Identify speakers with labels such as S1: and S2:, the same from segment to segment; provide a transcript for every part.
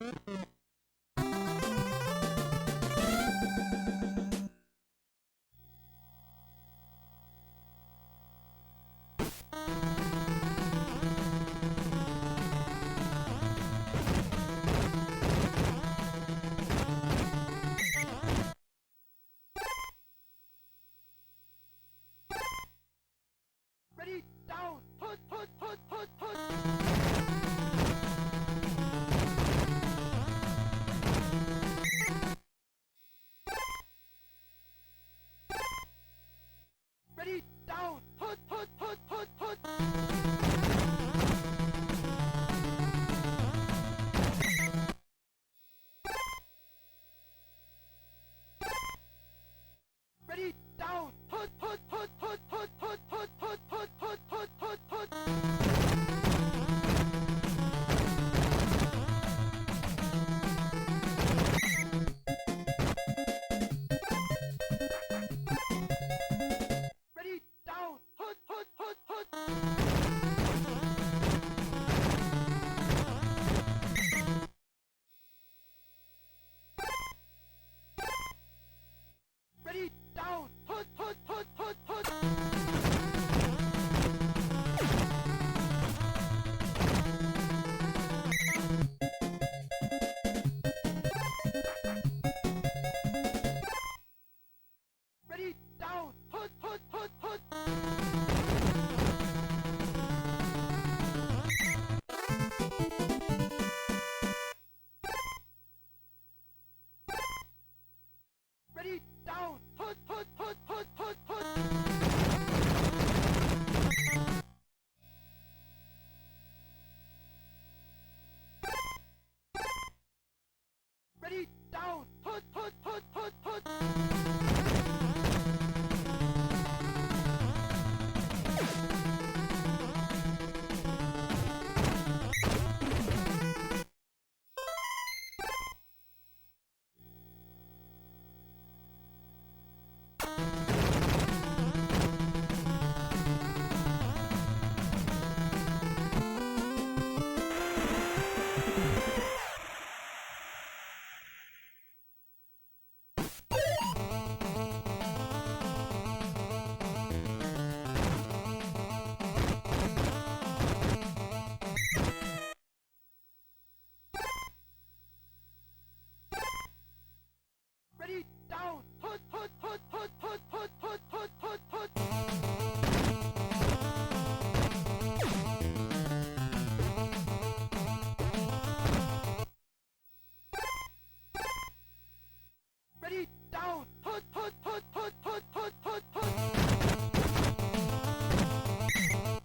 S1: Ready, down, put. Ready, down, put. Ready, down, put. Ready, down, put. Ready, down, put. Ready, down, put. Ready, down, put. Ready, down, put. Ready, down, put. Ready, down, put.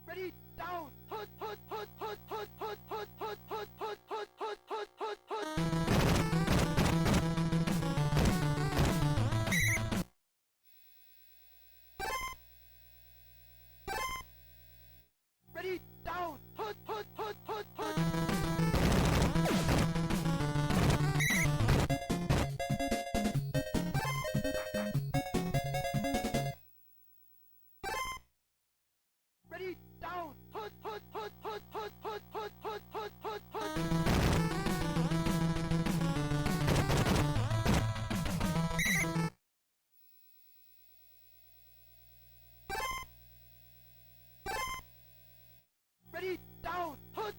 S1: Ready, down, put. Ready, down, put. Ready, down, put. Ready, down, put. Ready, down, put.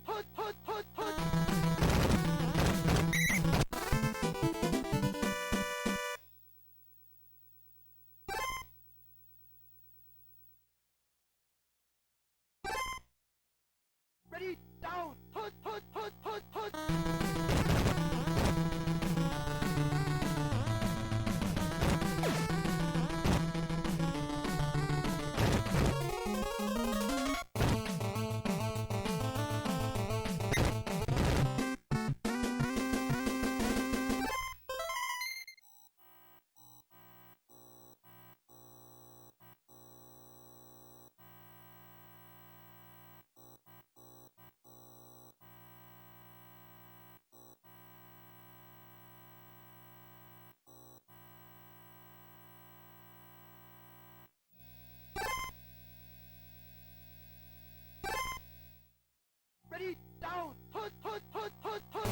S1: Ready, down, put, put, put, put, put. Ready, down, put, put, put, put, put.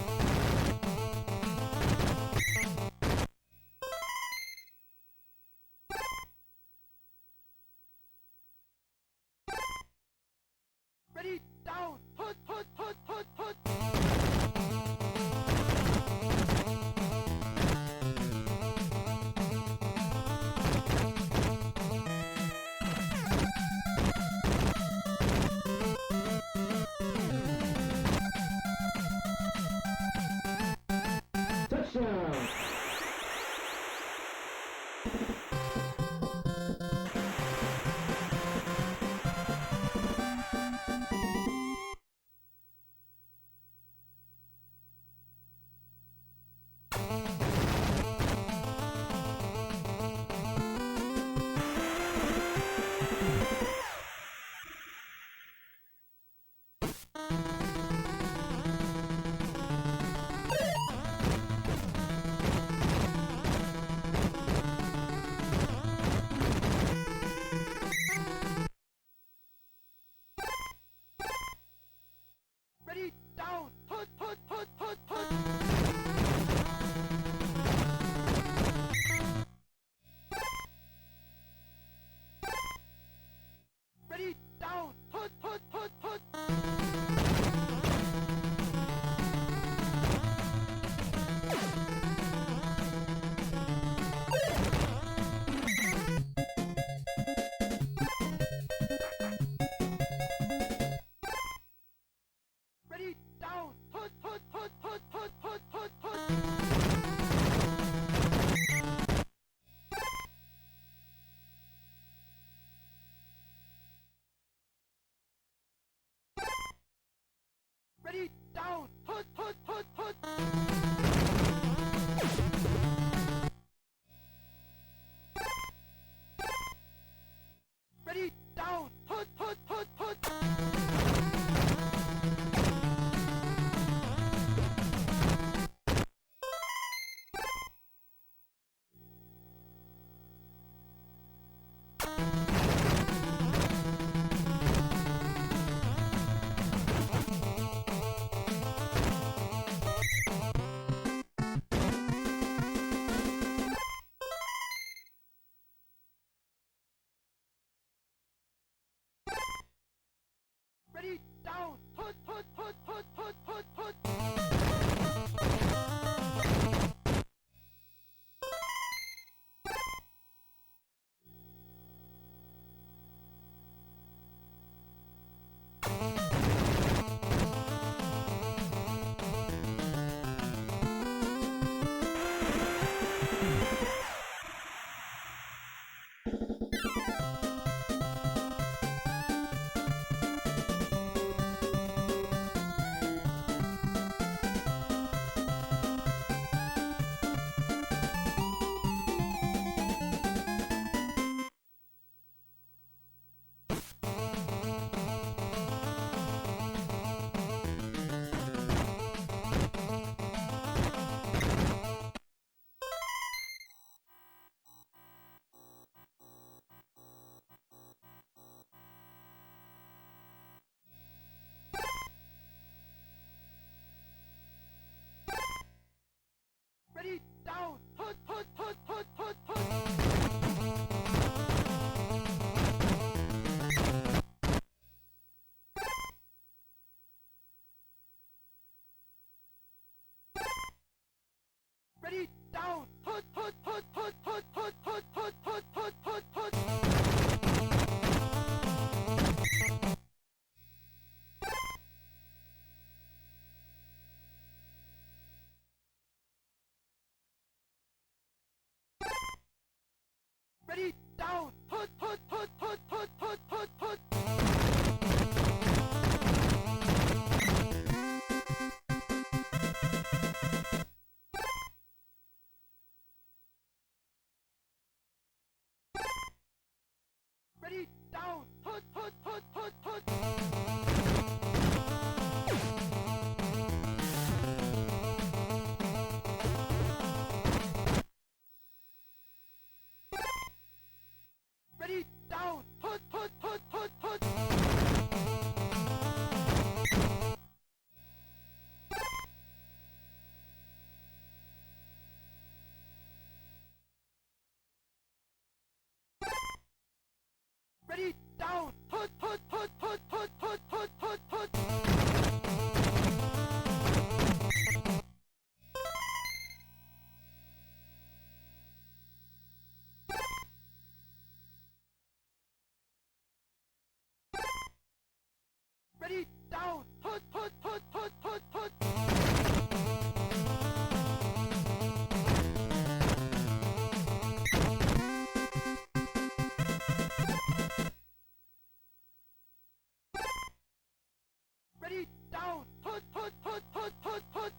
S1: Ready, down, put, put, put, put, put.
S2: Touchdown!
S1: Ready, down, put, put, put, put, put. Ready, down, put, put, put, put. Ready, down, put, put, put, put, put, put, put, put. Ready, down, put, put, put, put. Ready, down, put, put, put, put. Ready, down, put, put, put, put, put, put, put. Ready, down, put, put, put, put, put, put, put, put. Ready, down, put, put, put, put, put. Ready, down, put, put, put, put, put. Ready, down, put, put, put, put, put, put, put, put, put. Ready, down, put, put, put, put, put, put. Ready, down, put, put, put, put, put, put.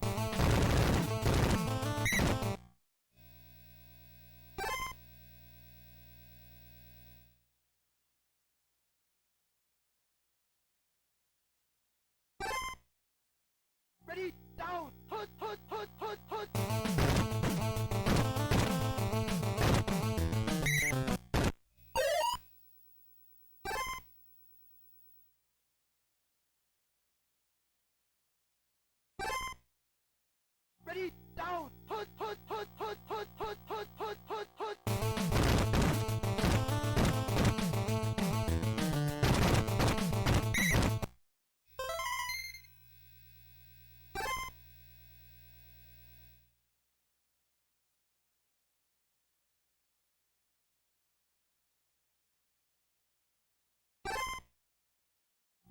S1: Ready, down, put, put, put, put, put. Ready, down, put, put, put, put, put, put, put, put, put, put.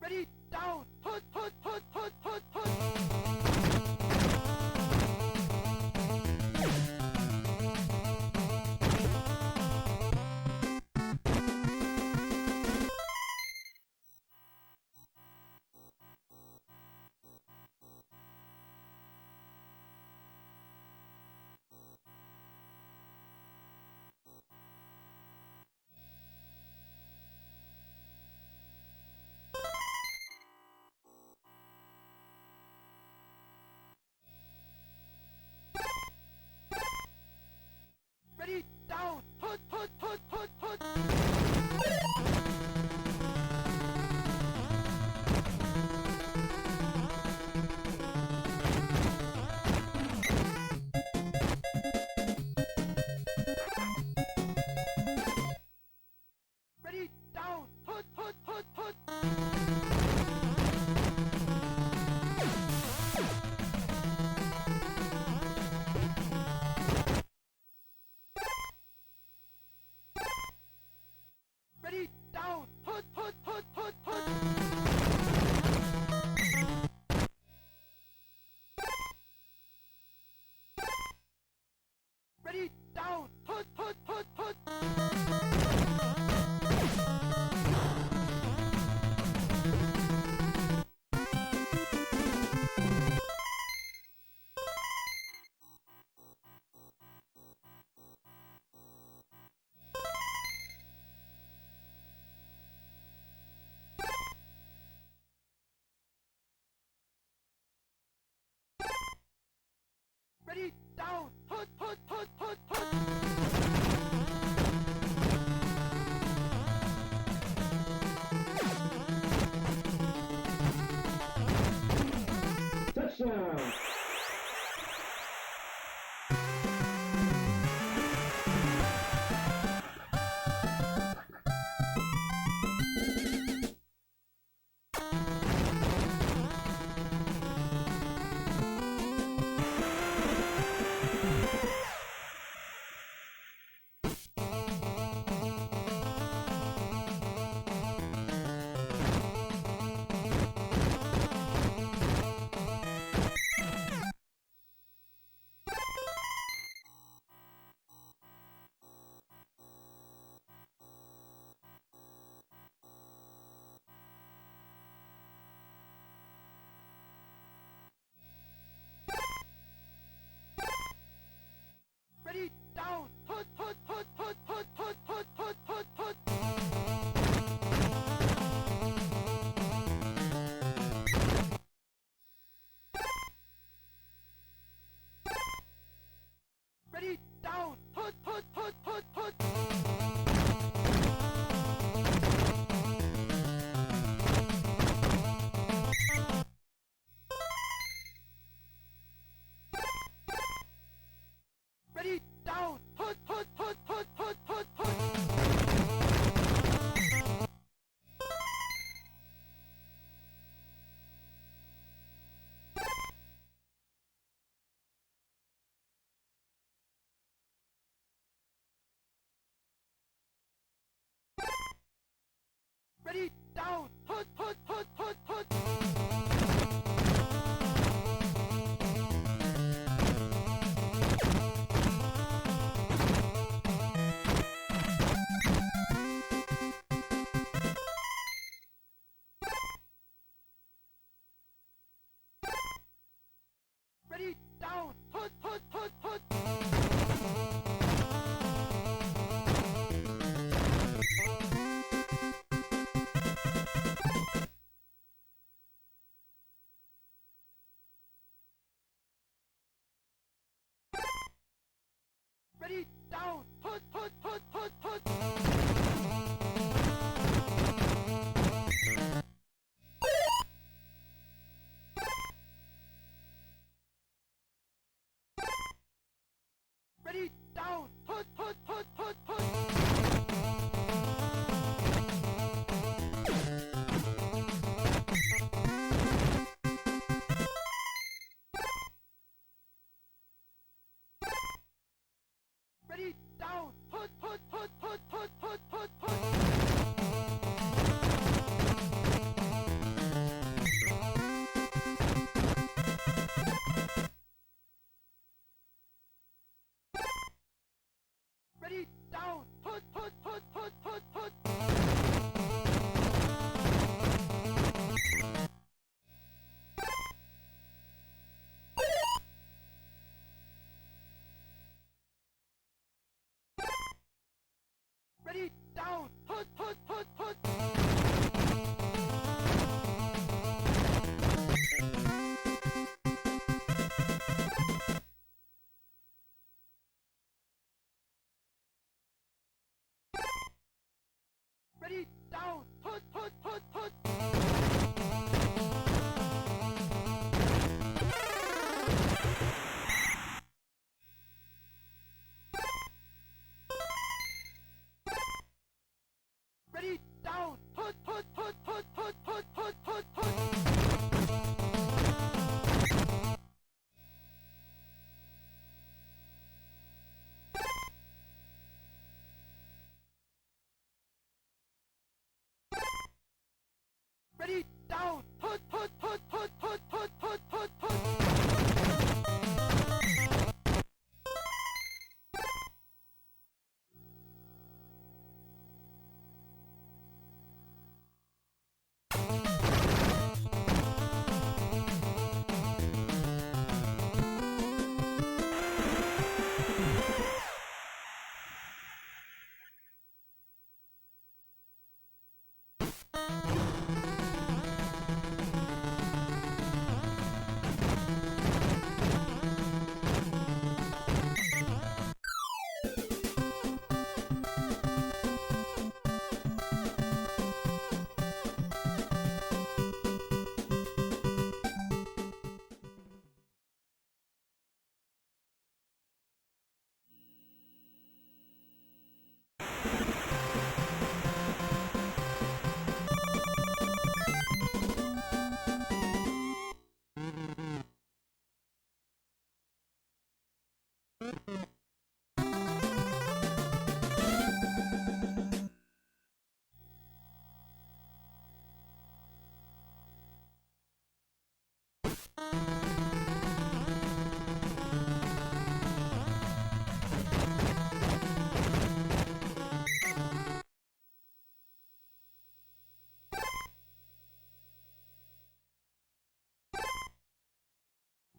S1: Ready, down, put, put, put, put, put, put. Ready, down, put, put, put, put, put. Ready, down, put, put, put, put. Ready, down, put, put, put, put, put. Ready, down, put, put, put, put. Ready, down, put, put, put, put, put.
S2: Touchdown!
S1: Ready, down, put, put, put, put, put. Ready, down, put, put, put, put. Ready, down, put, put, put, put, put. Ready, down, put, put, put, put, put. Ready, down, put, put, put, put, put, put, put, put. Ready, down, put, put, put, put, put, put. Ready, down, put, put, put, put. Ready, down, put, put, put, put. Ready, down, put, put, put, put, put, put, put, put, put. Ready, down, put, put, put, put, put, put, put, put, put.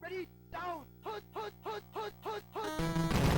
S1: Ready, down, put, put, put, put, put, put.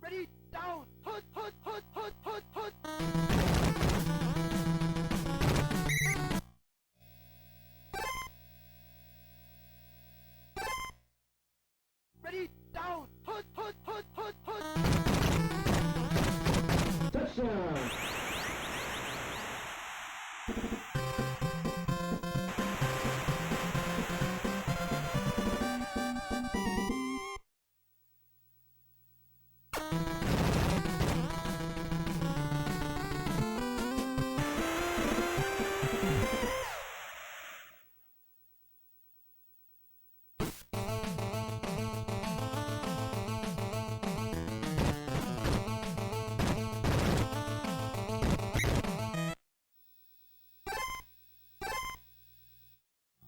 S1: Ready, down, put, put, put, put, put, put. Ready, down, put, put, put, put, put.
S2: Touchdown!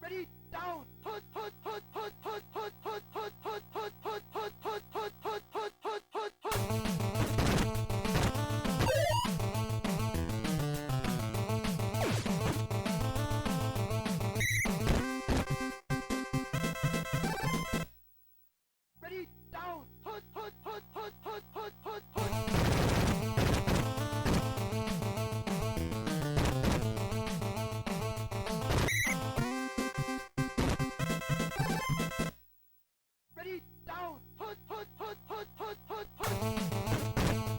S1: Ready, down, put, put, put, put, put, put, put, put, put, put, put, put, put, put, put, put, put, put, put. Ready, down, put, put, put, put, put, put, put, put. Ready, down, put, put, put, put, put, put, put.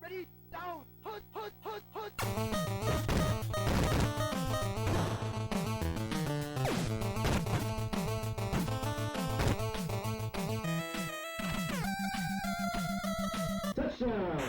S1: Ready, down, put, put, put, put.
S2: Touchdown!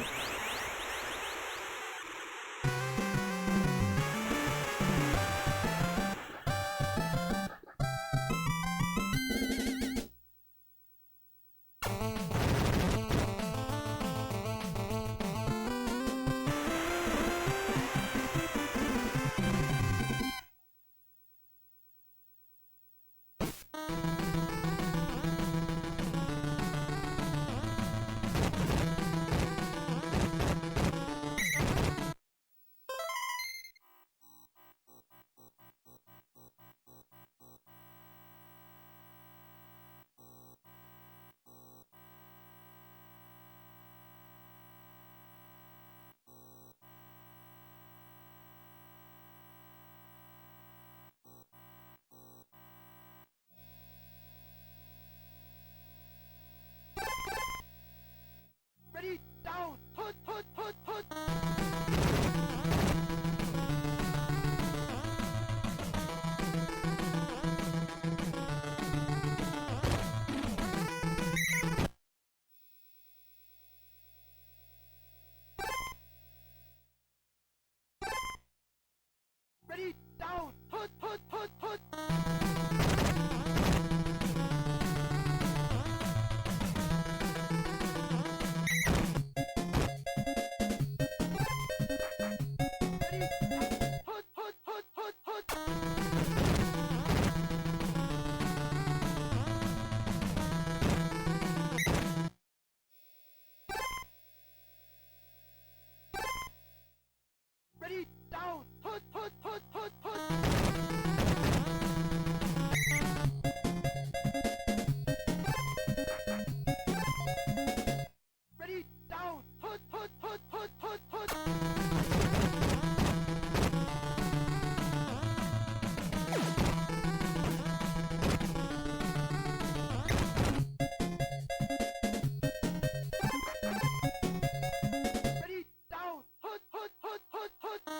S2: Ready, down, put, put, put, put. Ready, down, put, put, put, put. Ready, put, put, put, put, put. Ready, down, put, put, put, put, put. Ready, down, put, put, put, put, put, put. Ready, down, put, put, put, put, put.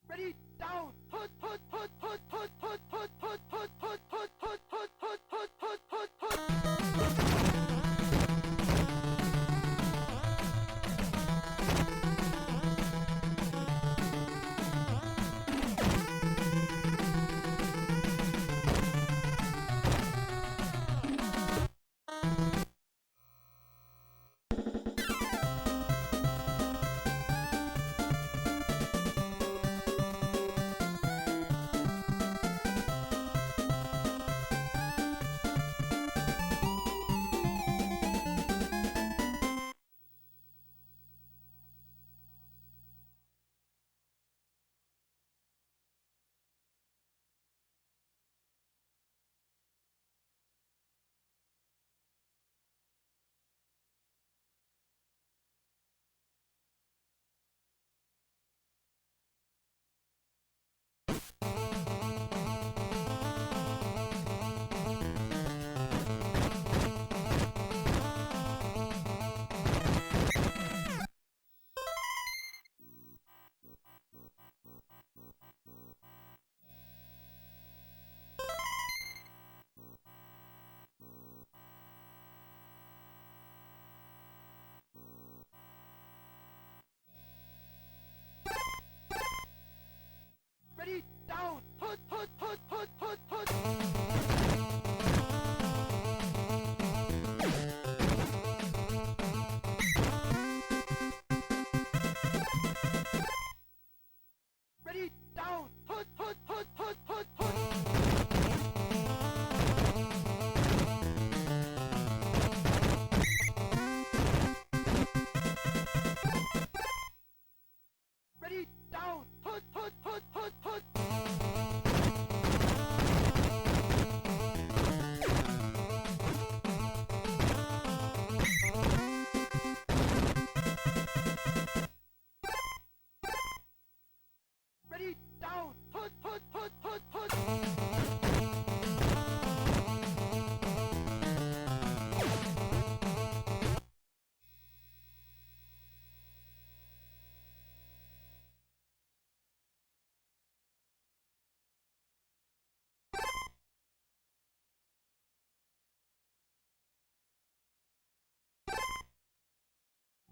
S1: Ready, down, put, put, put, put, put, put, put, put, put, put, put, put, put, put, put, put, put, put. Ready, down, put, put, put, put, put, put. Ready, down, put, put, put, put, put, put. Ready, down, put, put, put, put, put. Ready, down, put, put, put, put, put.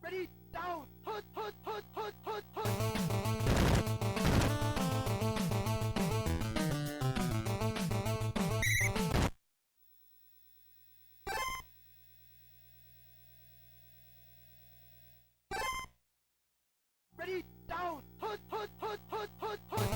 S1: Ready, down, put, put, put, put, put, put. Ready, down, put, put, put, put, put, put.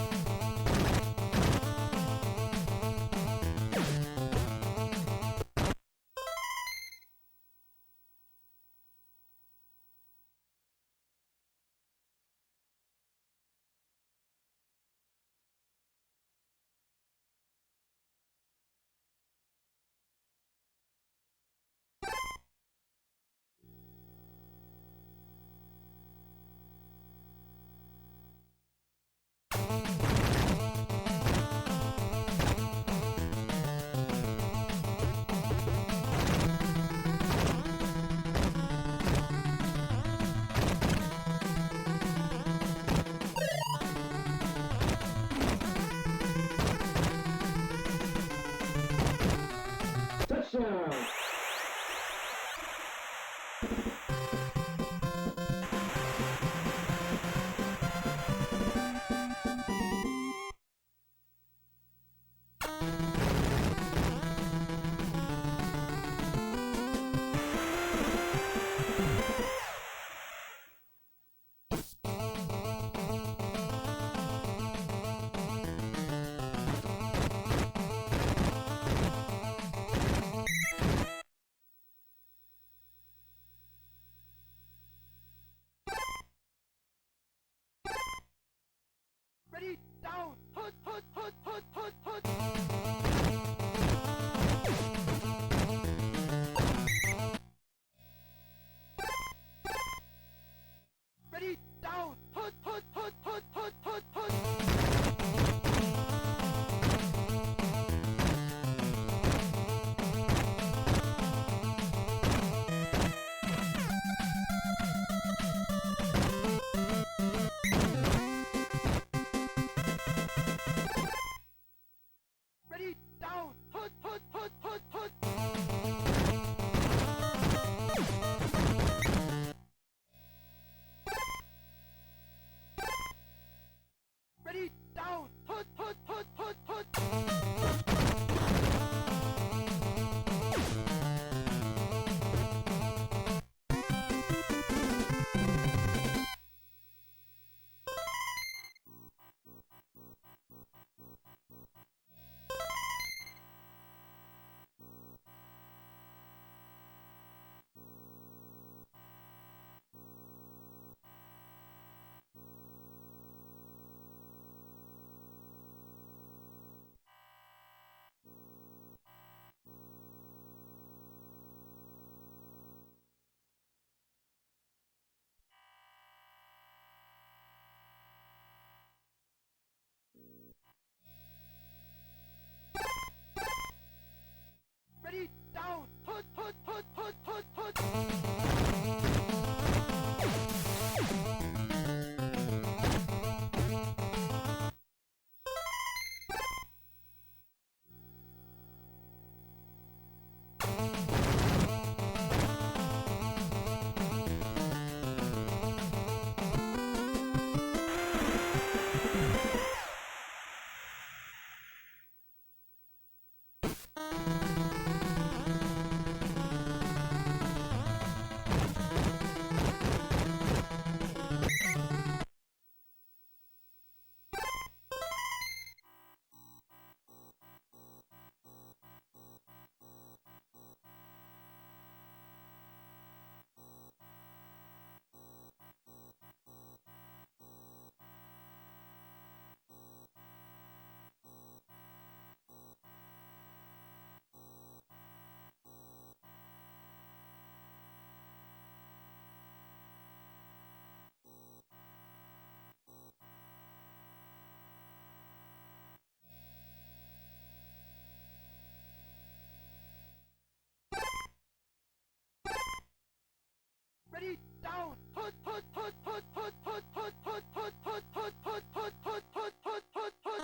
S1: Ready, down. Put, put, put, put, put, put, put, put, put, put, put, put, put, put, put, put, put, put.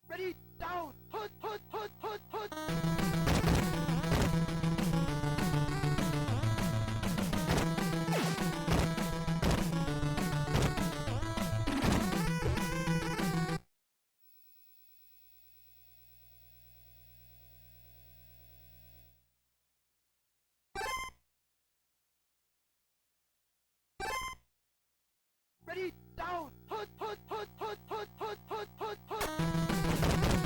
S1: Ready, down. Put, put, put, put, put. Ready, down. Put, put, put, put, put, put, put, put, put.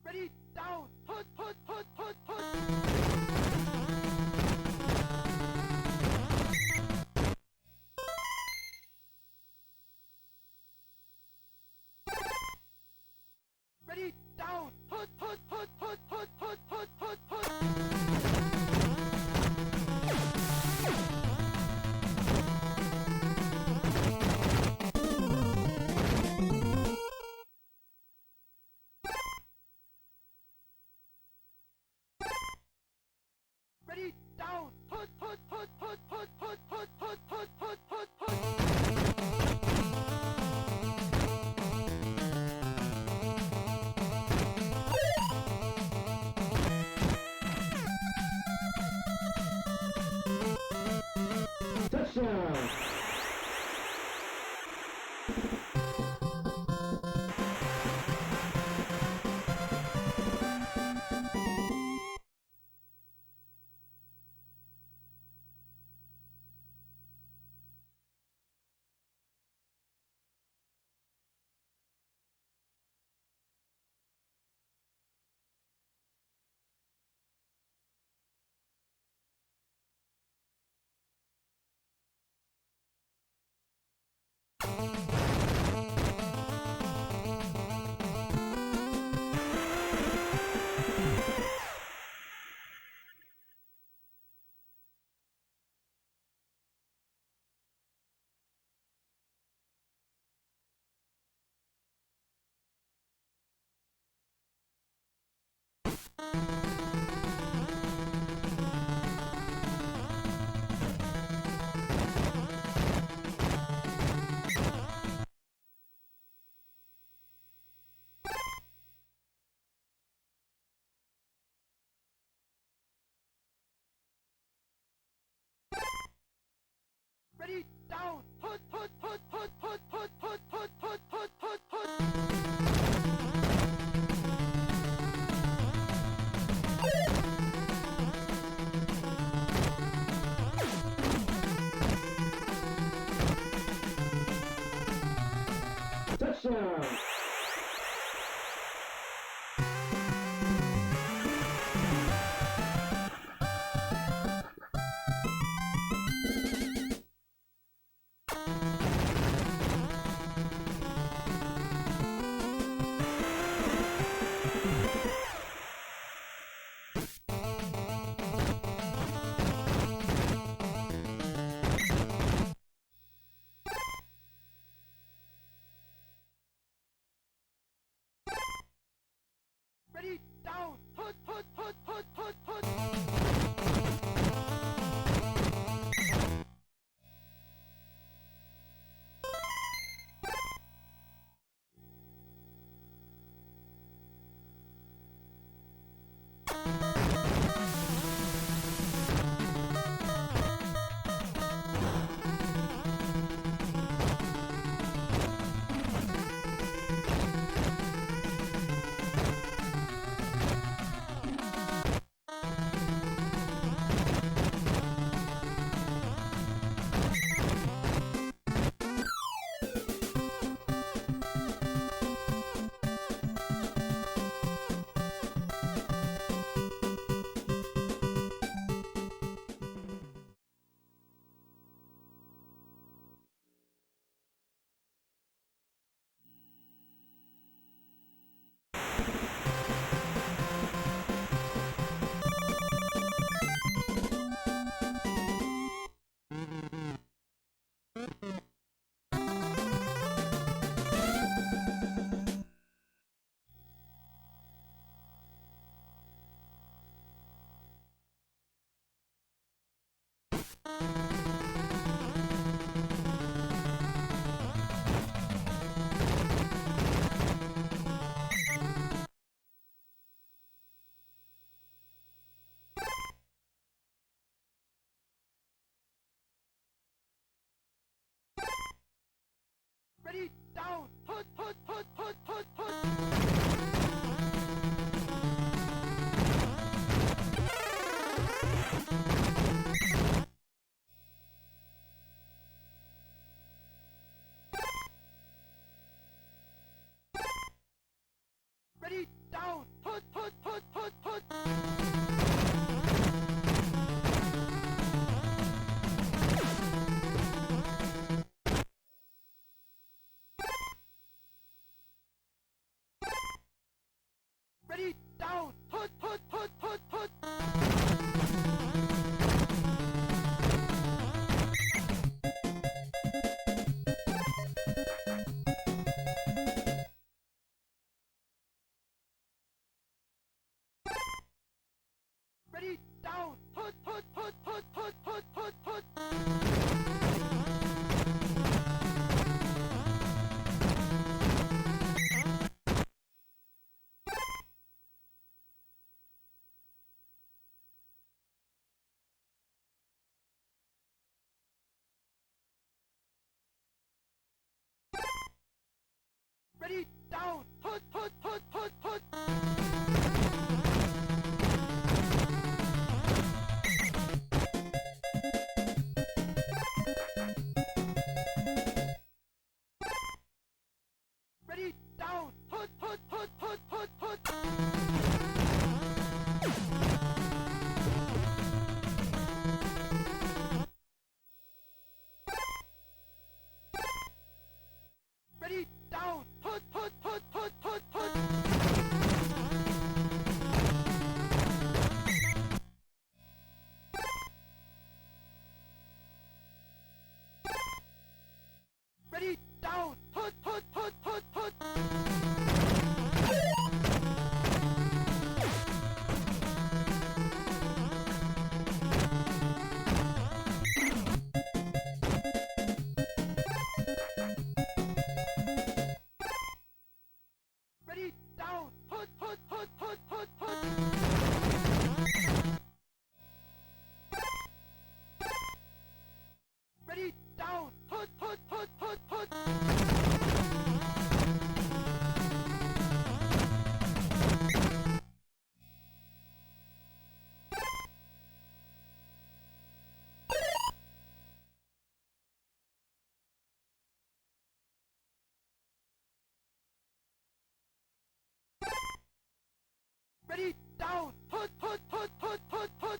S1: Ready, down. Put, put, put, put, put. Ready, down. Put, put, put, put, put, put, put, put, put. Ready, down. Put, put, put, put, put, put, put, put, put, put, put, put.
S2: Touchdown! Ready, down. Put, put, put, put, put, put, put, put, put, put, put, put. Touchdown!
S1: Ready, down, put, put, put, put, put, put. Ready, down, put, put, put, put, put. Ready, down, put, put, put, put, put. Ready, down, put, put, put, put, put, put, put, put. Ready, down, put, put, put, put, put. Ready, down, put, put, put, put, put, put. Ready, down, put, put, put, put, put, put. Ready, down, put, put, put, put, put. Ready, down, put, put, put, put, put, put. Ready, down, put, put, put, put, put. Ready, down, put, put, put, put, put, put.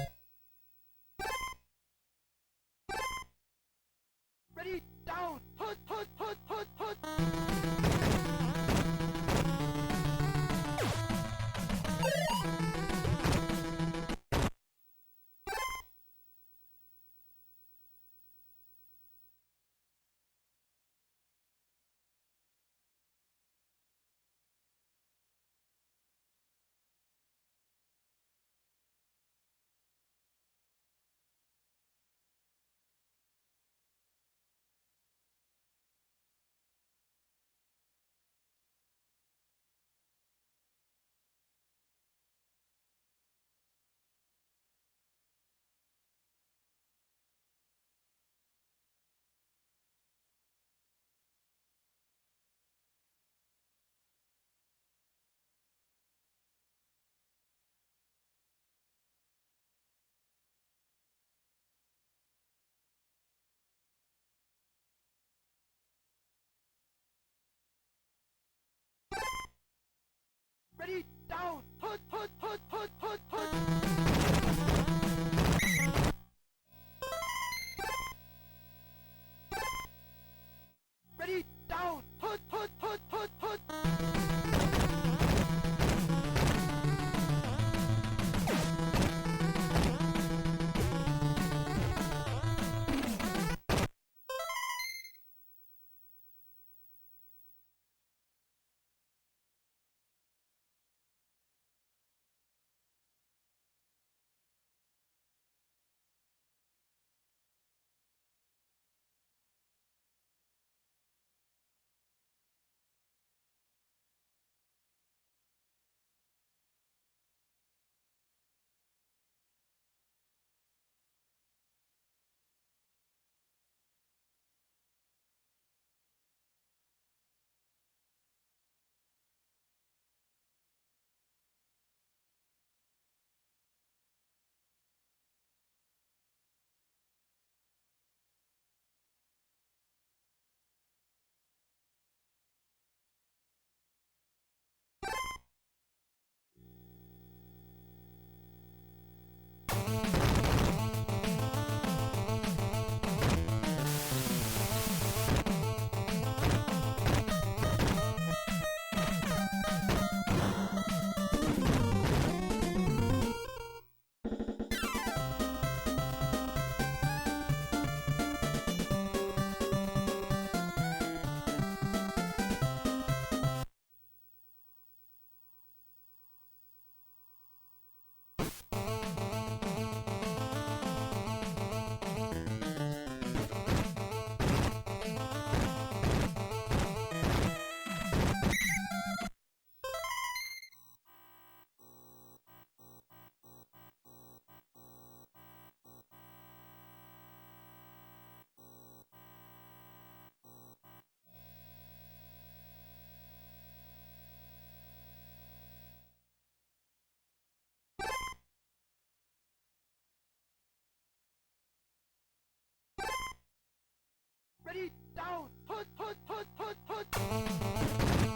S1: Ready, down, put, put, put, put, put, put. Ready, down, put, put, put, put, put. Ready, down, put, put, put, put, put.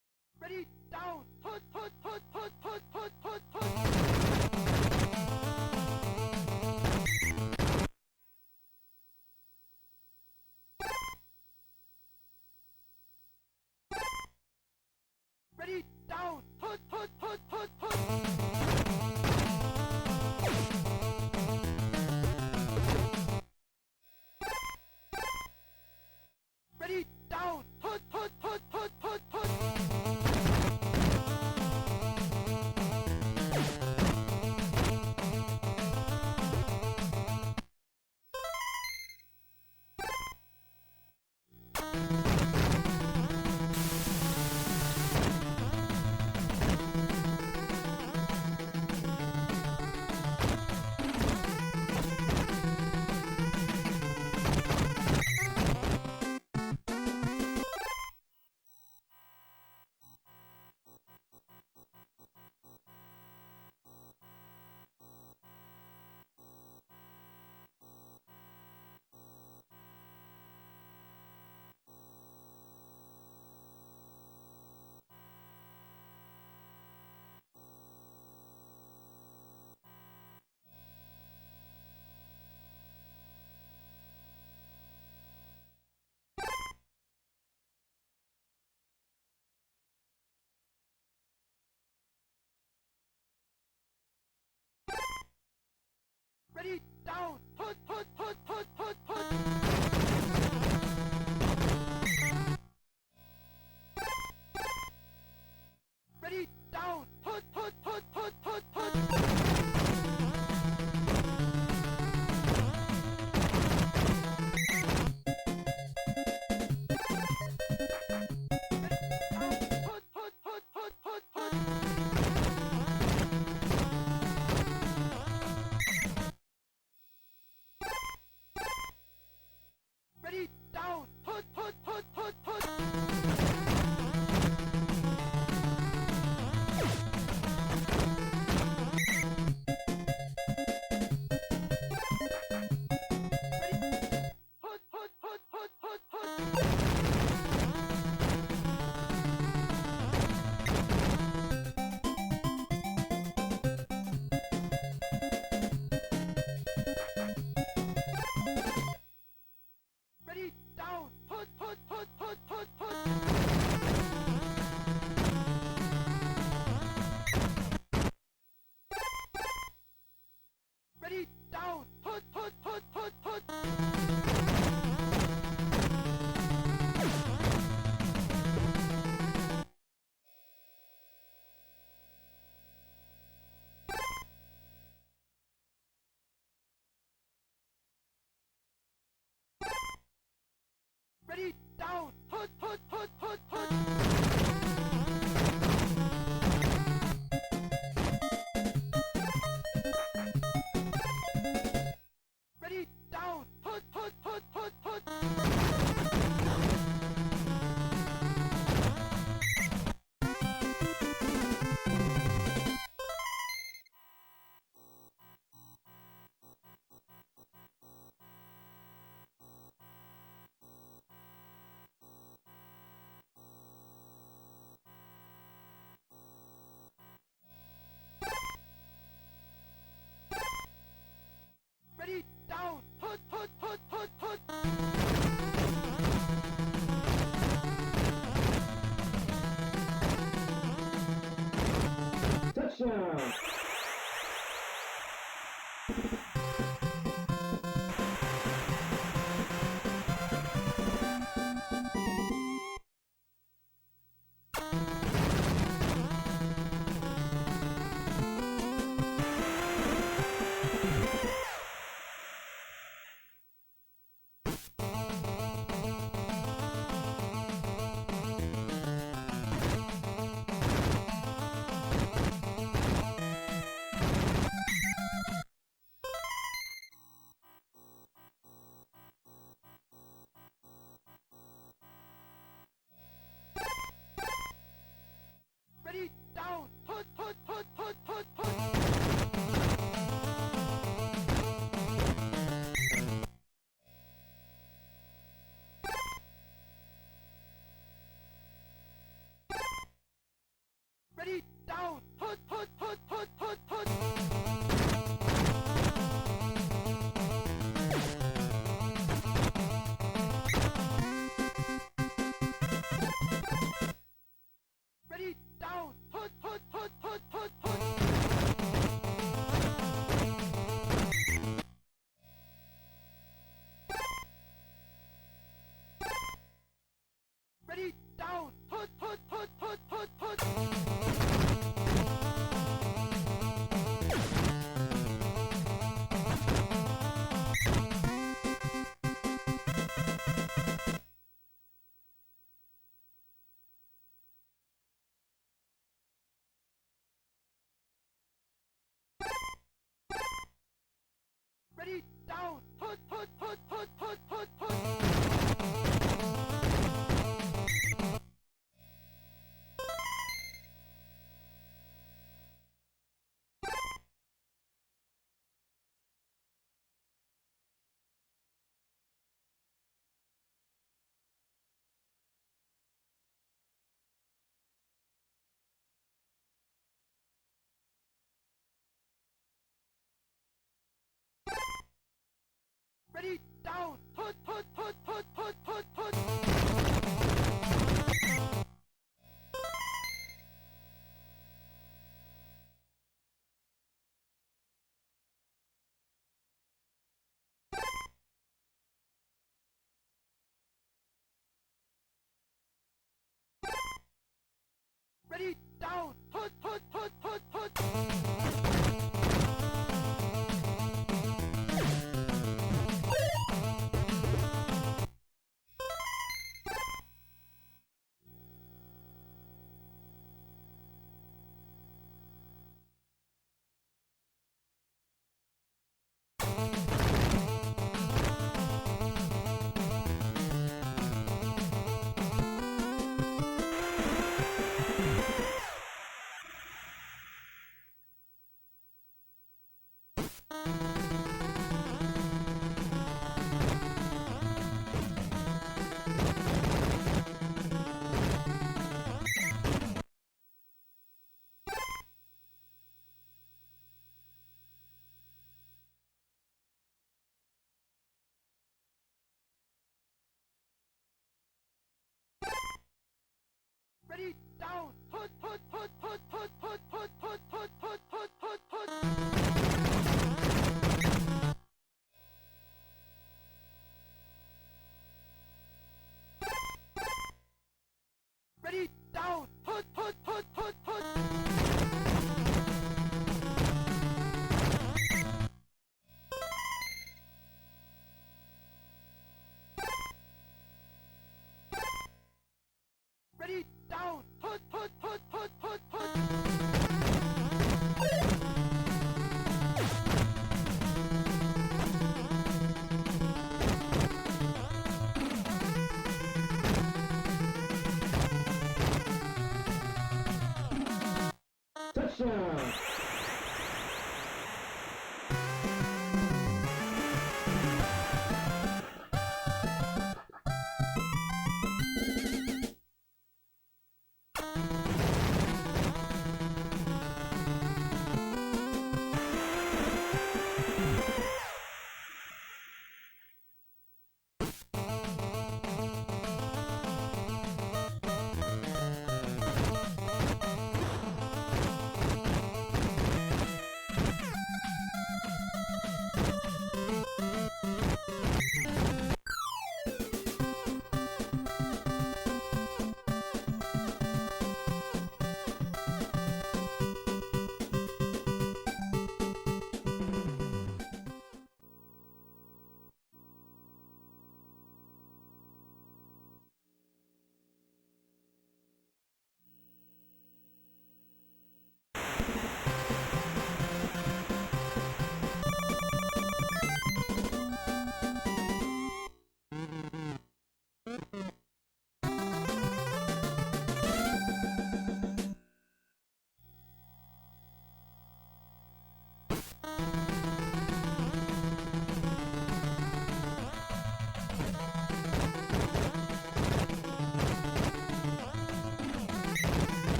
S1: Ready, down, put, put, put, put, put, put, put, put. Ready, down, put, put, put, put, put. Ready, down, put, put, put, put, put, put. Ready, down, put, put, put, put, put, put. Ready, down, put, put, put, put, put, put. Ready, down, put, put, put, put, put. down. Put. Ready, down. Put. Ready, down. Put.
S2: Touchdown! Ready, down. Put. Ready, down. Put. Ready, down. Put. Ready, down. Put. Ready, down. Put. Ready, down. Put. Ready, down. Put. Ready, down. Put. Ready, down. Put.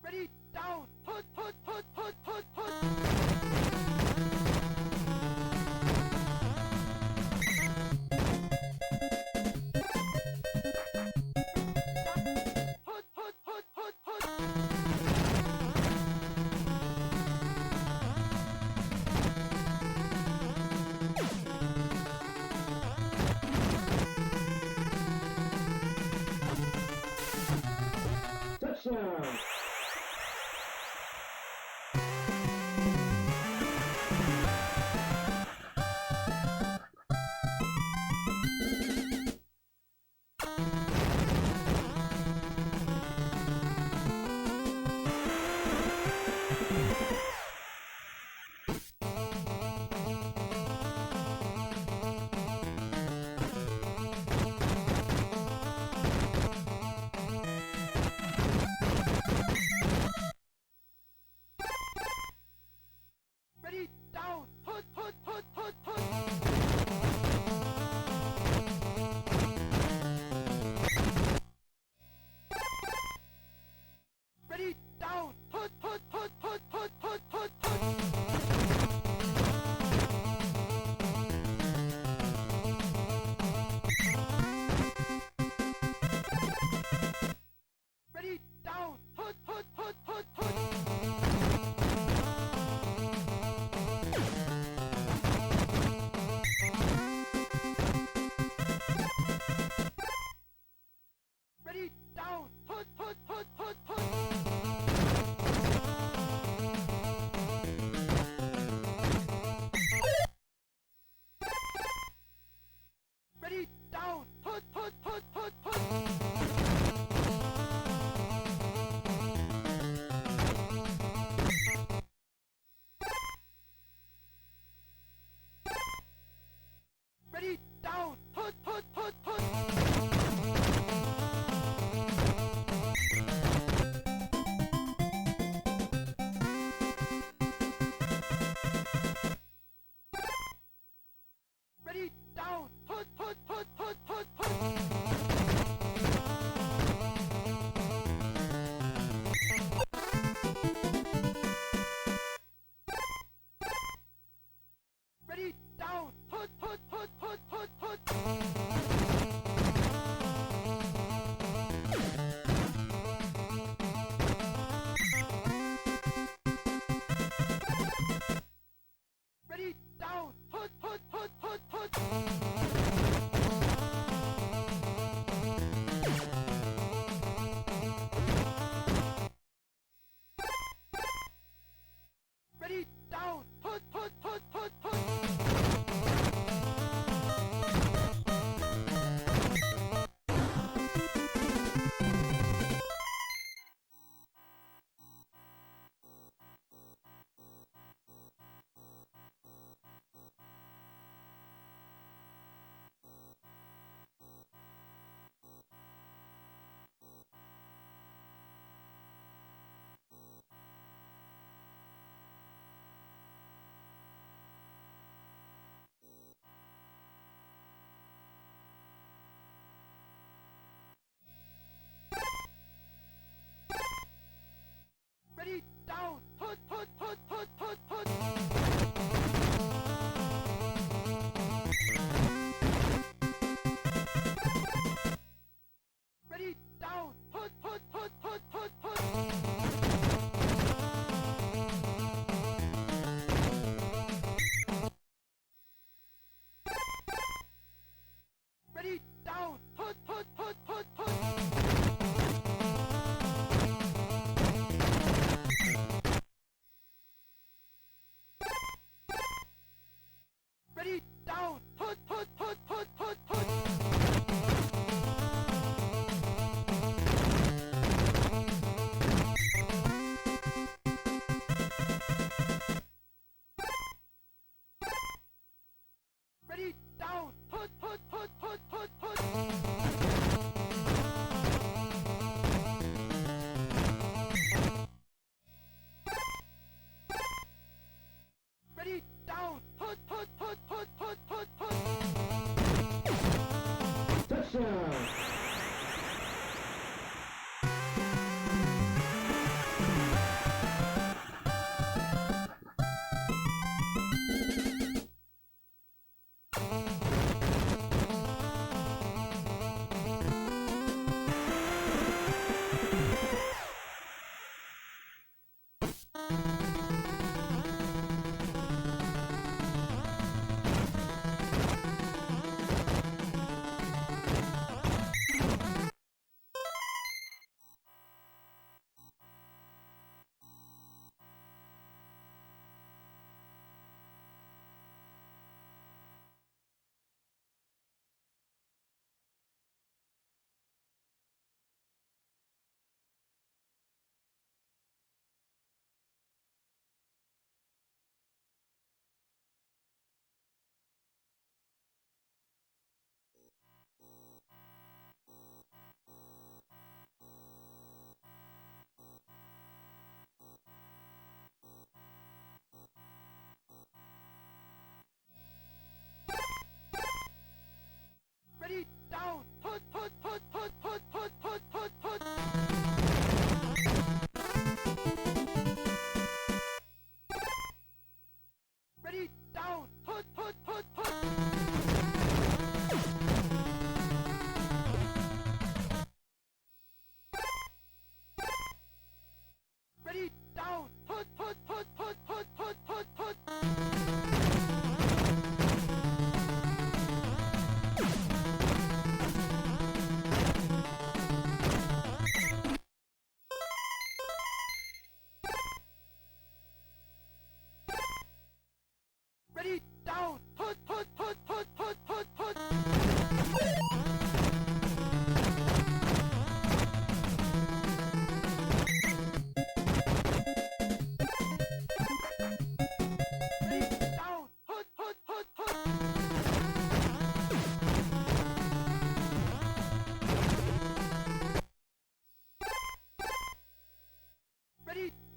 S1: Ready, down! Hut, hut, hut, hut, hut, hut! Hut, hut, hut, hut, hut!
S2: Touchdown!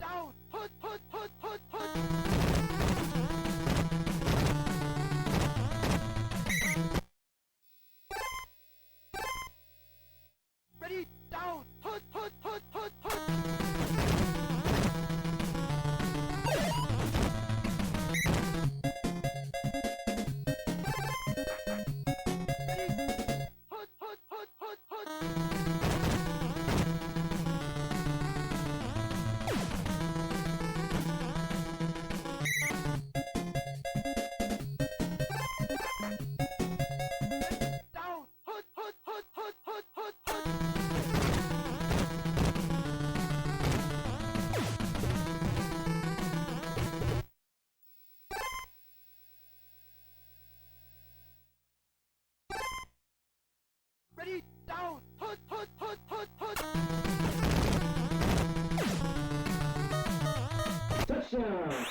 S1: down. Put, put, put, put, put. Ready, down. Put, put, put, put, put. Ready, down. Put, put, put, put, put.
S2: Touchdown!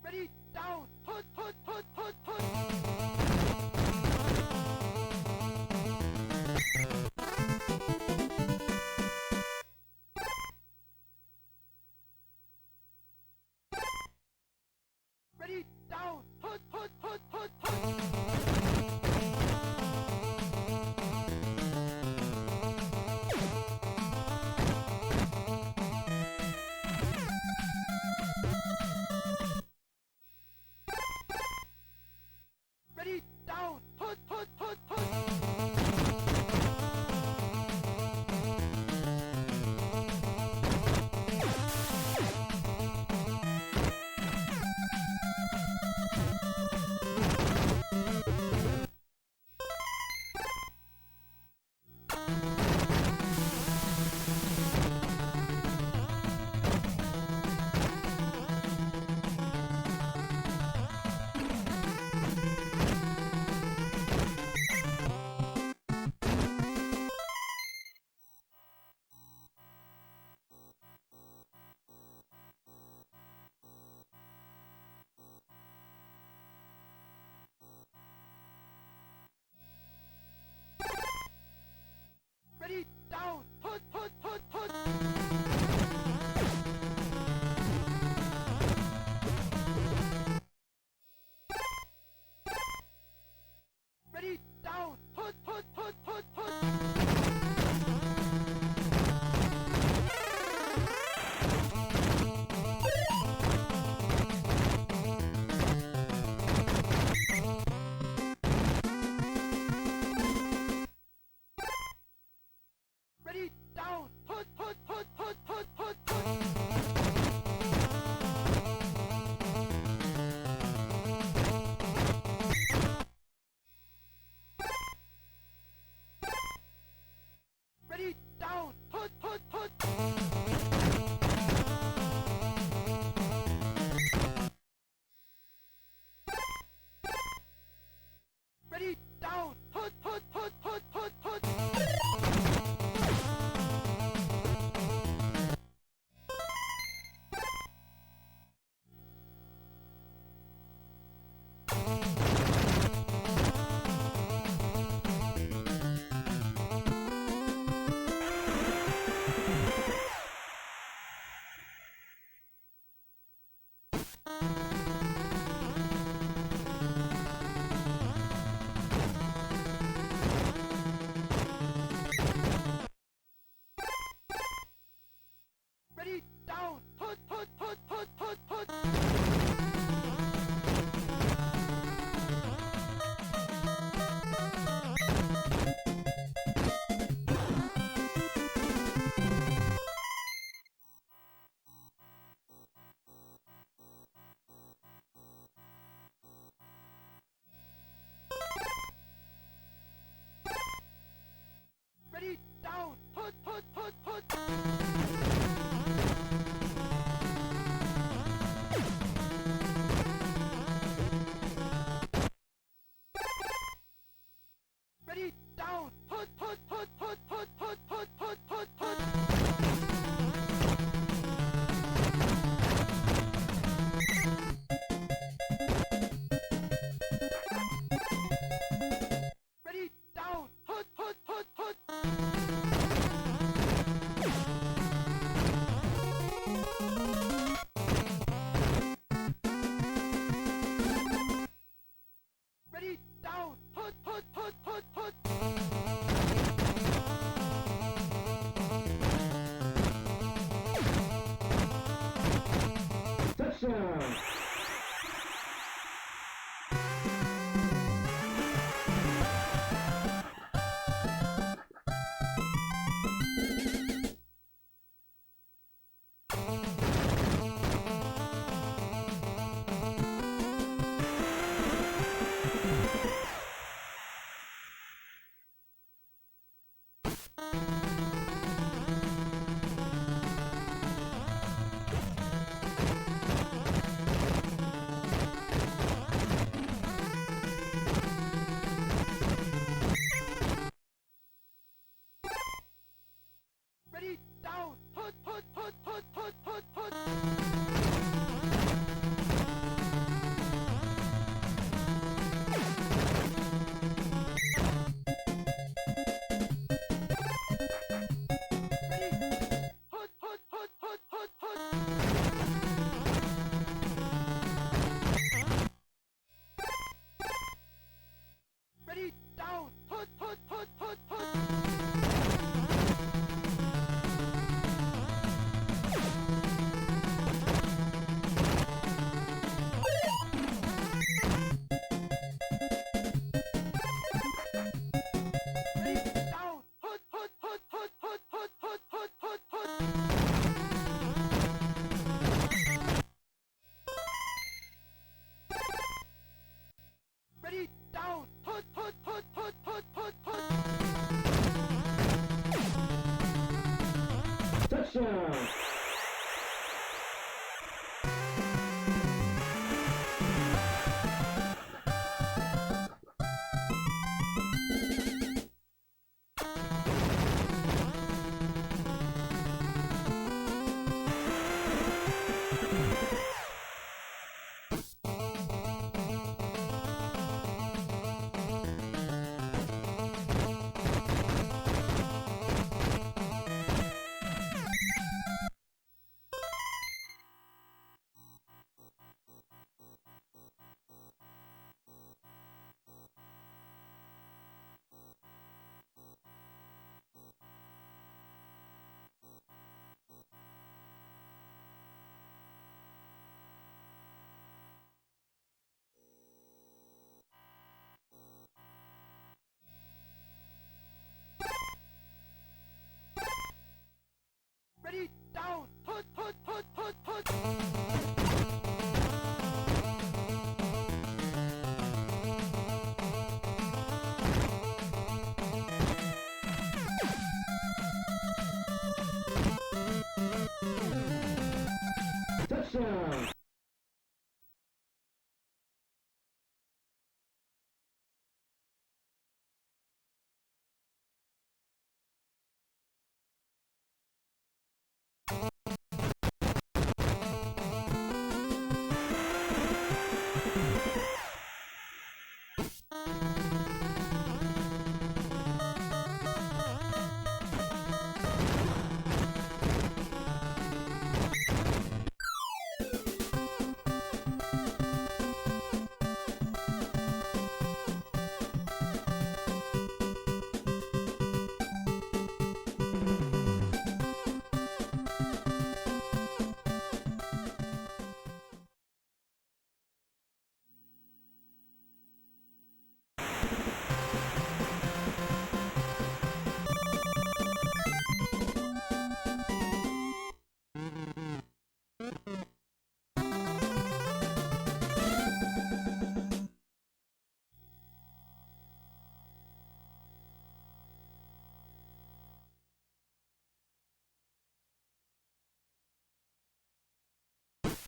S1: Ready, down. Put, put, put, put, put. Ready, down. Put, put, put, put, put. Ready, down. Put, put, put, put.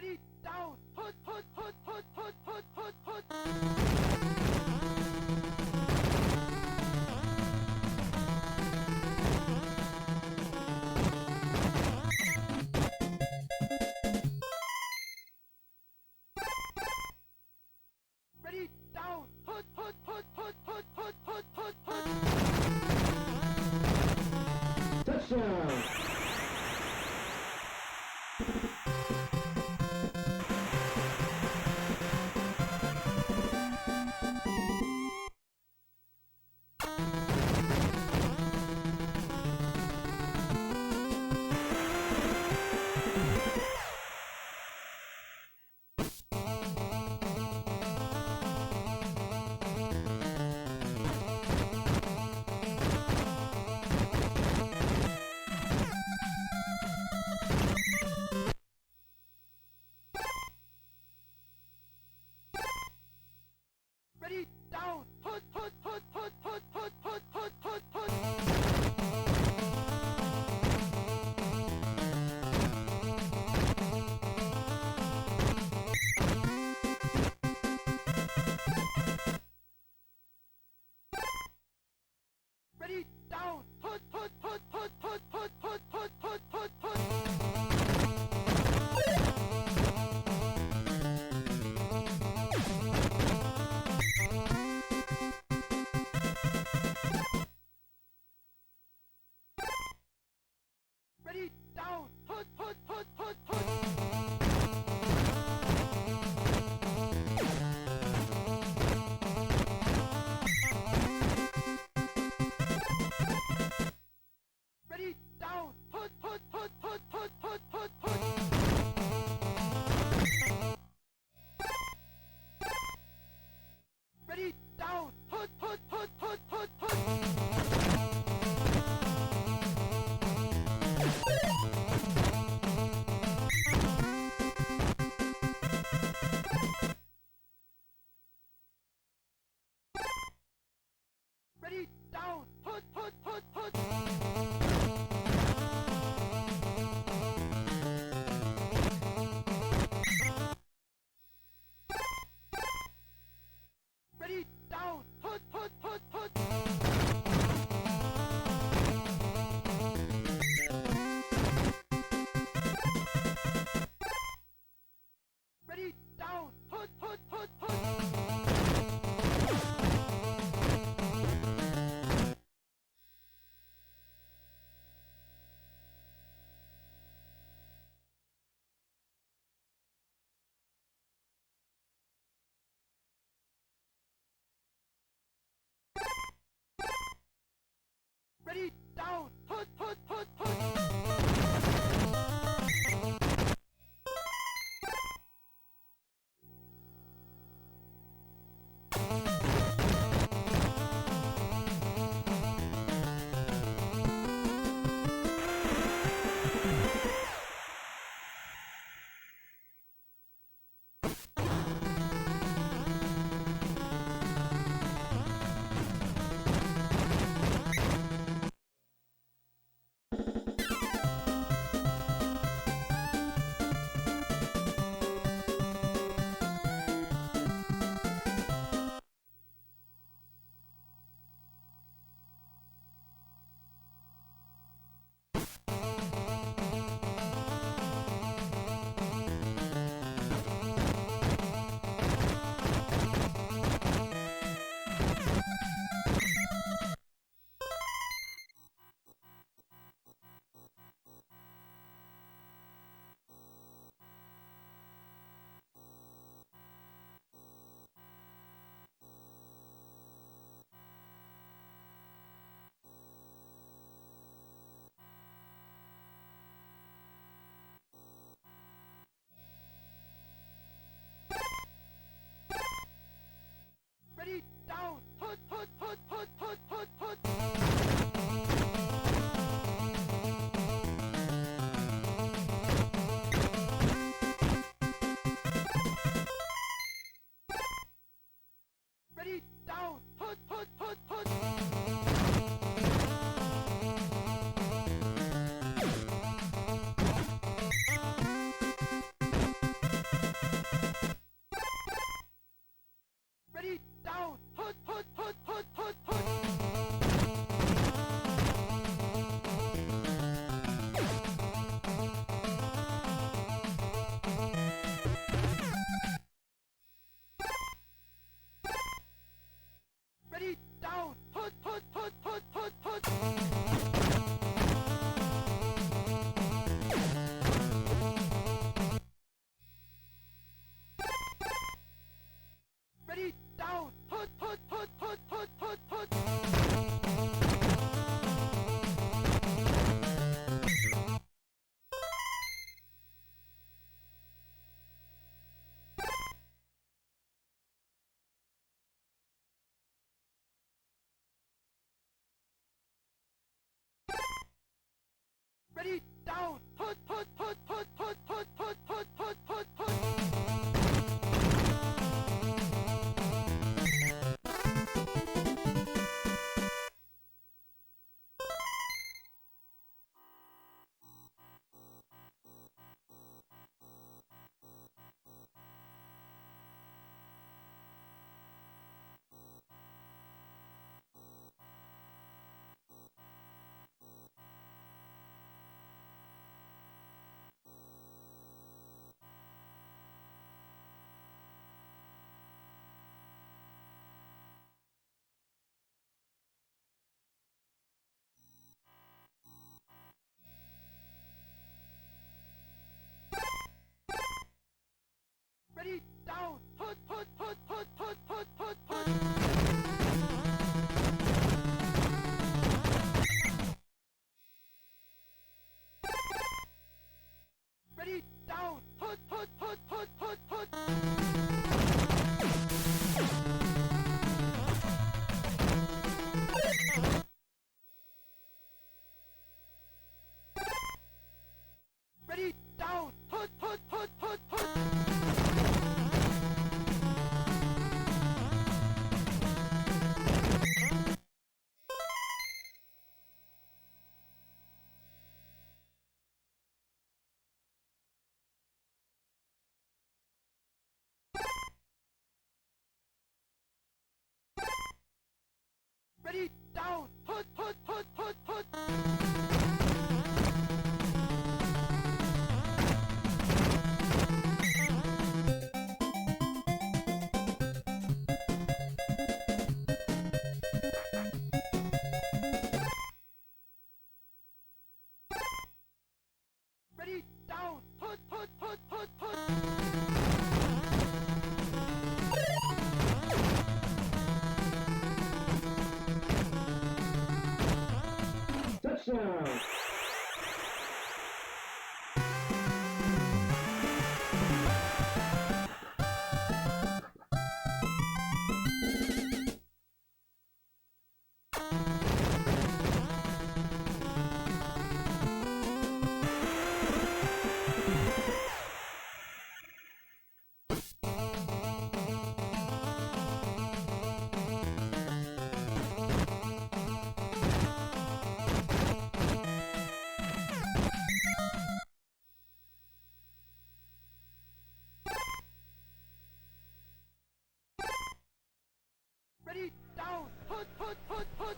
S1: Ready, down. Put, put, put, put, put, put, put, put. Ready, down. Put, put, put, put, put, put, put, put, put.
S2: Touchdown.
S1: Ready, down. Put, put, put, put, put, put, put, put, put, put. Ready, down. Put, put, put, put, put, put, put, put, put, put, put. Ready, down. Put, put, put, put, put. Ready, down. Put, put, put, put, put, put, put, put. Ready, down. Put, put, put, put, put, put. Ready, down. Put, put, put, put. Ready, down. Put, put, put, put. Ready, down. Put, put, put, put. Ready, down. Put, put, put, Ready, down. Put, put, put, put, put, put, put, put, put, put, put. Ready, down. Put, put, put, put, put, put, put, put. Ready, down. Put, put, put, put, put, put. Ready, down. Put, put, put, put, put. Ready, down. Put, put, put, put, put. Ready, down. Put, put, put, put, put.
S2: Touchdown.
S1: Ready, down. Put, put, put, put.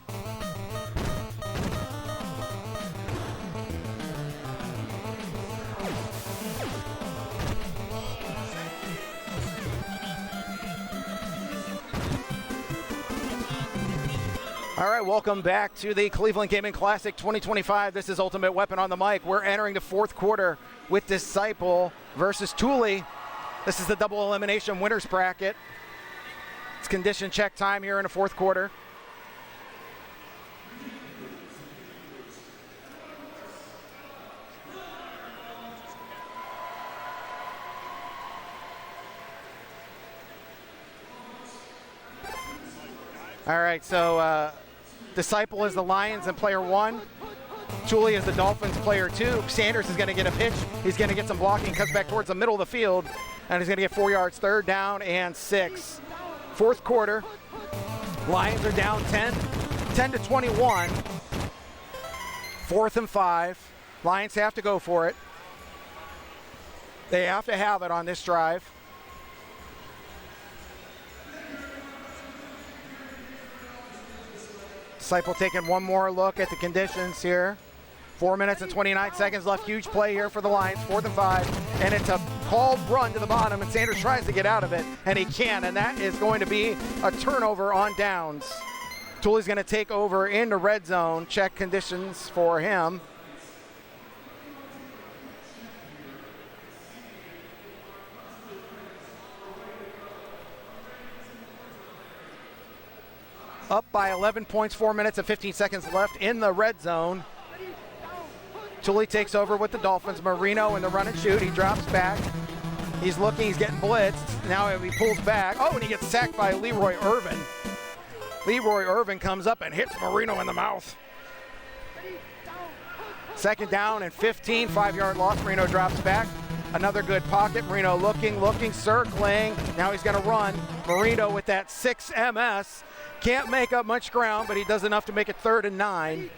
S3: All right, welcome back to the Cleveland Gaming Classic 2025. This is Ultimate Weapon on the mic. We're entering the fourth quarter with Disciple versus Thule. This is the double elimination winners bracket. It's condition check time here in the fourth quarter. All right, so Disciple is the Lions and player 1. Thule is the Dolphins player 2. Sanders is going to get a pitch. He's going to get some blocking, comes back towards the middle of the field, and he's going to get 4 yards, third down and 6. Fourth quarter, Lions are down 10 to 21. 4th and 5. Lions have to go for it. They have to have it on this drive. Disciple taking one more look at the conditions here. 4 minutes and 29 seconds left. Huge play here for the Lions. 4th and 5. And it's a called run to the bottom, and Sanders tries to get out of it, and he can, and that is going to be a turnover on downs. Thule's going to take over in the red zone. Check conditions for him. Up by 11 points, 4 minutes and 15 seconds left in the red zone. Thule takes over with the Dolphins. Marino in the run and shoot. He drops back. He's looking, he's getting blitzed. Now he pulls back. Oh, and he gets sacked by Leroy Irvin. Leroy Irvin comes up and hits Marino in the mouth. Second down and 15, 5-yard loss. Marino drops back. Another good pocket. Marino looking, circling. Now he's going to run. Marino with that 6 MS. Can't make up much ground, but he does enough to make it 3rd and 9.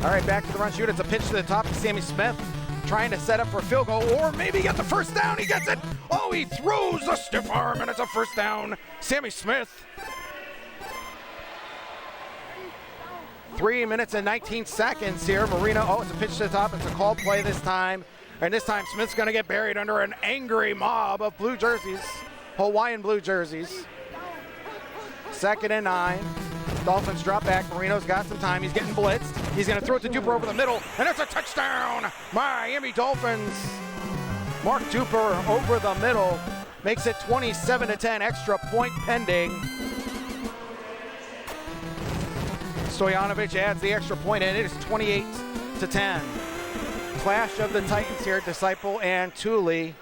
S3: All right, back to the run shoot. It's a pitch to the top of Sammy Smith, trying to set up for a field goal, or maybe get the first down. He gets it. Oh, he throws the stiff arm, and it's a first down. Sammy Smith. 3 minutes and 19 seconds here. Marino, oh, it's a pitch to the top. It's a called play this time. And this time Smith's going to get buried under an angry mob of blue jerseys, Hawaiian blue jerseys. 2nd and 9. Dolphins drop back. Marino's got some time. He's getting blitzed. He's going to throw it to Duper over the middle, and it's a touchdown. Miami Dolphins. Mark Duper over the middle makes it 27-10. Extra point pending. Stojanovic adds the extra point, and it is 28-10. Clash of the Titans here, Disciple and Thule.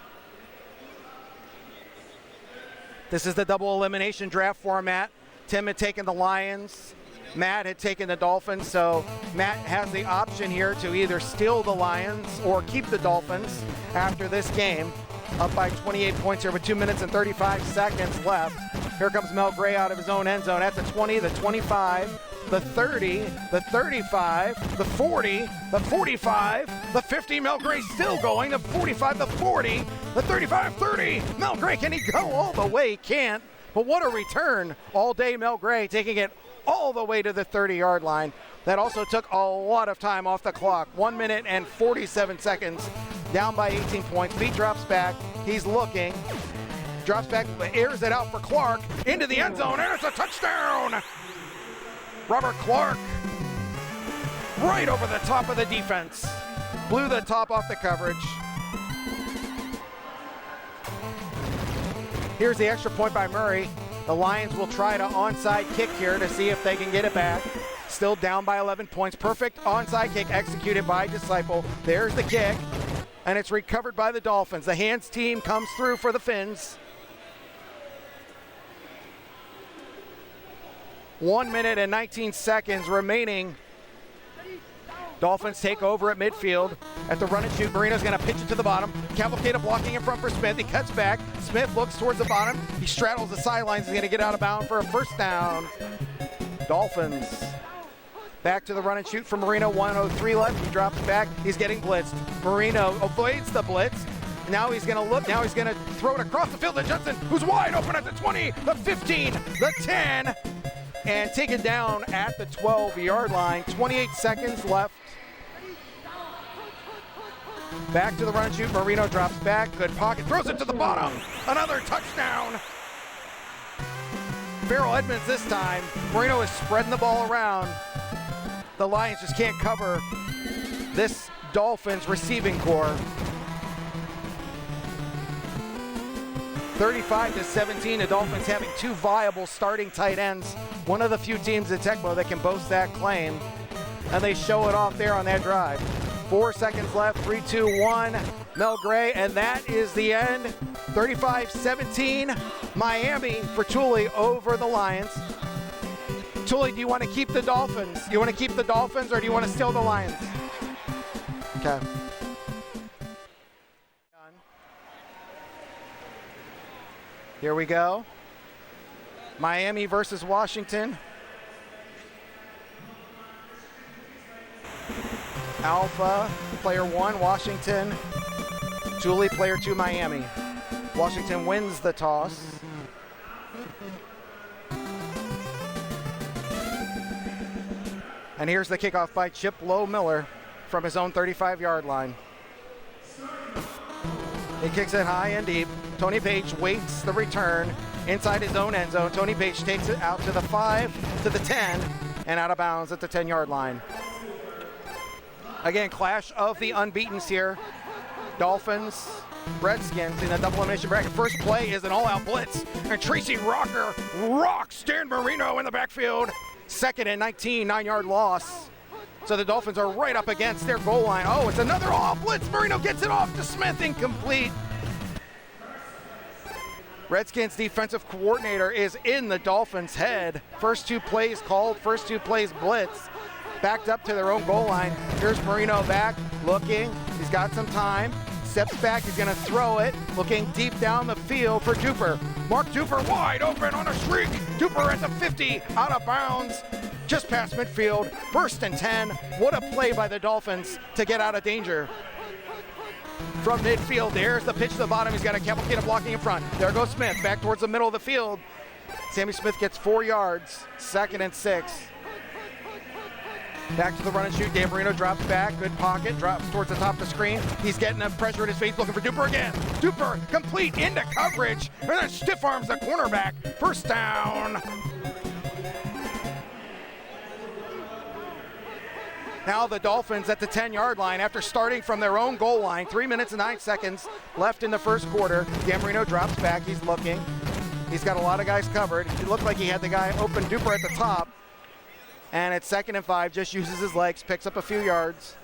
S3: This is the double elimination draft format. Tim had taken the Lions. Matt had taken the Dolphins, so Matt has the option here to either steal the Lions or keep the Dolphins after this game. Up by 28 points here with 2 minutes and 35 seconds left. Here comes Mel Gray out of his own end zone at the 20, the 25, the 30, the 35, the 40, the 45, the 50. Mel Gray still going, the 45, the 40, the 35, 30. Mel Gray, can he go all the way? He can't. But what a return all day, Mel Gray, taking it all the way to the 30-yard line. That also took a lot of time off the clock. 1 minute and 47 seconds, down by 18 points. Feet drops back, he's looking. Drops back, airs it out for Clark, into the end zone, and it's a touchdown! Robert Clark, right over the top of the defense. Blew the top off the coverage. Here's the extra point by Murray. The Lions will try to onside kick here to see if they can get it back. Still down by 11 points. Perfect onside kick executed by Disciple. There's the kick, and it's recovered by the Dolphins. The hands team comes through for the Fins. 1 minute and 19 seconds remaining. Dolphins take over at midfield. At the run and shoot, Marino's going to pitch it to the bottom. Cavalcada blocking in front for Smith. He cuts back. Smith looks towards the bottom. He straddles the sidelines. He's going to get out of bounds for a first down. Dolphins. Back to the run and shoot for Marino. 1:03 left. He drops back. He's getting blitzed. Marino avoids the blitz. Now he's going to look. Now he's going to throw it across the field to Judson, who's wide open at the 20, the 15, the 10, and taken down at the 12-yard line. 28 seconds left. Back to the run and shoot. Marino drops back. Good pocket. Throws it to the bottom. Another touchdown. Farrell Edmonds this time. Marino is spreading the ball around. The Lions just can't cover this Dolphins receiving core. 35-17. The Dolphins having two viable starting tight ends. One of the few teams at Tecmo that can boast that claim. And they show it off there on that drive. 4 seconds left, 3, 2, 1, Mel Gray, and that is the end. 35-17, Miami for Thule over the Lions. Thule, do you want to keep the Dolphins? You want to keep the Dolphins, or do you want to steal the Lions? Okay. Here we go. Miami versus Washington. Alpha, player 1, Washington. Thule, player 2, Miami. Washington wins the toss. And here's the kickoff by Chip Lowe Miller from his own 35-yard line. He kicks it high and deep. Tony Page waits the return inside his own end zone. Tony Page takes it out to the 5, to the 10, and out of bounds at the 10-yard line. Again, clash of the unbeatens here. Dolphins, Redskins in the double elimination bracket. First play is an all-out blitz, and Tracy Rocker rocks Dan Marino in the backfield. 2nd and 19, 9-yard loss. So the Dolphins are right up against their goal line. Oh, it's another all-out blitz. Marino gets it off to Smith, incomplete. Redskins defensive coordinator is in the Dolphins' head. First 2 plays called, first 2 plays blitz. backed up to their own goal line. Here's Marino back, looking. He's got some time. Steps back, he's gonna throw it. Looking deep down the field for Duper. Mark Duper wide open on a streak. Duper at the 50, out of bounds. Just past midfield, 1st and 10. What a play by the Dolphins to get out of danger. From midfield, there's the pitch to the bottom. He's got a cavalcade of blocking in front. There goes Smith, back towards the middle of the field. Sammy Smith gets 4 yards, 2nd and 6. Back to the run and shoot. Dan Marino drops back. Good pocket. Drops towards the top of the screen. He's getting the pressure in his face, looking for Duper again. Duper complete into coverage, and then stiff arms the cornerback. 1st down. Now the Dolphins at the 10-yard line after starting from their own goal line. 3 minutes and 9 seconds left in the 1st quarter. Dan Marino drops back. He's looking. He's got a lot of guys covered. It looked like he had the guy open, Duper at the top. And it's 2nd and 5, just uses his legs, picks up a few yards.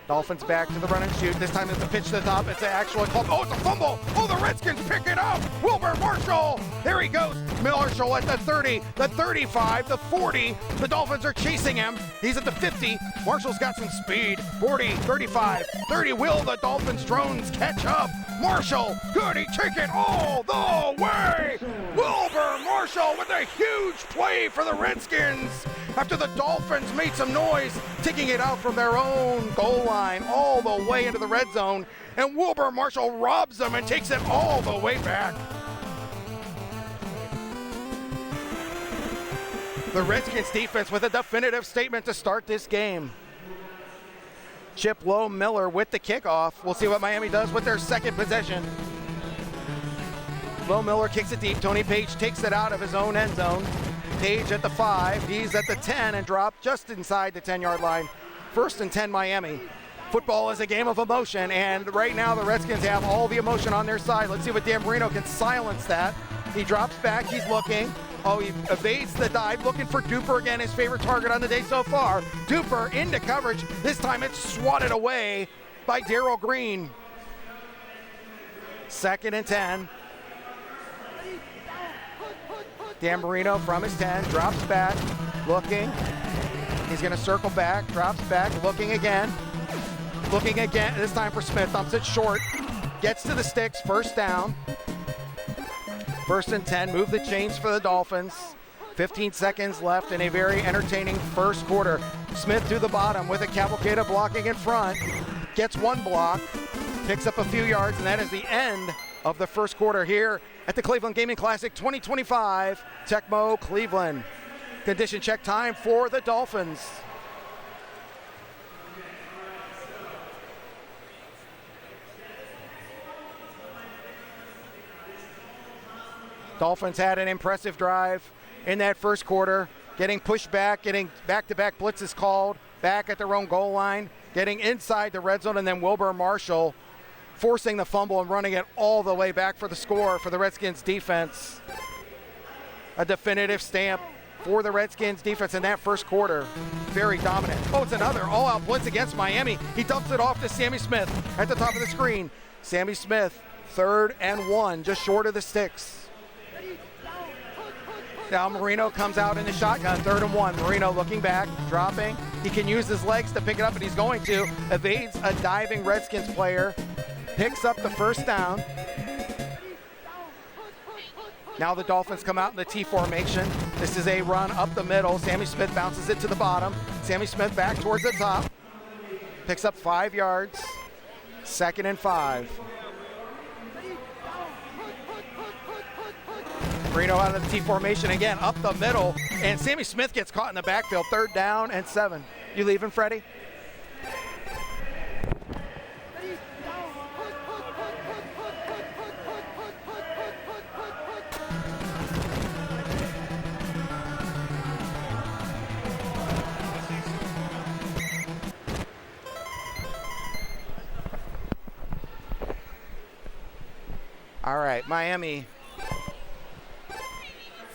S3: Dolphins back to the run and shoot. This time it's a pitch to the top. It's an actual call. Oh, it's a fumble. Oh, the Redskins pick it up. Wilbur Marshall. There he goes. Marshall at the 30, the 35, the 40. The Dolphins are chasing him. He's at the 50. Marshall's got some speed. 40, 35, 30. Will the Dolphins drones catch up? Marshall, good. He take it all the way. Wilbur Marshall with a huge play for the Redskins after the Dolphins made some noise, taking it out from their own goal line all the way into the red zone. And Wilbur Marshall robs them and takes it all the way back. The Redskins defense with a definitive statement to start this game. Chip Lowe Miller with the kickoff. We'll see what Miami does with their 2nd possession. Lowe Miller kicks it deep. Tony Page takes it out of his own end zone. Page at the 5. He's at the 10 and dropped just inside the 10-yard line. 1st and 10 Miami. Football is a game of emotion, and right now the Redskins have all the emotion on their side. Let's see what Dan Marino can silence that. He drops back. He's looking. Oh, he evades the dive, looking for Duper again, his favorite target on the day so far. Duper into coverage. This time it's swatted away by Darrell Green. 2nd and 10. Dan Marino from his 10, drops back, looking. He's going to circle back, drops back, looking again. Looking again, this time for Smith, thumps it short. Gets to the sticks, 1st down. 1st and 10, move the chains for the Dolphins. 15 seconds left in a very entertaining 1st quarter. Smith to the bottom with a cavalcade of blocking in front. Gets 1 block, picks up a few yards, and that is the end of the 1st quarter here at the Cleveland Gaming Classic 2025, Tecmo Cleveland. Condition check time for the Dolphins. Dolphins had an impressive drive in that 1st quarter, getting pushed back, getting back-to-back blitzes called, back at their own goal line, getting inside the red zone, and then Wilbur Marshall forcing the fumble and running it all the way back for the score for the Redskins defense. A definitive stamp for the Redskins defense in that 1st quarter. Very dominant. Oh, it's another all-out blitz against Miami. He dumps it off to Sammy Smith at the top of the screen. Sammy Smith, 3rd and 1, just short of the sticks. Now Marino comes out in the shotgun, 3rd and 1. Marino looking back, dropping. He can use his legs to pick it up, and he's going to. Evades a diving Redskins player. Picks up the 1st down. Now the Dolphins come out in the T formation. This is a run up the middle. Sammy Smith bounces it to the bottom. Sammy Smith back towards the top. Picks up 5 yards. 2nd and 5. Marino out of the T formation again, up the middle, and Sammy Smith gets caught in the backfield. 3rd down and 7. You leaving, Freddie? All right, Miami.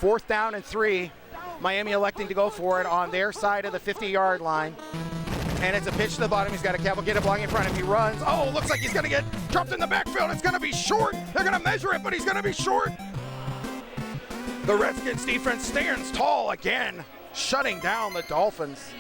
S3: 4th down and 3. Miami electing to go for it on their side of the 50-yard line. And it's a pitch to the bottom. He's got a cavalcade of blocking in front of him. He runs. Oh, looks like he's going to get dropped in the backfield. It's going to be short. They're going to measure it, but he's going to be short. The Redskins defense stands tall again. shutting down the Dolphins.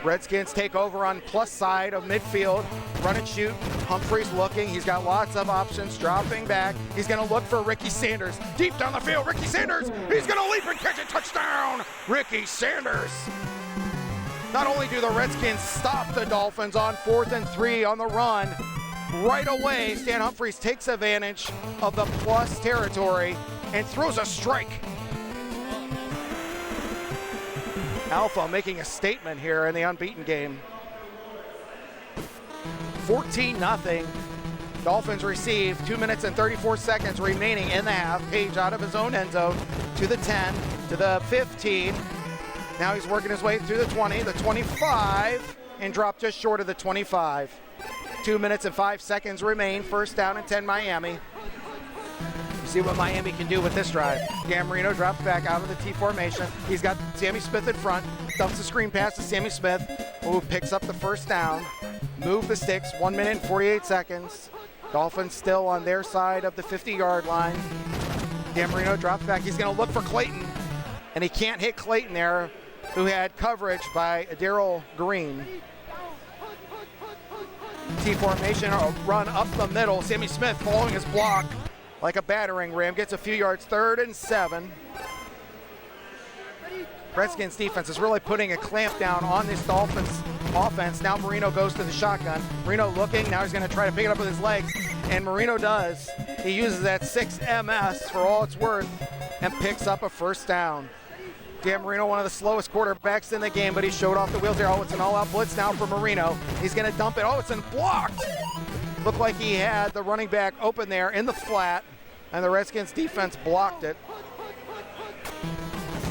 S3: Redskins take over on plus side of midfield. Run and shoot. Humphreys looking. He's got lots of options. Dropping back. He's going to look for Ricky Sanders. Deep down the field. Ricky Sanders. He's going to leap and catch it. Touchdown. Ricky Sanders. Not only do the Redskins stop the Dolphins on 4th and 3 on the run, right away Stan Humphreys takes advantage of the plus territory and throws a strike. Alpha making a statement here in the unbeaten game. 14-0. Dolphins receive 2 minutes and 34 seconds remaining in the half. Page out of his own end zone to the 10, to the 15. Now he's working his way through the 20, the 25, and dropped just short of the 25. 2 minutes and 5 seconds remain. First down and 10 Miami. See what Miami can do with this drive. Dan Marino drops back out of the T formation. He's got Sammy Smith in front. Dumps the screen pass to Sammy Smith, who picks up the first down. Move the sticks, 1 minute and 48 seconds. Dolphins still on their side of the 50-yard line. Dan Marino drops back. He's going to look for Clayton, and he can't hit Clayton there, who had coverage by Darryl Green. T formation, a run up the middle. Sammy Smith following his block like a battering ram, gets a few yards. 3rd and 7. Redskins defense is really putting a clamp down on this Dolphins offense. Now Marino goes to the shotgun. Marino looking, now he's going to try to pick it up with his legs, and Marino does. He uses that 6 MS for all it's worth and picks up a first down. Dan Marino, one of the slowest quarterbacks in the game, but he showed off the wheels there. Oh, it's an all-out blitz now for Marino. He's going to dump it. Oh, it's blocked. Looked like he had the running back open there in the flat, and the Redskins defense blocked it.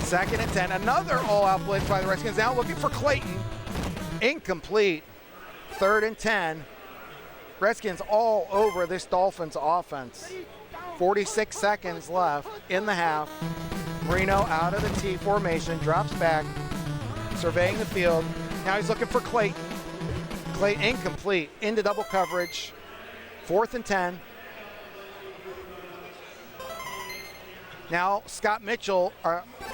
S3: 2nd and 10. Another all-out blitz by the Redskins. Now looking for Clayton. Incomplete. 3rd and 10. Redskins all over this Dolphins offense. 46 seconds left in the half. Marino out of the T formation, drops back, surveying the field. Now he's looking for Clayton. Clayton incomplete, into double coverage. 4th and 10. Now Scott Mitchell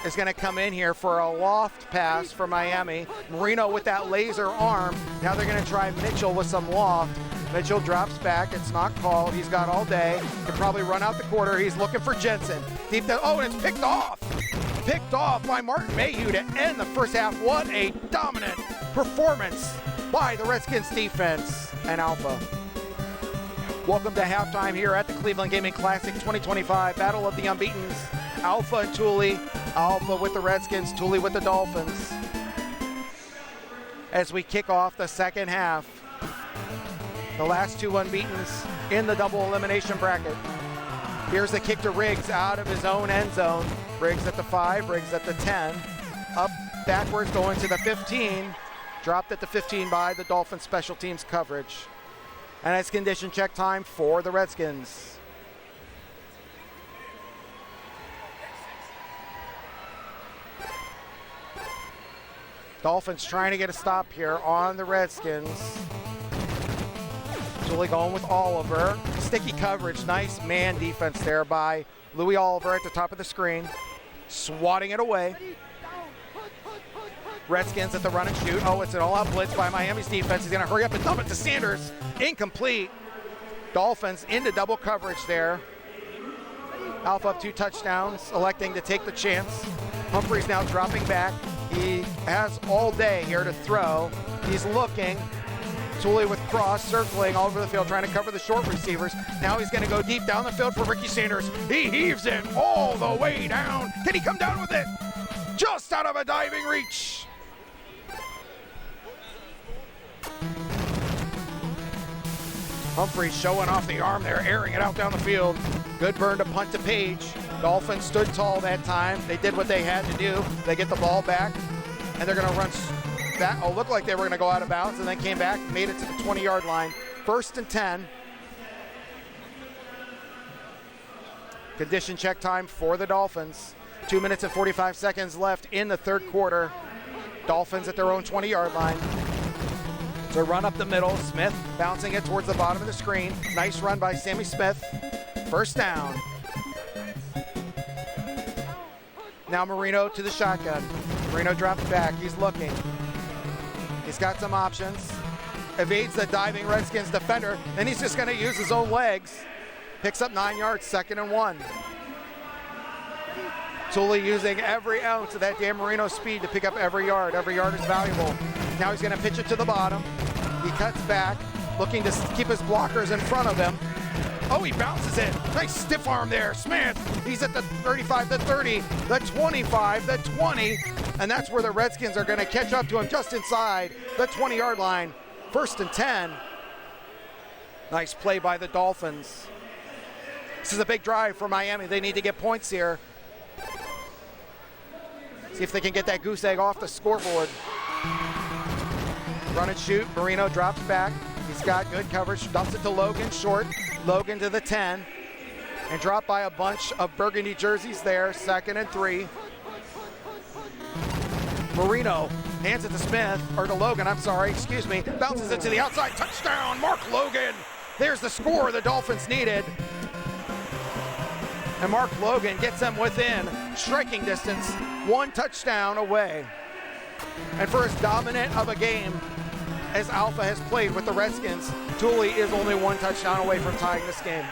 S3: is going to come in here for a loft pass for Miami. Marino with that laser arm. Now they're going to try Mitchell with some loft. Mitchell drops back. It's not called. He's got all day. Can probably run out the quarter. He's looking for Jensen. Deep down. Oh, and it's picked off. Picked off by Martin Mayhew to end the first half. What a dominant performance by the Redskins defense and Alpha. Welcome to halftime here at the Cleveland Gaming Classic 2025 Battle of the Unbeatens. Alpha and Thule. Alpha with the Redskins, Thule with the Dolphins. As we kick off the second half. The last two unbeatens in the double elimination bracket. Here's the kick to Riggs out of his own end zone. Riggs at the 5, Riggs at the 10. Up backwards going to the 15. Dropped at the 15 by the Dolphins special teams coverage. And it's condition check time for the Redskins. Dolphins trying to get a stop here on the Redskins. Julie going with Oliver. Sticky coverage, nice man defense there by Louis Oliver at the top of the screen. Swatting it away. Redskins at the run and shoot. Oh, it's an all-out blitz by Miami's defense. He's going to hurry up and dump it to Sanders. Incomplete. Dolphins into double coverage there. Alpha up 2 touchdowns, electing to take the chance. Humphreys now dropping back. He has all day here to throw. He's looking. Thule with cross, circling all over the field, trying to cover the short receivers. Now he's going to go deep down the field for Ricky Sanders. He heaves it all the way down. Can he come down with it? Just out of a diving reach. Humphreys showing off the arm there, airing it out down the field. Good burn to punt to Page. Dolphins stood tall that time. They did what they had to do. They get the ball back, and they're going to run that. Oh, looked like they were going to go out of bounds, and then came back, made it to the 20-yard line. 1st and 10. Condition check time for the Dolphins. 2 minutes and 45 seconds left in the third quarter. Dolphins at their own 20-yard line. So run up the middle. Smith bouncing it towards the bottom of the screen. Nice run by Sammy Smith. First down. Now Marino to the shotgun. Marino drops back. He's looking. He's got some options. Evades the diving Redskins defender. Then he's just going to use his own legs. Picks up 9 yards, 2nd and 1. Tully using every ounce of that Dan Marino speed to pick up every yard. Every yard is valuable. Now he's going to pitch it to the bottom. He cuts back, looking to keep his blockers in front of him. Oh, he bounces it. Nice stiff arm there. Smith, he's at the 35, the 30, the 25, the 20. And that's where the Redskins are going to catch up to him just inside the 20-yard line. 1st and 10. Nice play by the Dolphins. This is a big drive for Miami. They need to get points here. See if they can get that goose egg off the scoreboard. Run and shoot. Marino drops back. He's got good coverage. Dumps it to Logan short. Logan to the 10. And dropped by a bunch of burgundy jerseys there. 2nd and 3. Marino hands it to Smith, or to Logan, I'm sorry, excuse me. Bounces it to the outside. Touchdown, Mark Logan. There's the score the Dolphins needed. And Mark Logan gets them within striking distance, 1 touchdown away. And for as dominant of a game as Alpha has played with the Redskins, Tully is only 1 touchdown away from tying this game.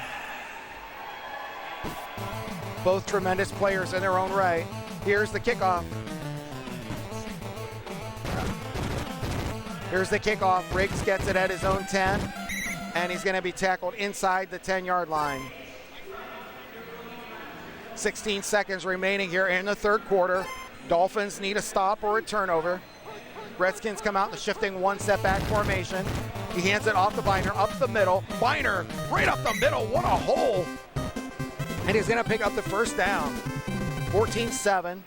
S3: Both tremendous players in their own right. Here's the kickoff. Here's the kickoff. Riggs gets it at his own 10, and he's going to be tackled inside the 10-yard line. 16 seconds remaining here in the 3rd quarter. Dolphins need a stop or a turnover. Redskins come out in the shifting 1-step back formation. He hands it off to Biner, up the middle. Biner, right up the middle, what a hole. And he's gonna pick up the 1st down. 14-7.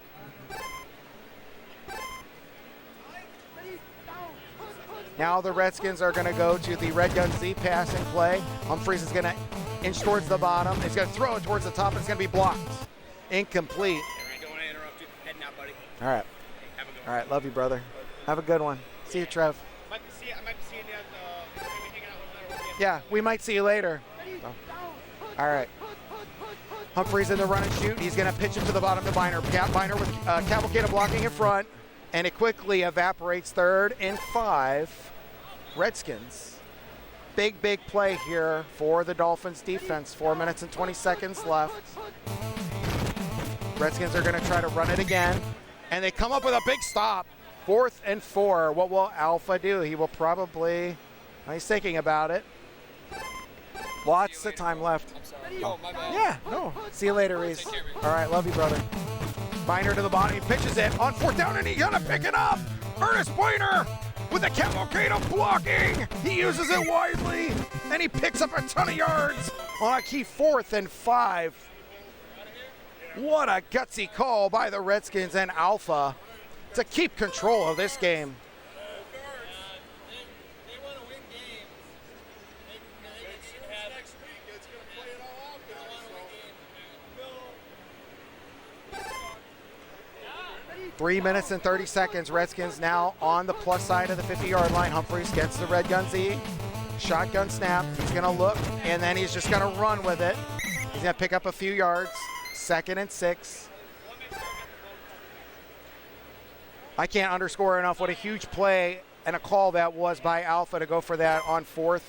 S3: Now the Redskins are gonna go to the Red Gun Z passing play. Humphries is gonna inch towards the bottom. He's gonna throw it towards the top, and it's gonna be blocked. Incomplete.
S2: I don't want to interrupt you. Heading out, buddy.
S3: All right.
S2: Hey, have a good one.
S3: All right, love you, brother. Have a good one. See you, Trev.
S2: I might be seeing you at the hanging out with another.
S3: Yeah, we might see you later. So. All right. Humphries in the run and shoot. He's going to pitch it to the bottom to Biner. Biner with Cavalcada blocking in front, and it quickly evaporates. 3rd and 5. Redskins. Big, big play here for the Dolphins defense. 4 minutes and 20 seconds left. Redskins are going to try to run it again, and they come up with a big stop. 4th and 4. What will Alpha do? He will probably, he's thinking about it. Lots of time left.
S2: I'm sorry. Oh, my bad.
S3: Yeah, no. See you later, Reese. All right, love you, brother. Biner to the bottom. He pitches it on 4th down, and he's going to pick it up. Ernest Biner with the cavalcade of blocking. He uses it wisely, and he picks up a ton of yards on a key 4th and 5. What a gutsy call by the Redskins and Alpha to keep control of this game.
S2: They want to win games. They should have next week. It's going to play it all out. They don't want to win games.
S3: 3 minutes and 30 seconds. Redskins now on the plus side of the 50-yard line. Humphries gets the Red Gun Z. Shotgun snap. He's going to look, and then he's just going to run with it. He's going to pick up a few yards. 2nd and 6. I can't underscore enough what a huge play and a call that was by Alpha to go for that on 4th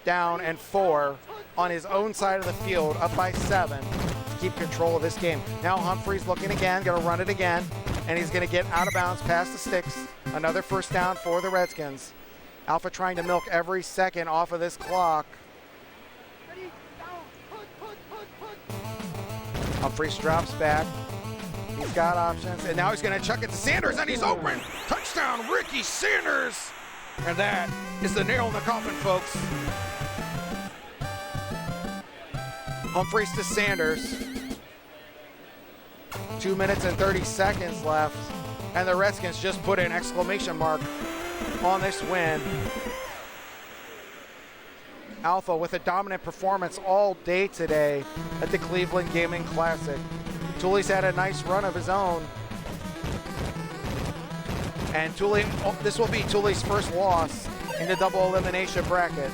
S3: down and 4 on his own side of the field, up by 7, to keep control of this game. Now Humphries looking again, going to run it again, and he's going to get out of bounds past the sticks. Another 1st down for the Redskins. Alpha trying to milk every second off of this clock. Humphries drops back. He's got options, and now he's going to chuck it to Sanders, and he's open. Touchdown, Ricky Sanders. And that is the nail in the coffin, folks. Humphries to Sanders. 2 minutes and 30 seconds left, and the Redskins just put an exclamation mark on this win. Alpha with a dominant performance all day today at the Cleveland Gaming Classic. Tully's had a nice run of his own. And Tully, this will be Tully's first loss in the double elimination bracket.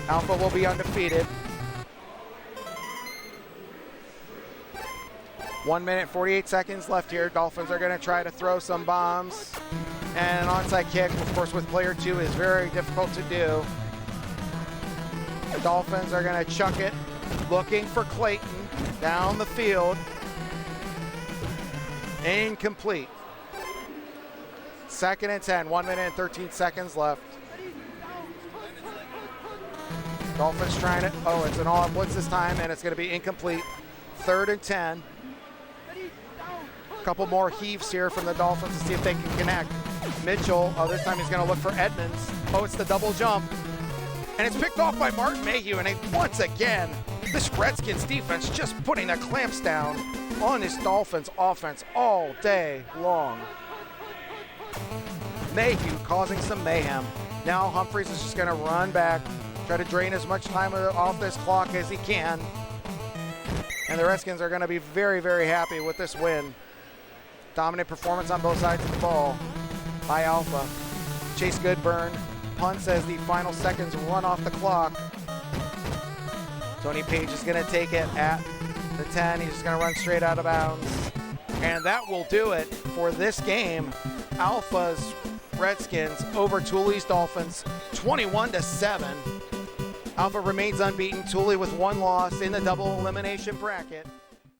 S3: Alpha will be undefeated. 1 minute, 48 seconds left here. Dolphins are going to try to throw some bombs. And an onside kick, of course, with player 2 is very difficult to do. The Dolphins are going to chuck it, looking for Clayton down the field. Incomplete. 2nd and 10, 1 minute and 13 seconds left. Dolphins trying to, oh, it's an all-out blitz this time, and it's going to be incomplete. 3rd and 10. A couple more heaves here from the Dolphins to see if they can connect. Mitchell, oh, this time he's going to look for Edmonds. Oh, it's the double jump. And it's picked off by Martin Mayhew, and once again, this Redskins defense just putting the clamps down on this Dolphins offense all day long. Mayhew causing some mayhem. Now Humphries is just going to run back, try to drain as much time off this clock as he can. And the Redskins are going to be very, very happy with this win. Dominant performance on both sides of the ball by Alpha. Chase Goodburn punts as the final seconds run off the clock. Tony Page is going to take it at the 10. He's just going to run straight out of bounds. And that will do it for this game. Alpha's Redskins over Thule's Dolphins, 21-7. Alpha remains unbeaten. Thule with 1 loss in the double elimination bracket.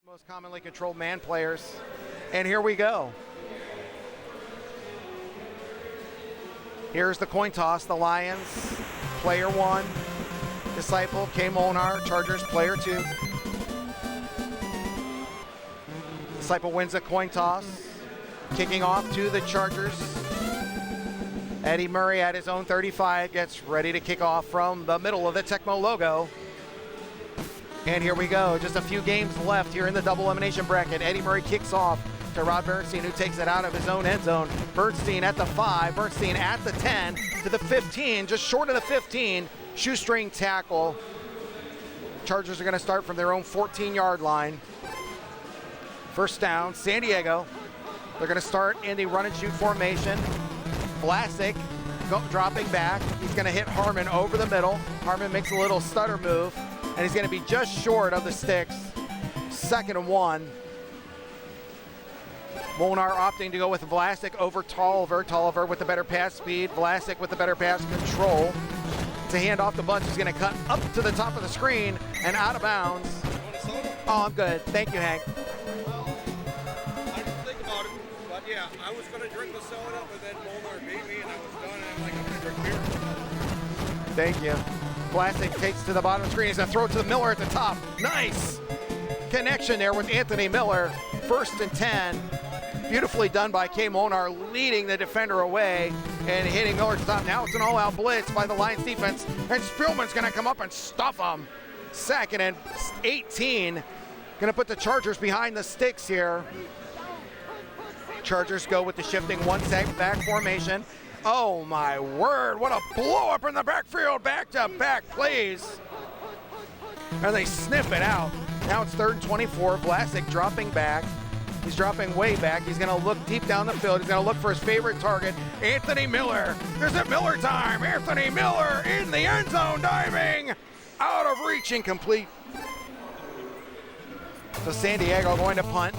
S3: Most commonly controlled man players. And here we go. Here's the coin toss. The Lions, player 1. Disciple, K. Molnar, Chargers, player 2. Disciple wins a coin toss. Kicking off to the Chargers. Eddie Murray at his own 35 gets ready to kick off from the middle of the Tecmo logo. And here we go. Just a few games left here in the double elimination bracket. Eddie Murray kicks off to Rod Bernstein, who takes it out of his own end zone. Bernstein at the 5, Bernstein at the 10, to the 15, just short of the 15. Shoestring tackle. Chargers are going to start from their own 14-yard line. First down, San Diego. They're going to start in the run and shoot formation. Vlasic dropping back. He's going to hit Harmon over the middle. Harmon makes a little stutter move, and he's going to be just short of the sticks. 2nd and 1. Molnar opting to go with Vlasic over Tolliver. Tolliver with the better pass speed. Vlasic with the better pass control. To hand off the bunch, he's going to cut up to the top of the screen and out of bounds. Oh, I'm good. Thank you, Hank.
S2: I didn't think about it, but yeah, I was going to drink the soda, but then Molnar beat me, and I was done, and I'm like, I'm going to drink beer.
S3: Thank you. Vlasic takes to the bottom of the screen. He's going to throw it to the Miller at the top. Nice connection there with Anthony Miller. 1st and 10. Beautifully done by K. Molnar, leading the defender away and hitting Miller to top. Now it's an all-out blitz by the Lions defense, and Spielman's going to come up and stuff him. 2nd and 18. Going to put the Chargers behind the sticks here. Chargers go with the shifting 1-step back formation. Oh my word, what a blow up in the backfield, back-to-back plays. And they sniff it out. Now it's 3rd and 24, Vlasic dropping back. He's dropping way back. He's going to look deep down the field. He's going to look for his favorite target, Anthony Miller. There's a Miller time. Anthony Miller in the end zone, diving. Out of reach, incomplete. So San Diego going to punt,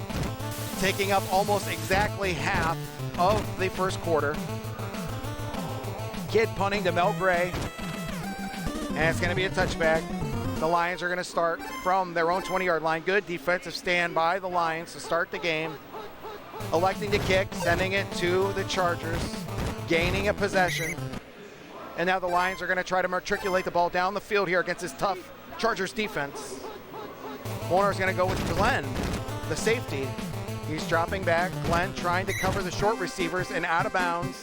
S3: taking up almost exactly half of the first quarter. Kidd punting to Mel Gray. And it's going to be a touchback. The Lions are going to start from their own 20-yard line. Good defensive stand by the Lions to start the game. Electing to kick, sending it to the Chargers, gaining a possession. And now the Lions are going to try to matriculate the ball down the field here against this tough Chargers defense. Molnar's going to go with Glenn, the safety. He's dropping back. Glenn trying to cover the short receivers and out of bounds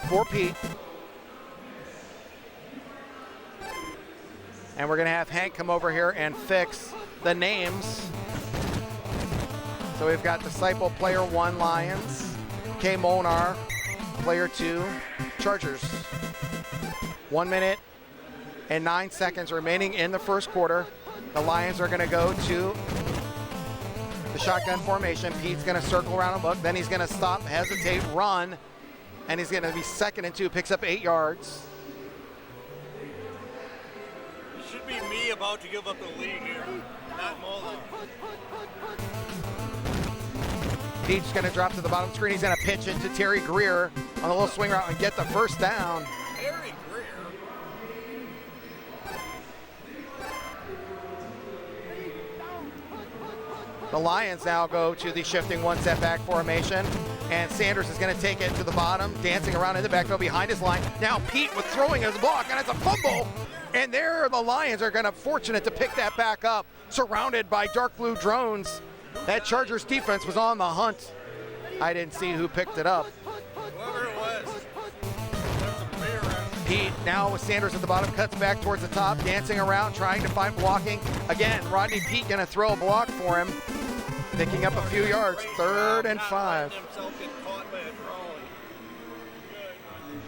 S3: for Pete. And we're going to have Hank come over here and fix the names. So we've got Disciple, player 1, Lions. K. Molnar, player 2, Chargers. 1 minute and 9 seconds remaining in the first quarter. The Lions are going to go to the shotgun formation. Pete's going to circle around and look. Then he's going to stop, hesitate, run. And he's going to be 2nd and 2, picks up 8 yards.
S2: should be me about to give up the lead here, not Molar.
S3: Pete's going to drop to the bottom screen. He's going to pitch it to Terry Greer on the little swing route and get the first down.
S2: Terry Greer.
S3: The Lions now go to the shifting one setback formation, and Sanders is going to take it to the bottom, dancing around in the backfield behind his line. Now Pete with throwing his block, and it's a fumble. And there the Lions are going to fortunate to pick that back up, surrounded by dark blue drones. That Chargers defense was on the hunt. I didn't see who picked it up.
S2: Whoever it was. There's a player around.
S3: Pete now with Sanders at the bottom, cuts back towards the top, dancing around, trying to find blocking. Again, Rodney Pete going to throw a block for him, picking up a few yards, 3rd and 5.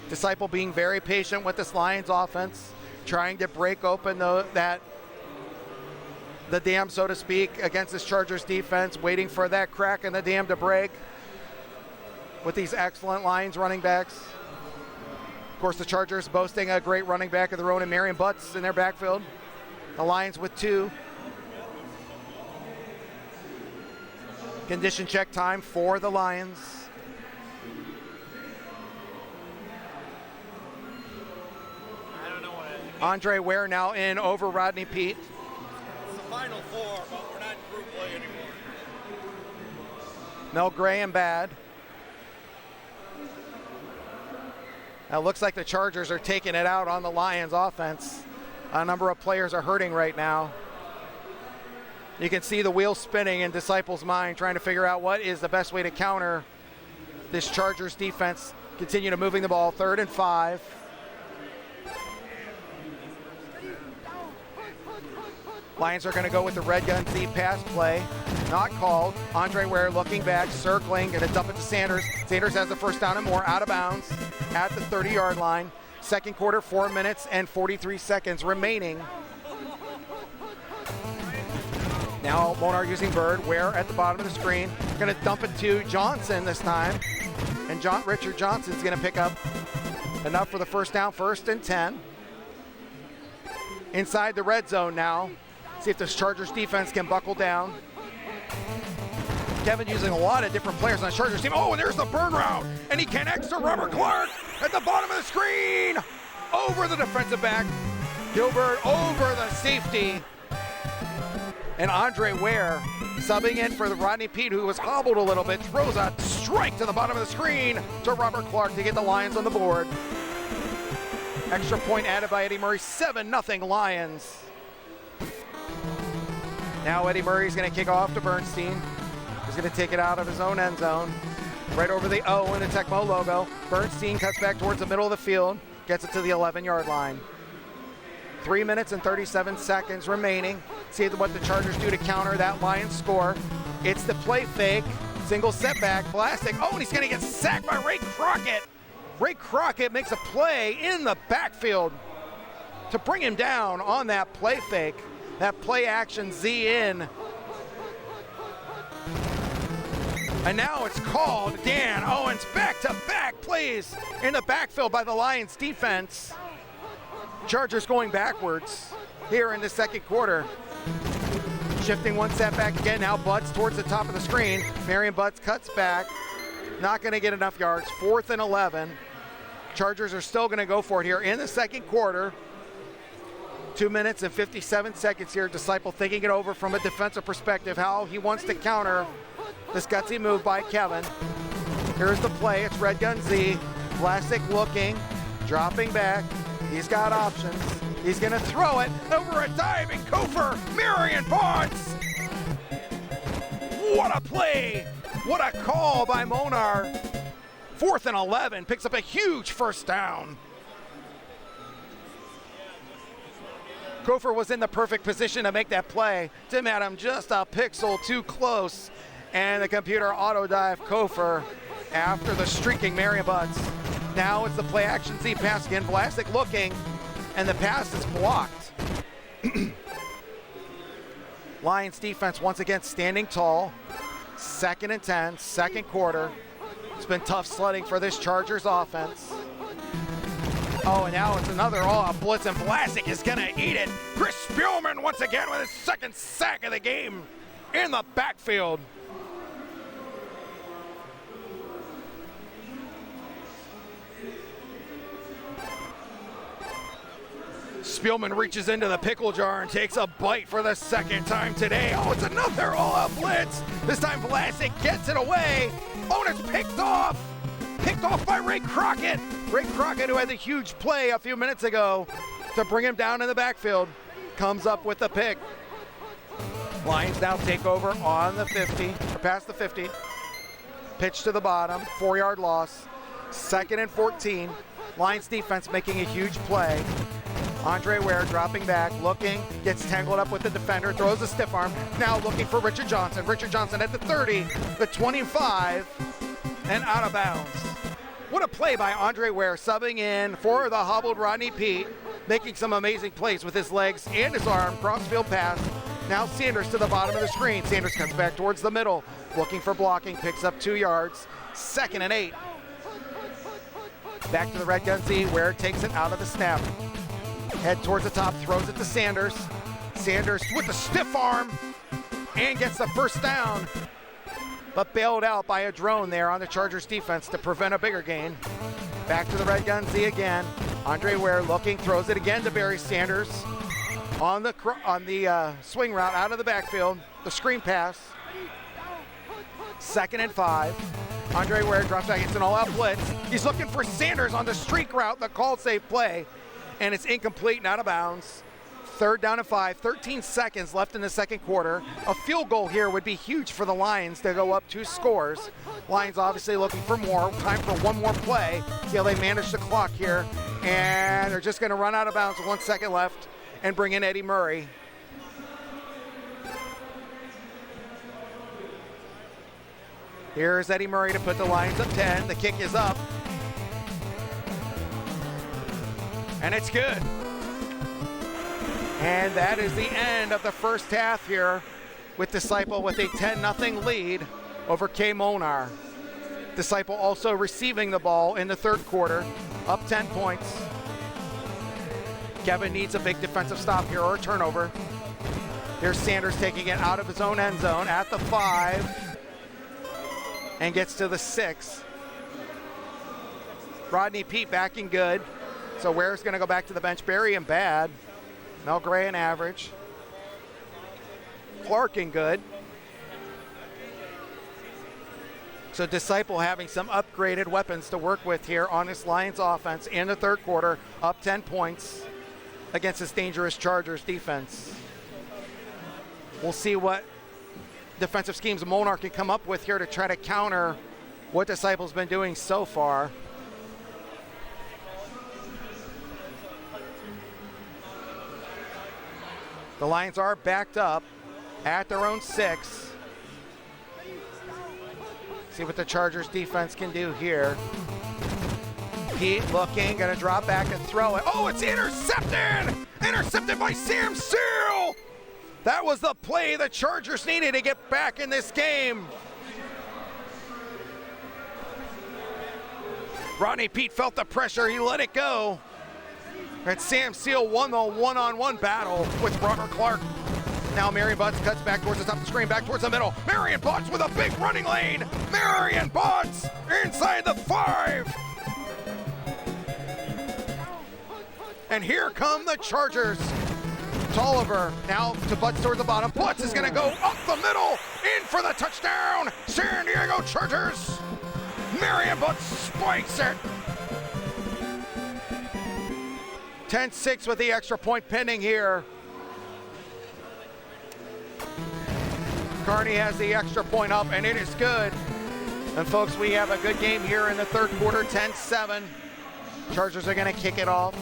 S3: Disciple being very patient with this Lions offense, trying to break open the dam, so to speak, against this Chargers defense, waiting for that crack in the dam to break with these excellent Lions running backs. Of course, the Chargers boasting a great running back of their own in Marion Butts in their backfield. The Lions with 2. Condition check time for the Lions.
S2: I don't know what
S3: Andre Ware now in over Rodney Pete.
S2: it's the Final Four, but we're not in group play anymore.
S3: Mel Graham bad. Now it looks like the Chargers are taking it out on the Lions offense. A number of players are hurting right now. You can see the wheels spinning in Disciple's mind, trying to figure out what is the best way to counter this Chargers defense. Continue to moving the ball, 3rd and 5. Lions are going to go with the red gun Z pass play. Not called. Andre Ware looking back, circling, going to dump it to Sanders. Sanders has the first down and more, out of bounds at the 30-yard line. Second quarter, 4 minutes and 43 seconds remaining. Now Monar using Bird. Ware at the bottom of the screen. Going to dump it to Johnson this time. And Richard Johnson's going to pick up enough for the first down, 1st and 10. Inside the red zone now. See if this Chargers defense can buckle down. Kevin using a lot of different players on the Chargers team. Oh, and there's the burn route. And he connects to Robert Clark at the bottom of the screen. Over the defensive back. Gilbert over the safety. And Andre Ware subbing in for the Rodney Pete, who was hobbled a little bit, throws a strike to the bottom of the screen to Robert Clark to get the Lions on the board. Extra point added by Eddie Murray, 7-0 Lions. Now Eddie Murray's going to kick off to Bernstein. He's going to take it out of his own end zone. Right over the O in the Tecmo logo. Bernstein cuts back towards the middle of the field, gets it to the 11-yard line. 3 minutes and 37 seconds remaining. See what the Chargers do to counter that Lions score. It's the play fake, single setback, Blastic. Oh, and he's going to get sacked by Ray Crockett. Ray Crockett makes a play in the backfield to bring him down on that play fake. That play action Z in. And now it's called. Dan Owens back-to-back plays in the backfield by the Lions defense. Chargers going backwards here in the second quarter. Shifting one setback again, now Butts towards the top of the screen. Marion Butts cuts back, not going to get enough yards. 4th and 11. Chargers are still going to go for it here in the second quarter. 2 minutes and 57 seconds here. Disciple thinking it over from a defensive perspective, how he wants to counter this gutsy move by Kevin. Here's the play, it's Red Gun Z. Plastic looking, dropping back. He's got options. He's gonna throw it over a diving Kofor. Marion Butts. What a play. What a call by Monar. 4th and 11, picks up a huge first down. Kofor was in the perfect position to make that play. Tim had him just a pixel too close. And the computer auto dive Kofor after the streaking Marion Butts. Now it's the play action Z pass again. Vlasic looking, and the pass is blocked. Lions defense once again standing tall. 2nd and 10, second quarter. It's been tough sledding for this Chargers offense. Oh, and now it's another all-out blitz, and Vlasic is going to eat it. Chris Spielman once again with his second sack of the game in the backfield. Spielman reaches into the pickle jar and takes a bite for the second time today. Oh, it's another all-out blitz. This time Vlasic gets it away. Oh, and it's picked off. Picked off by Ray Crockett. Ray Crockett, who had the huge play a few minutes ago to bring him down in the backfield, comes up with the pick. Lions now take over on the 50, or past the 50. Pitch to the bottom, 4-yard loss. 2nd and 14. Lions defense making a huge play. Andre Ware dropping back, looking, gets tangled up with the defender, throws a stiff arm, now looking for Richard Johnson. Richard Johnson at the 30, the 25, and out of bounds. What a play by Andre Ware, subbing in for the hobbled Rodney Peete, making some amazing plays with his legs and his arm, crossfield pass. Now Sanders to the bottom of the screen. Sanders cuts back towards the middle, looking for blocking, picks up 2 yards, 2nd and 8. Back to the red gun Z, Ware takes it out of the snap. Head towards the top, throws it to Sanders. Sanders with the stiff arm and gets the first down, but bailed out by a drone there on the Chargers defense to prevent a bigger gain. Back to the red gun Z again. Andre Ware looking, throws it again to Barry Sanders on the swing route out of the backfield. The screen pass. 2nd and 5. Andre Ware drops back. It's an all-out blitz. He's looking for Sanders on the streak route, the called safe play, and it's incomplete and out of bounds. 3rd down and 5, 13 seconds left in the second quarter. A field goal here would be huge for the Lions to go up 2 scores. Lions obviously looking for more. Time for one more play. See how they manage the clock here. And they're just going to run out of bounds with 1 second left and bring in Eddie Murray. Here's Eddie Murray to put the Lions up 10. The kick is up. And it's good. And that is the end of the first half here with Disciple with a 10-0 lead over K Monar. Disciple also receiving the ball in the third quarter, up 10 points. Kevin needs a big defensive stop here or a turnover. Here's Sanders taking it out of his own end zone at the 5 and gets to the 6. Rodney Peete backing good. So Ware's going to go back to the bench. Barry and bad. Mel Gray and average. Clark and good. So Disciple having some upgraded weapons to work with here on this Lions offense in the third quarter, up 10 points against this dangerous Chargers defense. We'll see what defensive schemes Monarch can come up with here to try to counter what Disciple's been doing so far. The Lions are backed up at their own 6. See what the Chargers defense can do here. Peete looking, gonna drop back and throw it. Oh, it's intercepted! Intercepted by Sam Seal! That was the play the Chargers needed to get back in this game. Rodney Peete felt the pressure, he let it go. And Sam Seal won the one-on-one battle with Robert Clark. Now Marion Butts cuts back towards the top of the screen, back towards the middle. Marion Butts with a big running lane. Marion Butts inside the 5. And here come the Chargers. Tolliver now to Butts towards the bottom. Butts is going to go up the middle, in for the touchdown. San Diego Chargers. Marion Butts spikes it. 10-6 with the extra point pending here. Carney has the extra point up, and it is good. And folks, we have a good game here in the third quarter, 10-7. Chargers are going to kick it off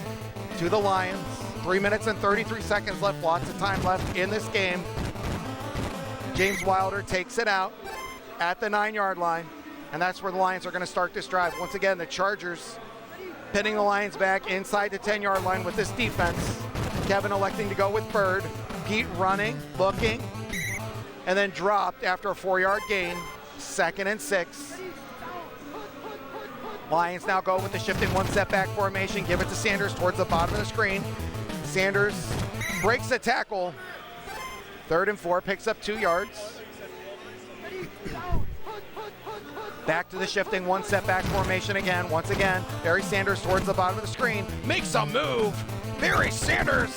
S3: to the Lions. 3 minutes and 33 seconds left, lots of time left in this game. James Wilder takes it out at the 9-yard line, and that's where the Lions are going to start this drive. Once again, the Chargers pinning the Lions back inside the 10-yard line with this defense. Kevin electing to go with Bird. Peete running, looking, and then dropped after a 4-yard gain. 2nd and 6. Lions now go with the shifting one setback formation. Give it to Sanders towards the bottom of the screen. Sanders breaks the tackle. 3rd and 4, picks up 2 yards. Back to the shifting one setback formation again. Once again, Barry Sanders towards the bottom of the screen. Makes a move. Barry Sanders.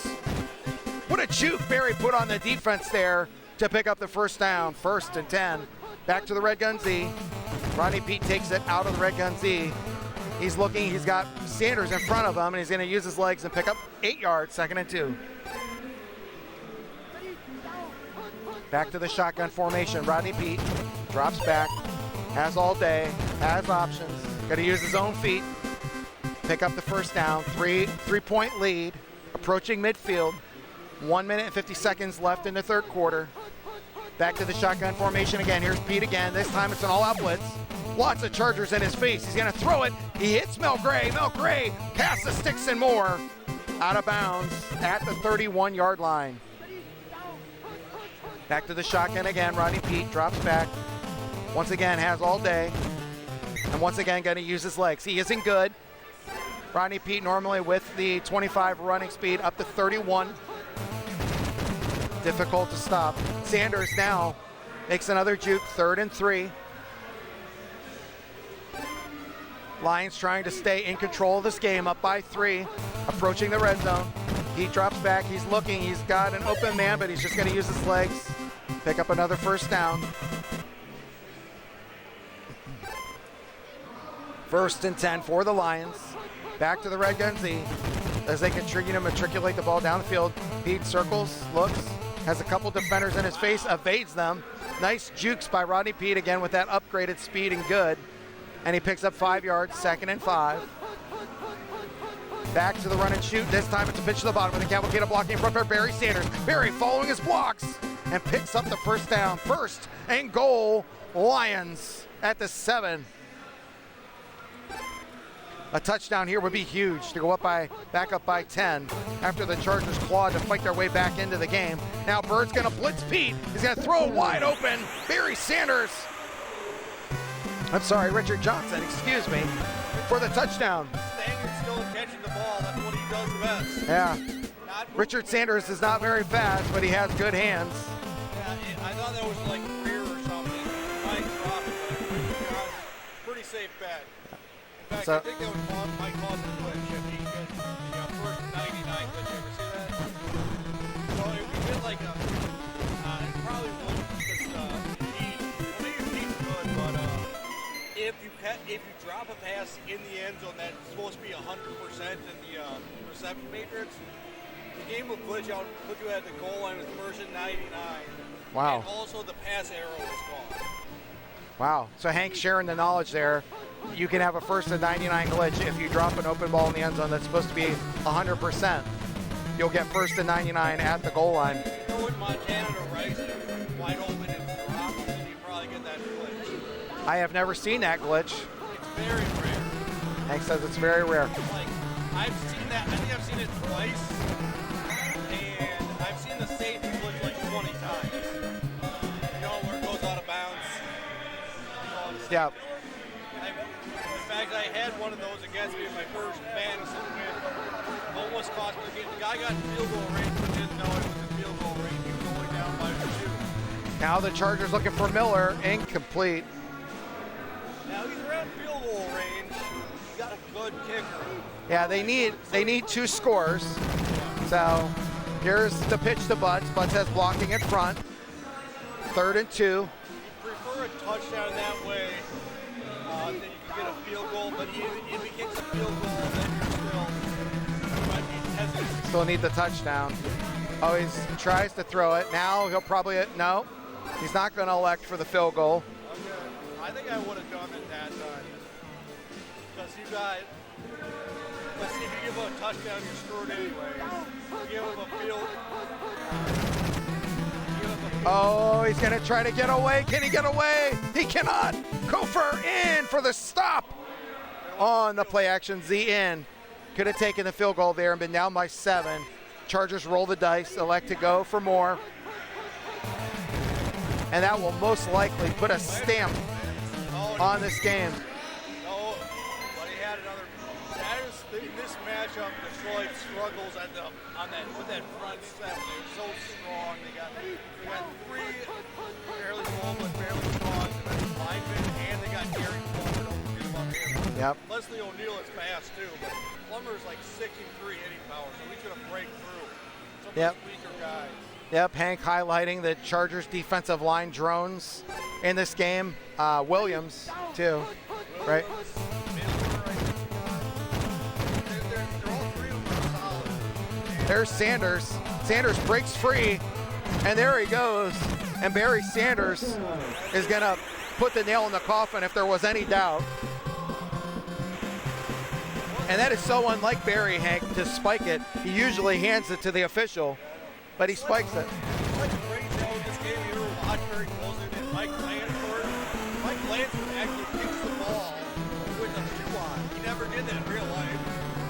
S3: What a juke Barry put on the defense there to pick up the first down. 1st and 10. Back to the Red Gun Z. Rodney Peete takes it out of the Red Gun Z. He's looking, he's got Sanders in front of him, and he's going to use his legs and pick up 8 yards, 2nd and 2. Back to the shotgun formation. Rodney Peete drops back, has all day, has options. Got to use his own feet. Pick up the first down. Three-point lead. Approaching midfield. 1 minute and 50 seconds left in the 3rd quarter. Back to the shotgun formation again. Here's Peete again. This time it's an all-out blitz. Lots of Chargers in his face. He's going to throw it. He hits Mel Gray. Mel Gray past the sticks and more. Out of bounds at the 31-yard line. Back to the shotgun again. Rodney Peete drops back. Once again, has all day. And once again, going to use his legs. He isn't good. Rodney Peete normally with the 25 running speed up to 31. Difficult to stop. Sanders now makes another juke. 3rd and 3. Lions trying to stay in control of this game, up by 3, approaching the red zone. He drops back, he's looking, he's got an open man, but he's just going to use his legs, pick up another first down. 1st and 10 for the Lions. Back to the Red Gun Z as they continue to matriculate the ball down the field. Peete circles, looks, has a couple defenders in his face, evades them. Nice jukes by Rodney Peete again with that upgraded speed and good. And he picks up 5 yards, 2nd and 5. Back to the run and shoot. This time it's a pitch to the bottom with the cavalcade blocking front for Barry Sanders. Barry following his blocks and picks up the first down. 1st and goal, Lions at the 7. A touchdown here would be huge to go back up by 10 after the Chargers clawed to fight their way back into the game. Now Bird's going to blitz Peete. He's going to throw it wide open. Barry Sanders. I'm sorry, Richard Johnson, excuse me, for the touchdown.
S2: Standing still and catching the ball, that's what he does best.
S3: Yeah. Richard Sanders is not very fast, but he has good hands.
S2: Yeah, I thought that was like rear or something. Might drop it. Pretty safe bet. In fact, I think that might cause a glitch if he gets, first 99 glitch. You ever see that? So if we get like a, it probably won't because he's good, but if you drop a pass in the end zone that's supposed to be 100% in the reception matrix, the game will glitch out, put you at the goal line with version 99.
S3: Wow.
S2: And also the pass arrow is gone.
S3: Wow. So Hank sharing the knowledge there. You can have a 1st and 99 glitch if you drop an open ball in the end zone that's supposed to be 100%. You'll get 1st and 99 at the goal line.
S2: You know, in Montana to Rice, wide open and drops, and you probably get that glitch.
S3: I have never seen that glitch.
S2: It's very rare.
S3: Hank says it's very rare.
S2: Like, I've seen that, I think I've seen it twice, and I've seen the safety glitch like 20 times. You know, where it goes out of bounds.
S3: Yeah.
S2: In fact, I had one of those against me in my first Madison win. Almost cost me the game. The guy got in field goal range, but didn't know it was in field goal range. He was going down by 2.
S3: Now the Chargers looking for Miller, incomplete.
S2: Now he's around field goal range. He's got a good kicker.
S3: Yeah, they need 2 scores. So here's the pitch to Butts. Butts has blocking in front. 3rd and 2.
S2: You prefer a touchdown that way than you can get a field goal, but if he gets a field goal, then you might be hesitant.
S3: Still need the touchdown. Oh, he tries to throw it. Now he'll probably, no, he's not going to elect for the field goal.
S2: Okay. I think I would have done it that time. Because if you give him a touchdown, you're screwed anyway. Give him a field.
S3: Oh, he's going to try to get away. Can he get away? He cannot. Kofer in for the stop on the play action. Z in. Could have taken the field goal there and been down by 7. Chargers roll the dice, elect to go for more. And that will most likely put a stamp on this game.
S2: No, but this matchup, Detroit struggles at with that front seven. They're so strong. They got three fairly small but fairly strong defensive linemen, and they got Gary Plummer. Don't forget about him.
S3: Yep.
S2: Leslie O'Neal is fast too, but Plummer's like 63 hitting power, so he's going to break through some of these weaker guys.
S3: Yep, Hank highlighting the Chargers defensive line drones in this game. Williams, too, right? There's Sanders. Sanders breaks free, and there he goes. And Barry Sanders is going to put the nail in the coffin if there was any doubt. And that is so unlike Barry, Hank, to spike it. He usually hands it to the official, but he spikes it.
S2: Like a great show in this game here, watch very closely, and Mike Lansford. Mike Lansford actually kicks the ball with a shoe on. He never did that in real life.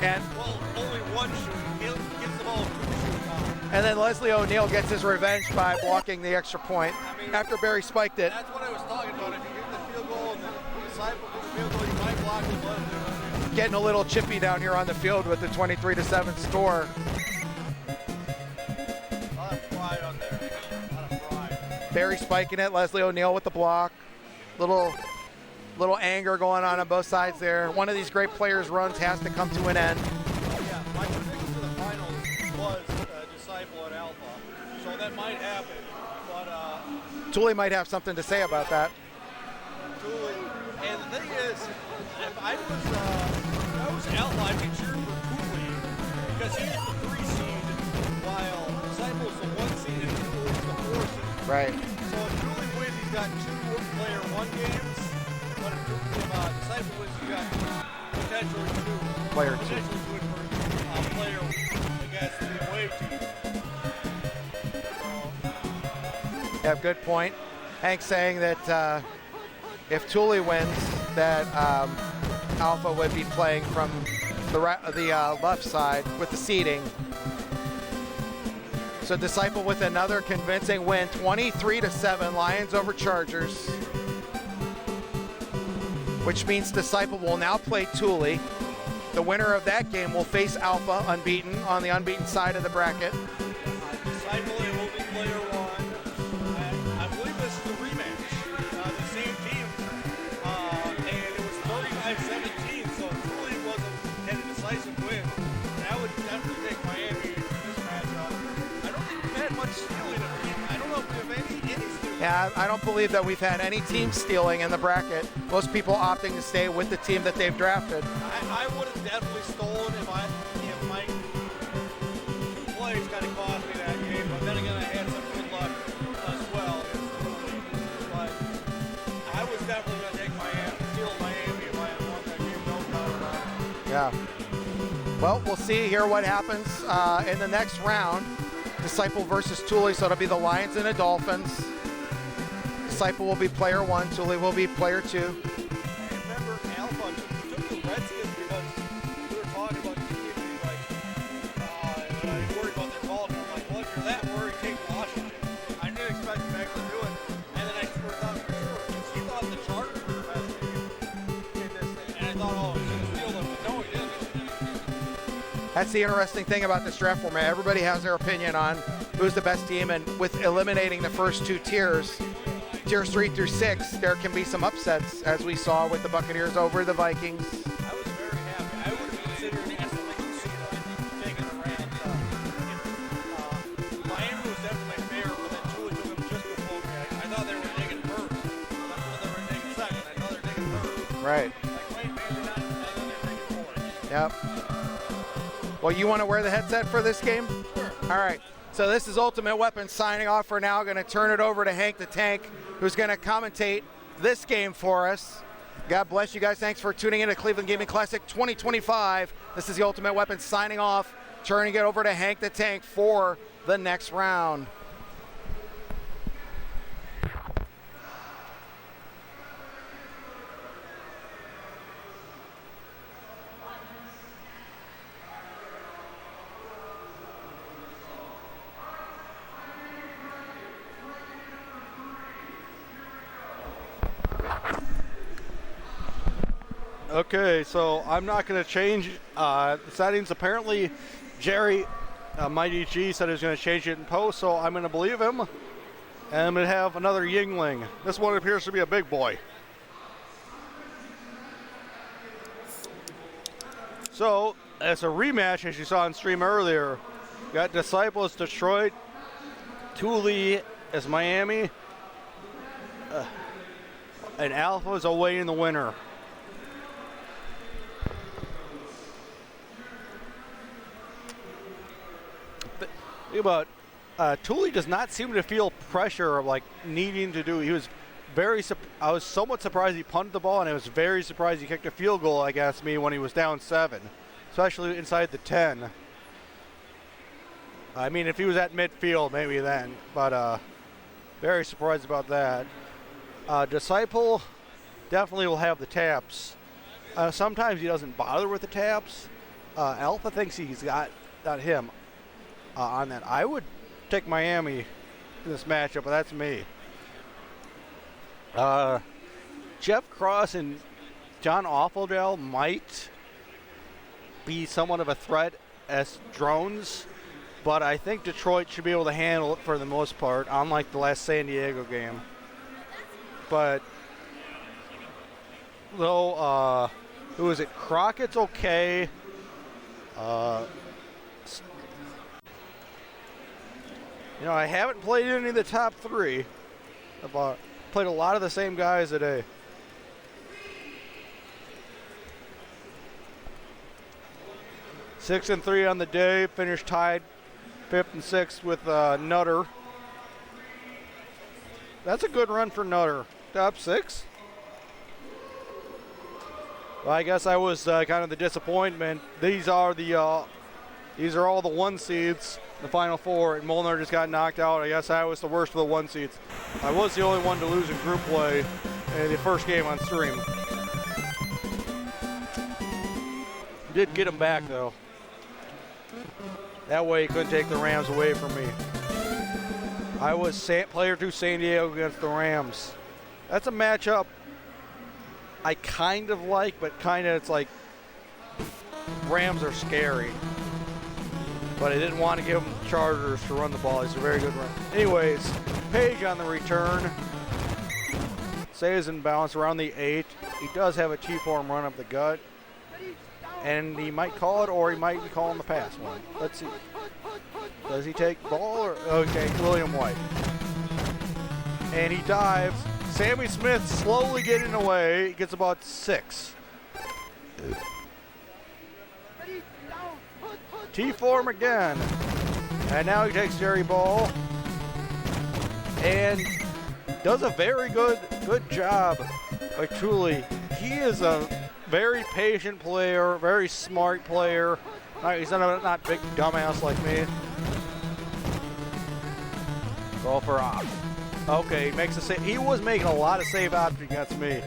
S3: And
S2: well, only one shoe. He gets the ball with two shoes on.
S3: And then Leslie O'Neal gets his revenge by blocking the extra point after Barry spiked it.
S2: That's what I was talking about. If you get the field goal and then disciple for the field goal, you might block the ball.
S3: Getting a little chippy down here on the field with the 23-7 score. Barry spiking it, Leslie O'Neal with the block. Little anger going on both sides there. One of these great players' runs has to come to an end.
S2: Yeah, my prediction for the finals was Disciple and Alpha, so that might happen. But
S3: Thule might have something to say about that.
S2: Thule, and the thing is, if I was Alpha, I'd be cheering for Thule because he's the 3 seed, while Disciple's the 1 seed and Thule's the 4 seed.
S3: Right.
S2: So if Thule wins, he's got 2 player 1 games. But if Disciple wins, you got potentially 2
S3: player 2.
S2: Potentially good for player against the away team.
S3: Yeah, good point. Hank saying that if Thule wins, that Alpha would be playing from the left side with the seating. So Disciple with another convincing win, 23-7, Lions over Chargers. Which means Disciple will now play Thule. The winner of that game will face Alpha, unbeaten, on the unbeaten side of the bracket.
S2: Disciple, it will be player 1. I believe this is the rematch. The same team. And it was 35-17, so Thule wasn't getting a decisive win. And I would definitely take Miami in this matchup. I don't think we've had much stealing. I don't know if we have any stealing.
S3: Yeah, I don't believe that we've had any team stealing in the bracket. Most people opting to stay with the team that they've drafted.
S2: I would have definitely stolen if my 2 plays kind of cost me that game, but then again I had some good luck as well. But I was definitely going to take steal Miami if I had won that game, no doubt about it.
S3: Yeah. Well, we'll see here what happens in the next round. Disciple versus Thule, so it'll be the Lions and the Dolphins. Disciple will be player 1, Thule will be player 2.
S2: I remember Alpha took the Redskins because we were talking about the team being like, and I worried about their ball. And I'm like, well, if you're that worried, take Washington. I didn't expect him to actually do it. And then I thought for sure, because he thought the Chargers were the best team in this thing. And I thought, oh, he's going to steal them. But no, he didn't.
S3: That's the interesting thing about this draft format. Everybody has their opinion on who's the best team, and with eliminating the first 2 tiers, tiers 3 through 6, there can be some upsets, as we saw with the Buccaneers over the Vikings.
S2: I was very happy. I would have considered taking a Rams. Miami was definitely my favorite, but then Thule took them just before me. I thought they were taking first. I thought they were taking second. I thought they were taking third.
S3: Right.
S2: Like, wait, maybe not. I thought they were taking fourth.
S3: Yep. Well, you want to wear the headset for this game?
S2: Sure.
S3: All right. So this is Ultimate Weapon signing off for now. Going to turn it over to Hank the Tank, who's going to commentate this game for us. God bless you guys. Thanks for tuning in to Cleveland Gaming Classic 2025. This is the Ultimate Weapon signing off. Turning it over to Hank the Tank for the next round.
S2: Okay, so I'm not going to change the settings. Apparently, Jerry, Mighty G, said he was going to change it in post, so I'm going to believe him. And I'm going to have another Yingling. This one appears to be a big boy. So, as a rematch, as you saw on stream earlier, got Disciples Detroit, Thule as Miami, and Alpha is awaiting the winner. But Thule does not seem to feel pressure of like needing to do. He was I was somewhat surprised he punted the ball, and I was very surprised he kicked a field goal against me when he was down 7, especially inside the 10. I mean, if he was at midfield, maybe then, but very surprised about that. Disciple definitely will have the taps. Sometimes he doesn't bother with the taps. Alpha thinks he's got him on that. I would take Miami in this matchup, but that's me. Jeff Cross and John Awfulgel might be somewhat of a threat as drones, but I think Detroit should be able to handle it for the most part, unlike the last San Diego game. But though, who is it? Crockett's okay. You know, I haven't played any of the top 3. I've played a lot of the same guys today. Six and 3 on the day, finished tied 5th and 6th with Nutter. That's a good run for Nutter. Top 6. Well, I guess I was kind of the disappointment. These are all the 1 seeds, the Final 4, and Molnar just got knocked out. I guess I was the worst of the 1 seeds. I was the only one to lose in group play in the first game on stream. Did get him back though. That way he couldn't take the Rams away from me. I was player 2 San Diego against the Rams. That's a matchup I kind of like, but kind of it's like Rams are scary. But I didn't want to give him Chargers to run the ball. He's a very good run. Anyways, Page on the return. Stays in balance around the 8. He does have a T-form run up the gut. And he might call it, or he might be calling the pass one. Let's see. Does he take ball or okay, William White. And he dives. Sammy Smith slowly getting away. He gets about 6. T-form again. And now he takes Jerry Ball. And does a very good job by Thule. He is a very patient player, very smart player. He's not big dumbass like me. Go for off. Okay, he makes a save. He was making a lot of save options against me.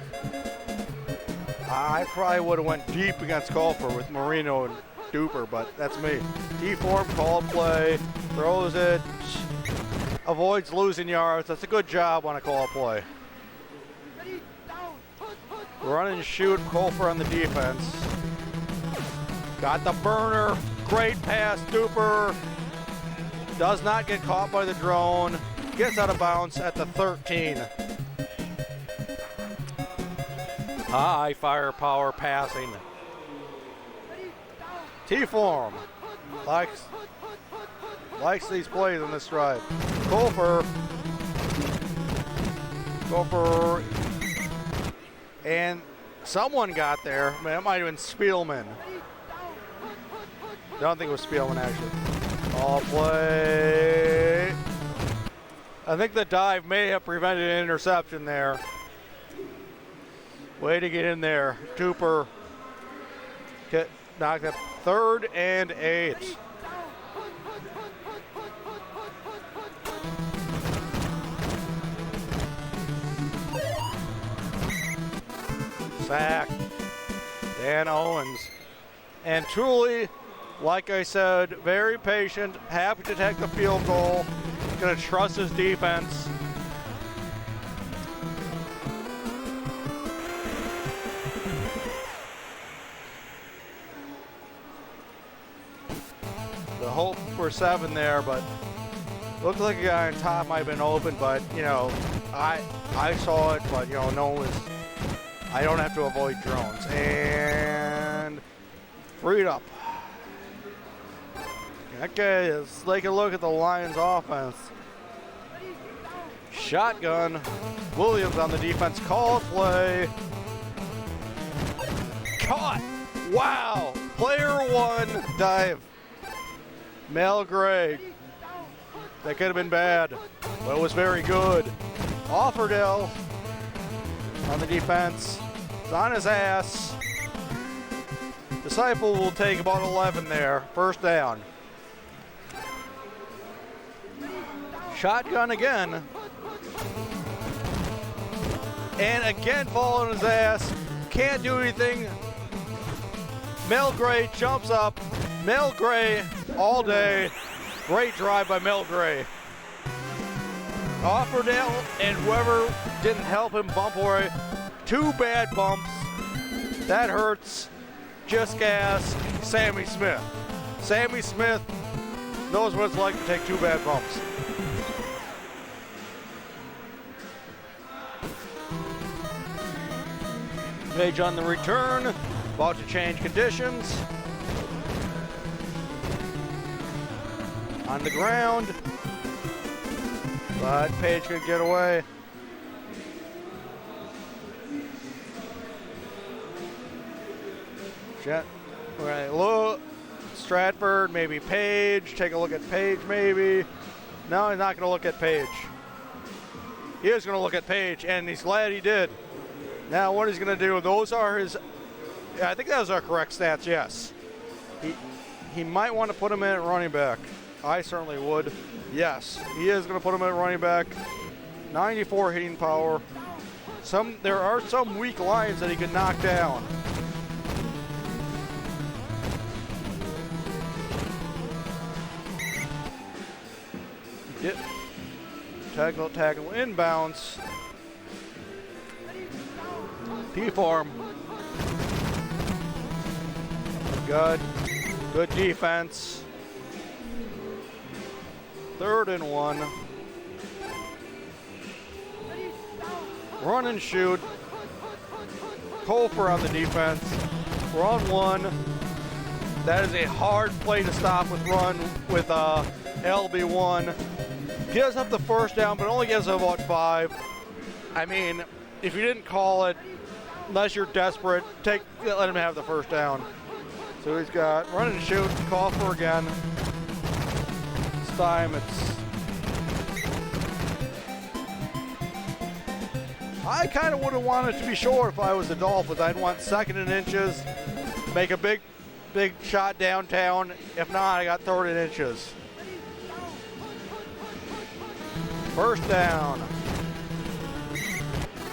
S2: I probably would have went deep against Culper with Marino and Duper, but that's me. T-form, call play, throws it, avoids losing yards. That's a good job on a call play. Run and shoot, Culper on the defense. Got the burner, great pass, Duper. Does not get caught by the drone. Gets out of bounds at the 13. High firepower passing. T-form. Likes these plays on this drive. Culper. And someone got there. I mean, it might have been Spielman. I don't think it was Spielman, actually. All play. I think the dive may have prevented an interception there. Way to get in there. Duper knocked up 3rd and 8. Sack. Dan Owens. And Thule, like I said, very patient, happy to take the field goal. Going to trust his defense. over 7 there, but looked like a guy on top might have been open, but you know, I saw it, but you know, no one was. I don't have to avoid drones. And freed up. Okay, let's take a look at the Lions offense. Shotgun. Williams on the defense. Call play. Caught. Wow. Player 1 dive. Mel Gray. That could have been bad, but it was very good. Offerdale on the defense. It's on his ass. Disciple will take about 11 there. First down. Shotgun again. And again fall on his ass. Can't do anything. Mel Gray jumps up. Mel Gray all day. Great drive by Mel Gray. Offerdale and whoever didn't help him bump away. 2 bad bumps. That hurts. Just gas. Sammy Smith. Sammy Smith knows what it's like to take 2 bad bumps. Page on the return. About to change conditions. On the ground. But Page could get away. Jet. Right, look. Stratford, maybe Page. Take a look at Page, maybe. No, he's not going to look at Page. He is going to look at Page, and he's glad he did. Now, what he's going to do, those are his. I think those are correct stats, yes. He might want to put him in at running back. I certainly would. Yes, he is going to put him at running back. 94 hitting power. There are some weak lines that he can knock down. Yep. Tackle inbounds. T-form. Good defense. 3rd and 1. Run and shoot. Colfer on the defense. Run 1. That is a hard play to stop with run with LB1. Gives up the first down, but only gives up about 5. I mean, if you didn't call it, unless you're desperate, let him have the first down. So he's got run and shoot, call for again. This time I kind of would have wanted to be short if I was the Dolphins. I'd want 2nd and inches, make a big shot downtown. If not, I got 3rd and inches. First down.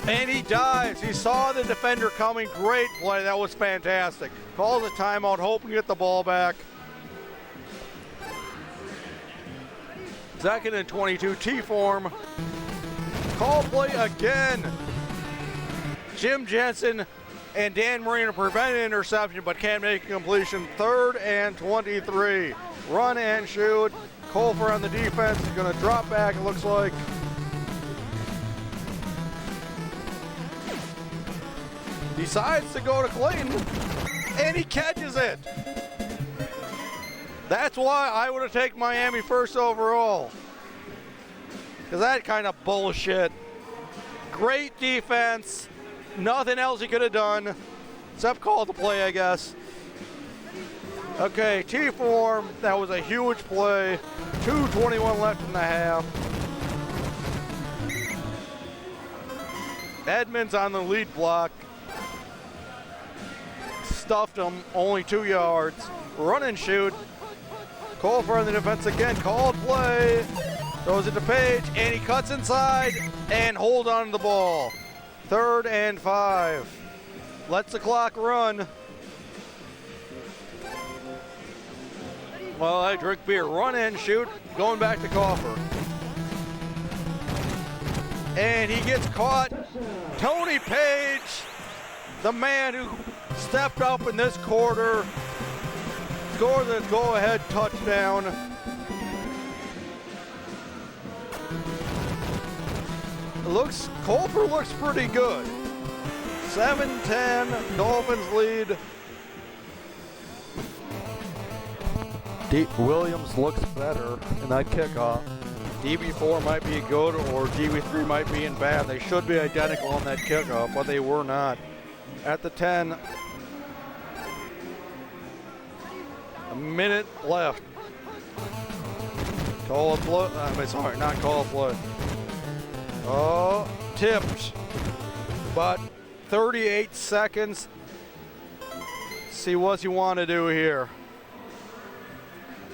S2: And he dives. He saw the defender coming. Great play. That was fantastic. Calls a timeout, hoping to get the ball back. 2nd and 22, T-form. Call play again. Jim Jensen and Dan Marino prevent an interception, but can't make a completion. 3rd and 23. Run and shoot. Colfer on the defense is going to drop back, it looks like. Decides to go to Clayton, and he catches it. That's why I would have taken Miami 1st overall. Because that kind of bullshit. Great defense. Nothing else he could have done. Except call the play, I guess. Okay, T-form. That was a huge play. 2:21 left in the half. Edmonds on the lead block. Stuffed him, only 2 yards. Run and shoot. Colfer on the defense again. Called play. Throws it to Page, and he cuts inside and hold on to the ball. 3rd and 5. Lets the clock run. Well, I drink beer. Run and shoot. Going back to Colfer. And he gets caught. Tony Page, the man who stepped up in this quarter, scored this go-ahead touchdown. Culper looks pretty good. 7-10, Dolphins lead. Williams looks better in that kickoff. DB4 might be good or DB3 might be in bad. They should be identical on that kickoff, but they were not. At the 10, a minute left. Call of play. Sorry, not call of play. Oh, tipped. But 38 seconds. See what you want to do here.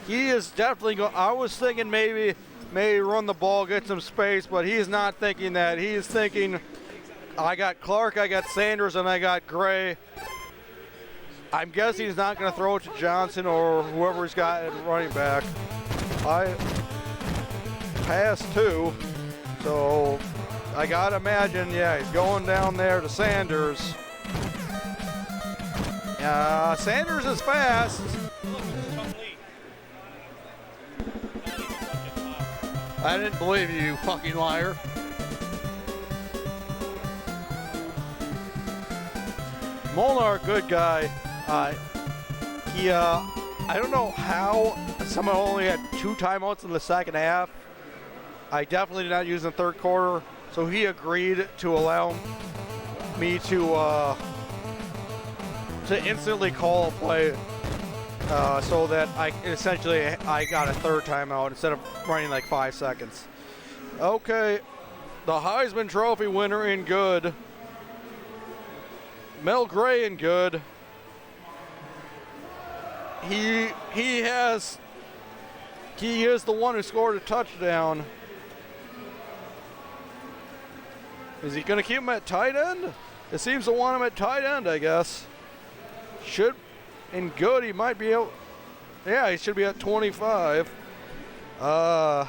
S2: He is definitely going. I was thinking maybe run the ball, get some space, but he's not thinking that. He's thinking, I got Clark, I got Sanders, and I got Gray. I'm guessing he's not going to throw it to Johnson or whoever he's got at running back. I passed 2, so I got to imagine, yeah, he's going down there to Sanders. Sanders is fast. I didn't believe you, fucking liar. Molnar, good guy. I don't know how someone only had 2 timeouts in the second half. I definitely did not use in the third quarter, so he agreed to allow me to instantly call a play. So that I got a third timeout instead of running like 5 seconds. Okay, the Heisman Trophy winner in good. Mel Gray in good. He is the one who scored a touchdown. Is he going to keep him at tight end? It seems to want him at tight end, I guess. In good, he might be out. Yeah, he should be at 25. No,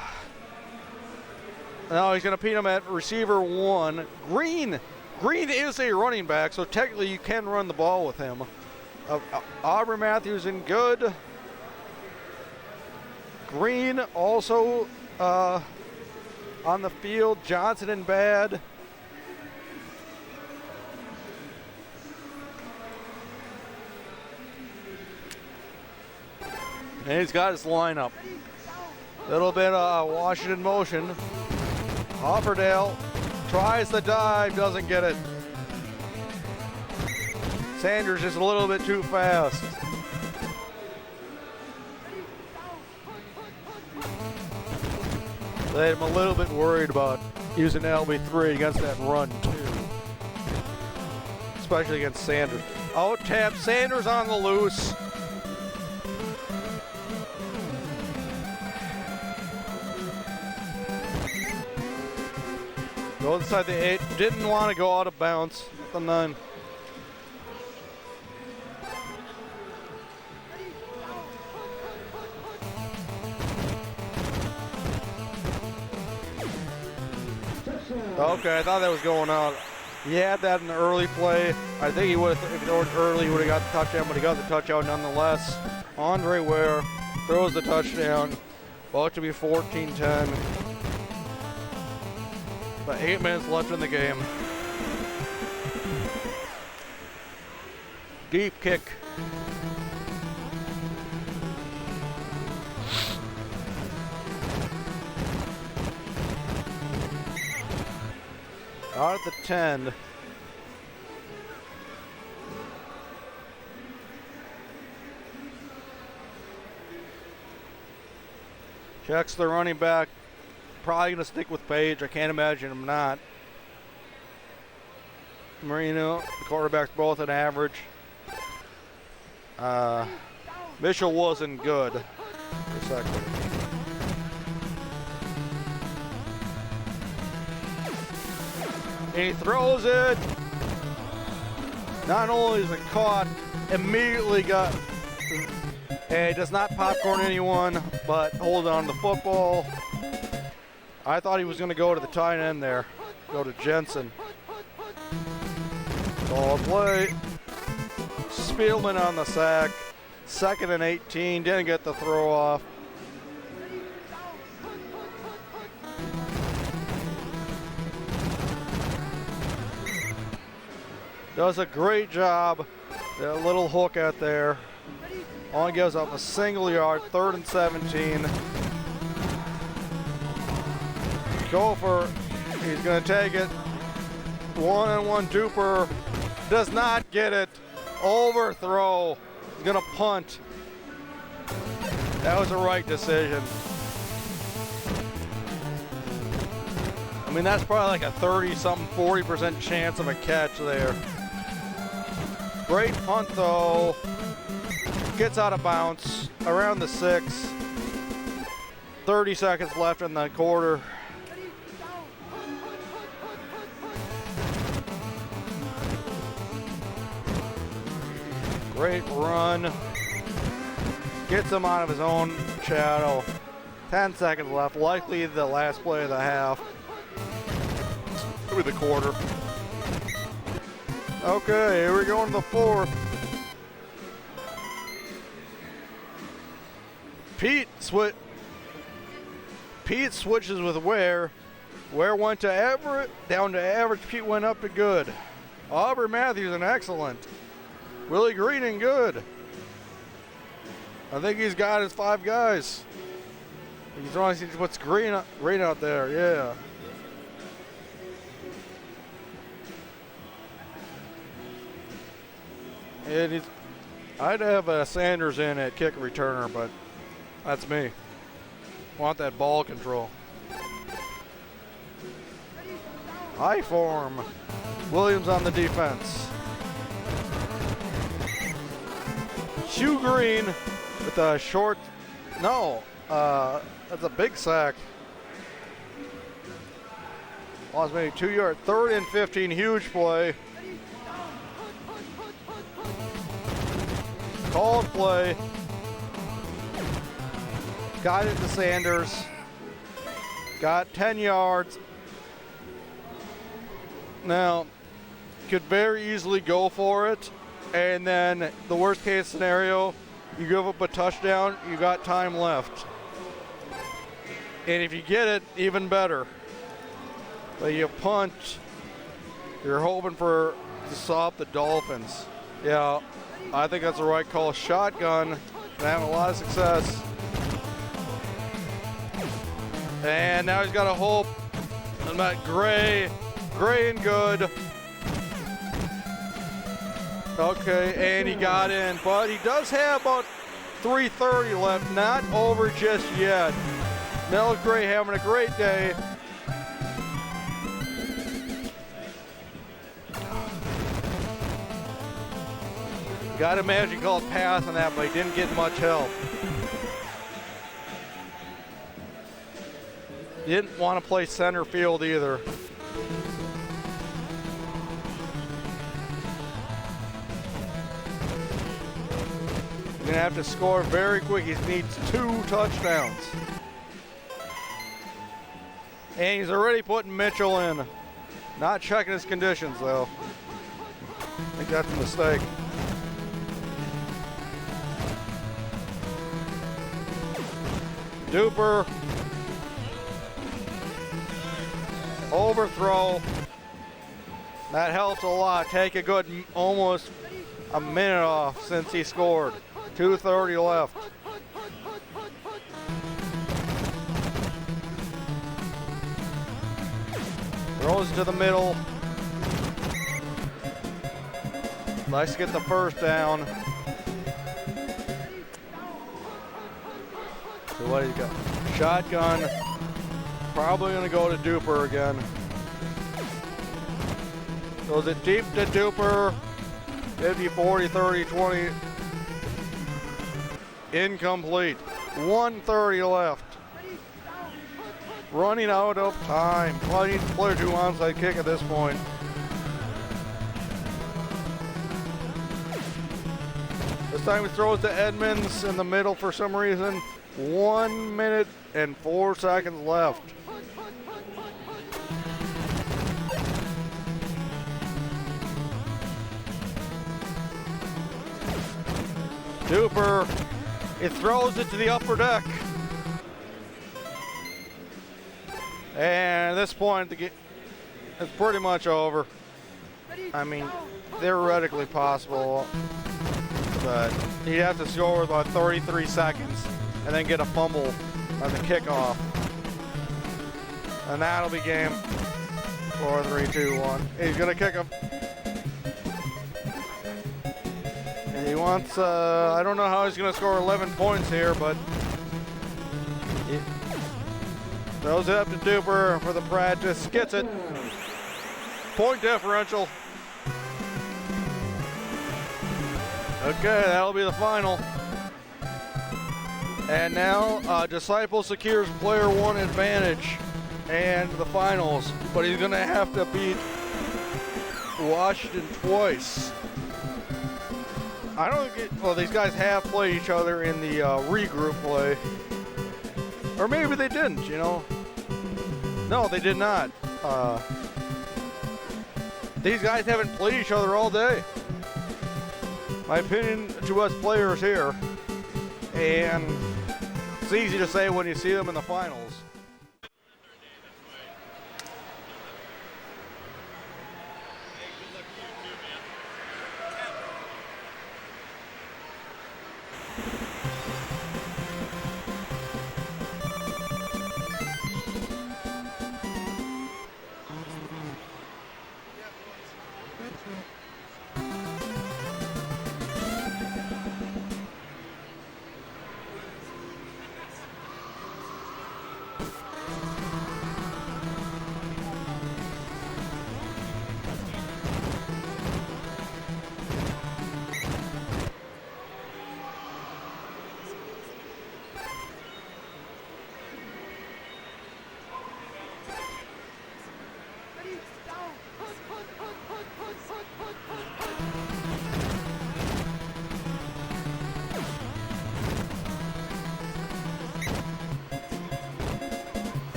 S2: he's going to pin him at receiver 1. Green is a running back, so technically you can run the ball with him. Aubrey Matthews in good. Green also on the field. Johnson in bad. And he's got his lineup. Little bit of Washington motion. Hopperdale tries the dive, doesn't get it. Sanders just a little bit too fast. I'm a little bit worried about using LB3 against that run too. Especially against Sanders. Out tap, Sanders on the loose. Go inside the 8. Didn't want to go out of bounds at the 9. Okay, I thought that was going out. He had that in the early play. I think he would have, if he threw it early, he would have got the touchdown, but he got the touchdown nonetheless. Andre Ware throws the touchdown. About to be 14-10. About 8 minutes left in the game. Deep kick. Out at the 10. Checks the running back. Probably going to stick with Page. I can't imagine him not. Marino, the quarterbacks both an average. Mitchell wasn't good for a second. And he throws it. Not only is it caught, immediately got, and he does not popcorn anyone, but hold on to the football. I thought he was going to go to the tight end there. Go to Jensen. Ball play. Spielman on the sack. 2nd and 18. Didn't get the throw off. does a great job. That little hook out there. Only gives up a single yard, 3rd and 17. Gopher, he's gonna take it. 1-on-1 Duper, does not get it. Overthrow, he's gonna punt. That was the right decision. I mean, that's probably like a 30-something, 40% chance of a catch there. Great punt though. Gets out of bounds around the 6. 30 seconds left in the quarter. Great run. Gets him out of his own shadow. 10 seconds left. Likely the last play of the half. Maybe the quarter. Okay, here we go into the 4th. Pete switches with Ware. Ware went to Everett, down to average. Pete went up to good. Aubrey Matthews and excellent. Willie Green and good. I think he's got his 5 guys. He's trying to see what's green out there, yeah. And I'd have Sanders in at kick returner, but that's me. Want that ball control. High form. Williams on the defense. Hugh Green with a short, that's a big sack. Lost maybe 2 yards, 3rd and 15, huge play. Called play. Got it to Sanders. Got 10 yards. Now, could very easily go for it. And then the worst case scenario, you give up a touchdown, you got time left. And if you get it, even better. But you punt, you're hoping to stop the Dolphins. Yeah, I think that's the right call. Shotgun, been having a lot of success. And now he's got a hope. And that Gray and good. Okay, and he got in, but he does have about 3:30 left, not over just yet. Mel Gray having a great day. Got to imagine he called pass on that, but he didn't get much help. Didn't want to play center field either. Gonna have to score very quick. He needs 2 touchdowns. And he's already putting Mitchell in. Not checking his conditions though. I think that's a mistake. Duper. Overthrow. That helps a lot. Take a good almost a minute off since he scored. 2:30 left. Throws to the middle. Nice to get the first down. So what do you got? Shotgun. Probably going to go to Duper again. Goes it deep to Duper. 50, 40, 30, 20. Incomplete. 1:30 left. Running out of time. Well, he needs to play 2 onside kick at this point. This time he throws to Edmonds in the middle for some reason. 1 minute and 4 seconds left. Duper, it throws it to the upper deck. And at this point, it's pretty much over. I mean, theoretically possible, but he'd have to score with about 33 seconds and then get a fumble on the kickoff. And that'll be game. 4, 3, 2, 1. He's gonna kick him. And he wants, I don't know how he's gonna score 11 points here, but he throws it up to Duper for the practice, gets it. Point differential. Okay, that'll be the final. And now, Disciple secures player 1 advantage and the finals, but he's gonna have to beat Washington twice. I don't think well, these guys have played each other in the regroup play. Or maybe they didn't, you know. No, they did not. These guys haven't played each other all day. My opinion to us players here. And it's easy to say when you see them in the finals.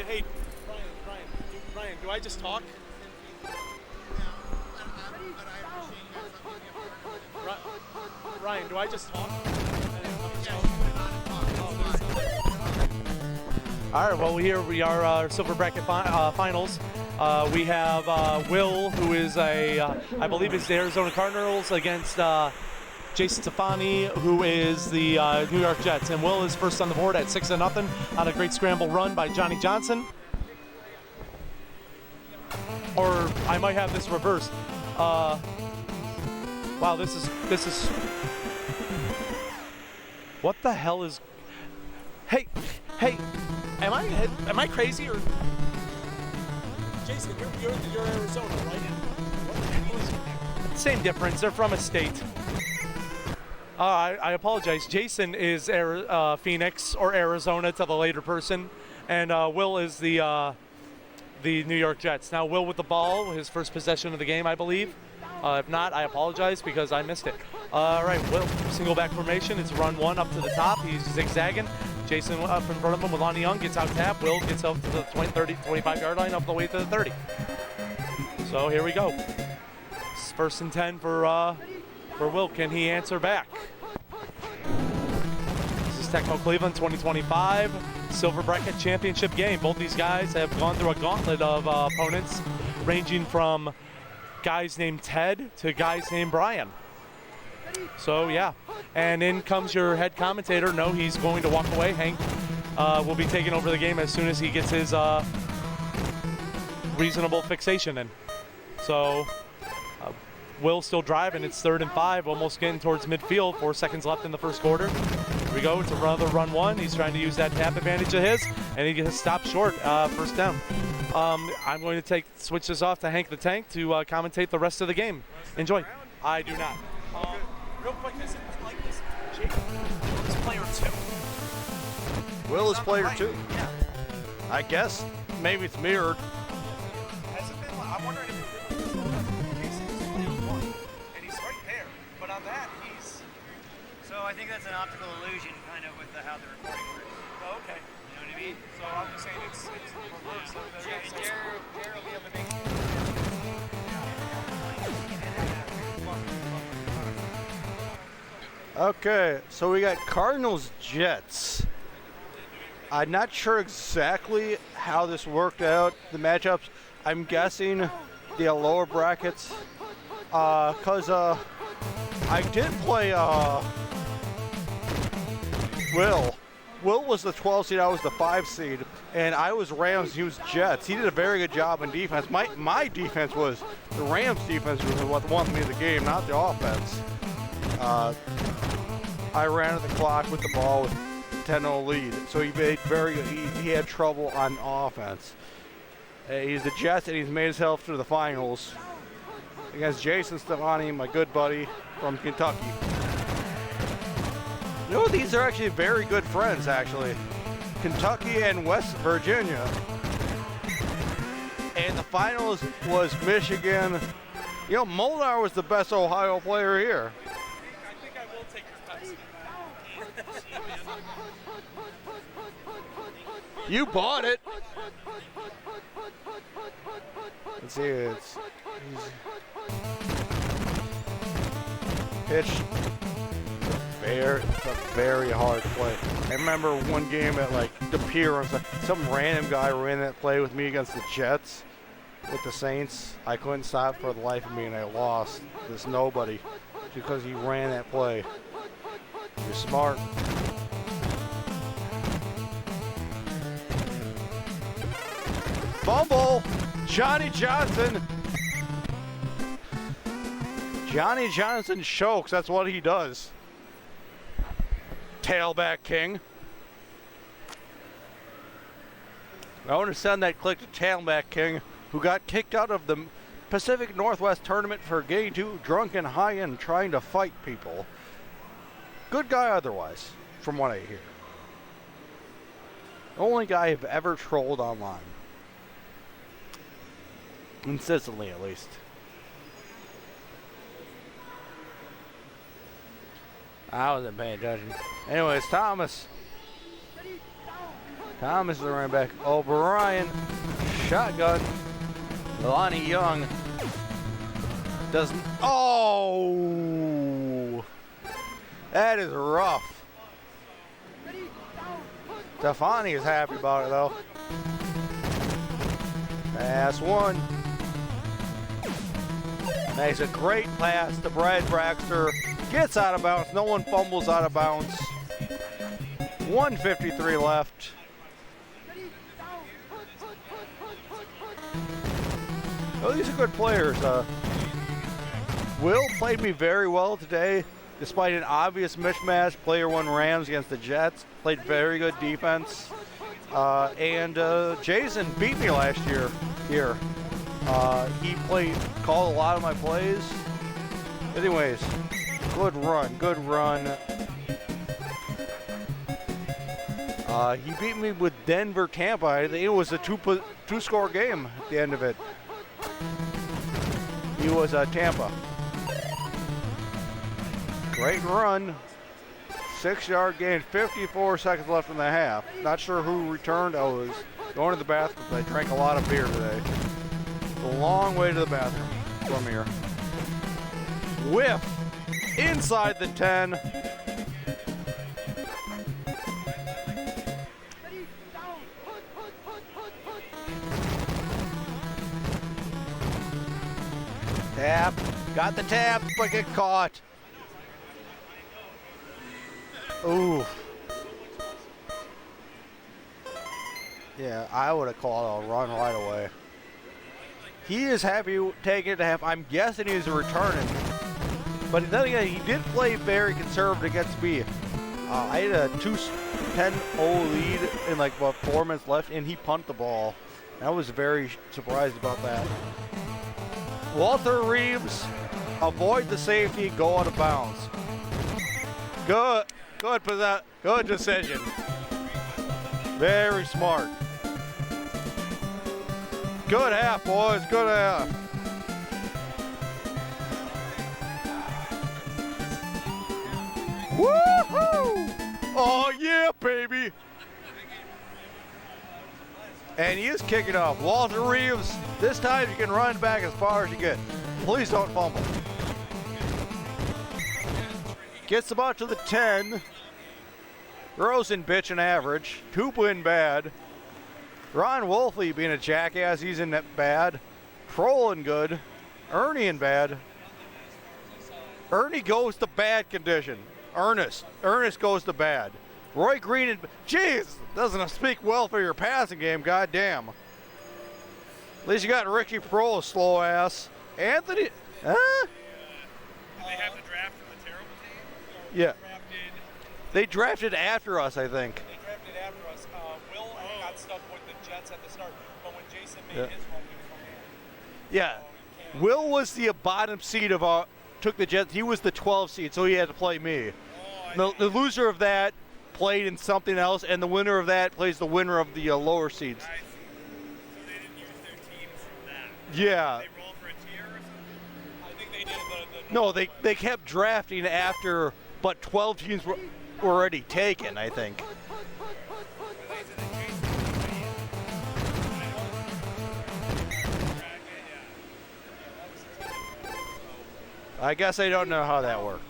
S1: Hey, Brian, do I just talk? Ryan, do I just talk? All right, well, here we are, silver bracket finals. We have Will, who is I believe is the Arizona Cardinals, against Jason Stefani, who is the New York Jets. And Will is first on the board at 6-0 on a great scramble run by Johnny Johnson. Or I might have this reversed. Wow, this is. What the hell is? Hey, am I crazy or? Jason, you're Arizona, right? What? Same difference. They're from a state. I apologize. Jason is Phoenix or Arizona to the later person, and Will is the New York Jets. Now Will with the ball, his first possession of the game, I believe. If not, I apologize because I missed it. All right, Will, single back formation. It's run one up to the top. He's zigzagging. Jason up in front of him with Lonnie Young, gets out tap. Will gets up to the 20, 30, 25-yard line, up the way to the 30. So here we go. It's 1st and 10 for Will. Can he answer back? This is Tecmo Cleveland 2025 Silver Bracket Championship game. Both these guys have gone through a gauntlet of opponents, ranging from guys named Ted to guys named Brian. So yeah, and in comes your head commentator. No, he's going to walk away. Hank will be taking over the game as soon as he gets his reasonable fixation in. So Will's still driving. It's 3rd and 5, almost getting towards midfield. 4 seconds left in the first quarter. Here we go. It's another run one. He's trying to use that tap advantage of his, and he gets stopped short. 1st down. I'm going to switch this off to Hank the Tank to commentate the rest of the game. Enjoy. I do not. Real quick, is it like this? Jake is player 2.
S4: Will is player 2.
S1: Yeah.
S4: I guess maybe it's mirrored.
S1: Has it been? I'm wondering if it's Jason's player 1, and he's right there. But on that, he's.
S5: So I think that's an optical illusion, kind of, with how the recording works.
S1: Oh, okay.
S5: You know what I mean?
S1: So I'm just saying it's reversed. So
S5: Jared will be able to make.
S4: Okay, so we got Cardinals Jets. I'm not sure exactly how this worked out, the matchups. I'm guessing the lower brackets, because I did play Will. Will was the 12 seed, I was the 5 seed, and I was Rams, he was Jets. He did a very good job in defense. My defense was, the Rams defense was what won me the game, not the offense. I ran at the clock with the ball with 10-0 lead, so he had trouble on offense. He's the Jets, and he's made himself to the finals against Jason Stefani, my good buddy from Kentucky. You know, these are actually very good friends, actually. Kentucky and West Virginia. And the finals was Michigan. You know, Molnar was the best Ohio player here.
S1: I think I will take your Pepsi.
S4: You bought it. Let's see, it's pitch. It's a very hard play. I remember one game at like the Pier, some random guy ran that play with me against the Jets with the Saints. I couldn't stop for the life of me, and I lost this nobody because he ran that play. You're smart. Fumble! Johnny Johnson! Johnny Johnson chokes, that's what he does. Tailback king. I want to send that click to Tailback King, who got kicked out of the Pacific Northwest tournament for getting too drunk and high and trying to fight people. Good guy otherwise, from what I hear. Only guy I've ever trolled online. Consistently, at least. I wasn't paying attention. Anyways, Thomas. Thomas is the running back. O'Brien. Shotgun. Lonnie Young. Doesn't. Oh! That is rough. Stefani is happy about it, though. Pass one. Makes a great pass to Brad Braxter. Gets out of bounds. No one fumbles out of bounds. 1:53 left. Oh, these are good players. Will played me very well today, despite an obvious mismatch. Player 1 Rams against the Jets. Played very good defense. And Jason beat me last year here. He called a lot of my plays. Anyways, good run. He beat me with Denver, Tampa. I think it was a two-score game at the end of it. He was Tampa. Great run. 6-yard gain, 54 seconds left in the half. Not sure who returned. I was going to the bathroom, but I drank a lot of beer today. It's a long way to the bathroom from here. Whiff inside the 10. Tap, got the tap, but get caught. Ooh. Yeah, I would have called a run right away. He is happy taking it to half. I'm guessing he's returning. But then again, he did play very conservative against me. I had a 10-0 lead in like about 4 minutes left, and he punted the ball. I was very surprised about that. Walter Reeves, avoid the safety, go out of bounds. Good decision. Very smart. Good half, boys, good half. Woohoo! Oh yeah, baby! And he is kicking off. Walter Reeves, this time you can run back as far as you get. Please don't fumble. Gets about to the 10. Rosen bitching average. Tupin bad. Ron Wolfley being a jackass, he's in that bad. Prolin good. Ernie in bad. Ernie goes to bad condition. Ernest goes to bad. Roy Green and jeez, doesn't speak well for your passing game, goddamn. At least you got Ricky Prohl, slow ass. Anthony, huh?
S6: They have the draft from the terrible team?
S4: Yeah. They drafted after us, I think.
S1: They drafted after us. Will got stuck with the Jets at the start, but when Jason made
S4: Yeah.
S1: his run, he was on
S4: Yeah. Will was the bottom seed of our, took the Jets. He was the 12 seed, so he had to play me. The loser of that played in something else, and the winner of that plays the winner of the lower seeds.
S6: I see. So they didn't use their teams from that.
S4: Yeah.
S6: They rolled for a tier or something?
S1: I think they did the
S4: No, they kept drafting after, but 12 teams were already taken, I think. I guess I don't know how that worked.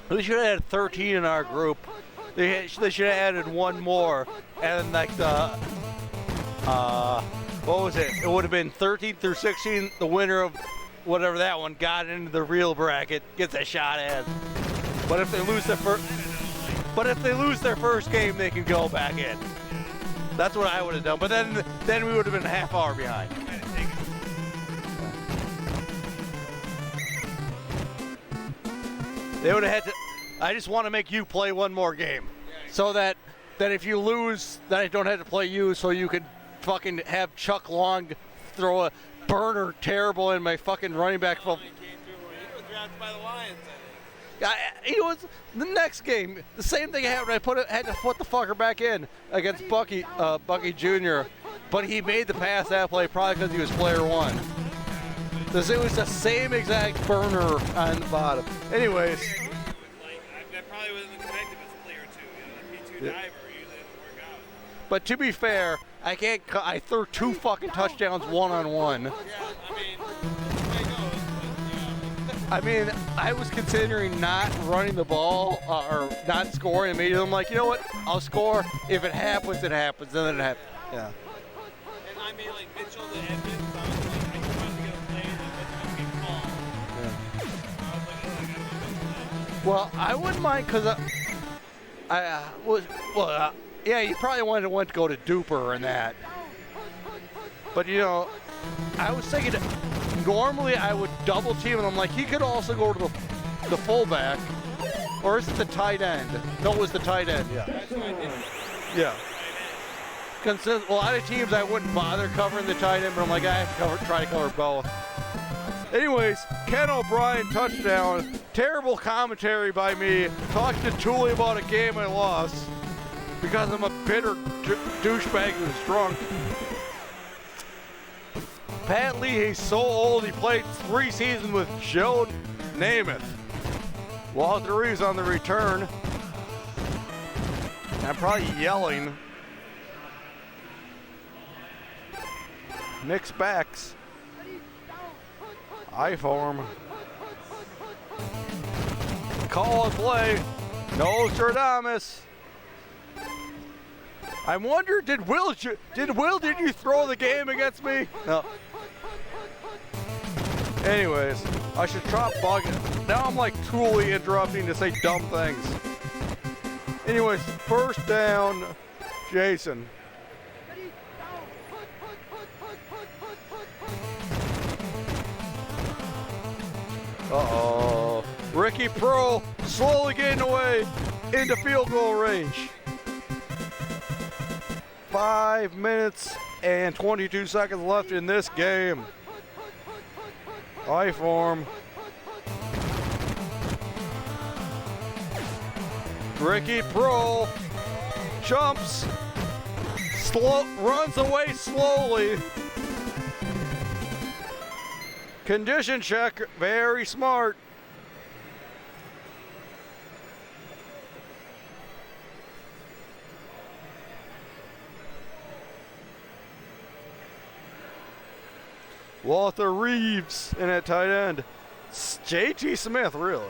S4: We should have had 13 in our group. They should have added one more, and like the what was it? It would have been 13 through 16. The winner of whatever that one got into the real bracket gets a shot at. But if they lose their first game, they can go back in. That's what I would have done. But then we would have been a half hour behind. They would have had to. I just want to make you play one more game, so that if you lose, then I don't have to play you, so you could fucking have Chuck Long throw a burner terrible in my fucking running back.
S6: He was drafted by the Lions, I think.
S4: He was the next game. The same thing happened. I had to put the fucker back in against Bucky Jr. But he made the pass that play probably because he was player one. Because it was the same exact burner on the bottom. Anyways.
S6: That probably wasn't connected with player two. The P2 diver usually doesn't work out.
S4: But to be fair, I threw two fucking touchdowns one-on-one.
S6: Yeah, I mean, way it goes, but,
S4: I mean, I was considering not running the ball or not scoring. And maybe I'm like, you know what? I'll score. If it happens, it happens. And then it happens. Yeah.
S6: And I made like Mitchell the Edmonds. So I was like, I just wanted to get a play and then Mitchell called. I was like, oh, I gotta do that.
S4: Well, I wouldn't mind because yeah, you probably wanted to go to Duper and that. But you know, I was thinking normally I would double team, and I'm like, he could also go to the fullback, or is it the tight end? No, it was the tight end. Yeah.
S6: That's what I did.
S4: Yeah. Because a lot of teams I wouldn't bother covering the tight end, but I'm like, I have to try to cover both. Anyways, Ken O'Brien touchdown. Terrible commentary by me. Talking to Tooley about a game I lost because I'm a bitter douchebag who's drunk. Pat Lee, he's so old, he played 3 seasons with Joe Namath. Walter Reeves on the return. I'm probably yelling. Mixed backs. I form. Call and play. Nostradamus. I wonder, did you throw the game against me? No. Anyways, I should try bugging. Now I'm like truly interrupting to say dumb things. Anyways, first down, Jason. Uh-oh. Ricky Pro slowly getting away into field goal range. 5 minutes and 22 seconds left in this game. I form. Ricky Pro jumps, runs away slowly. Condition check, very smart. Walter Reeves in at tight end. J.T. Smith, really.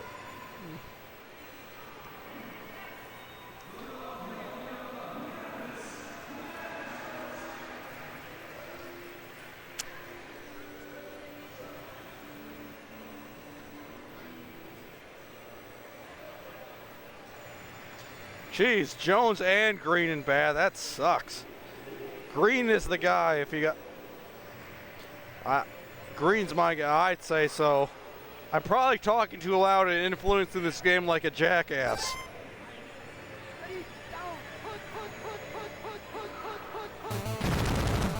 S4: Jeez, Jones and Green in bad. That sucks. Green is the guy if you got... Green's my guy, I'd say so. I'm probably talking too loud and influencing this game like a jackass.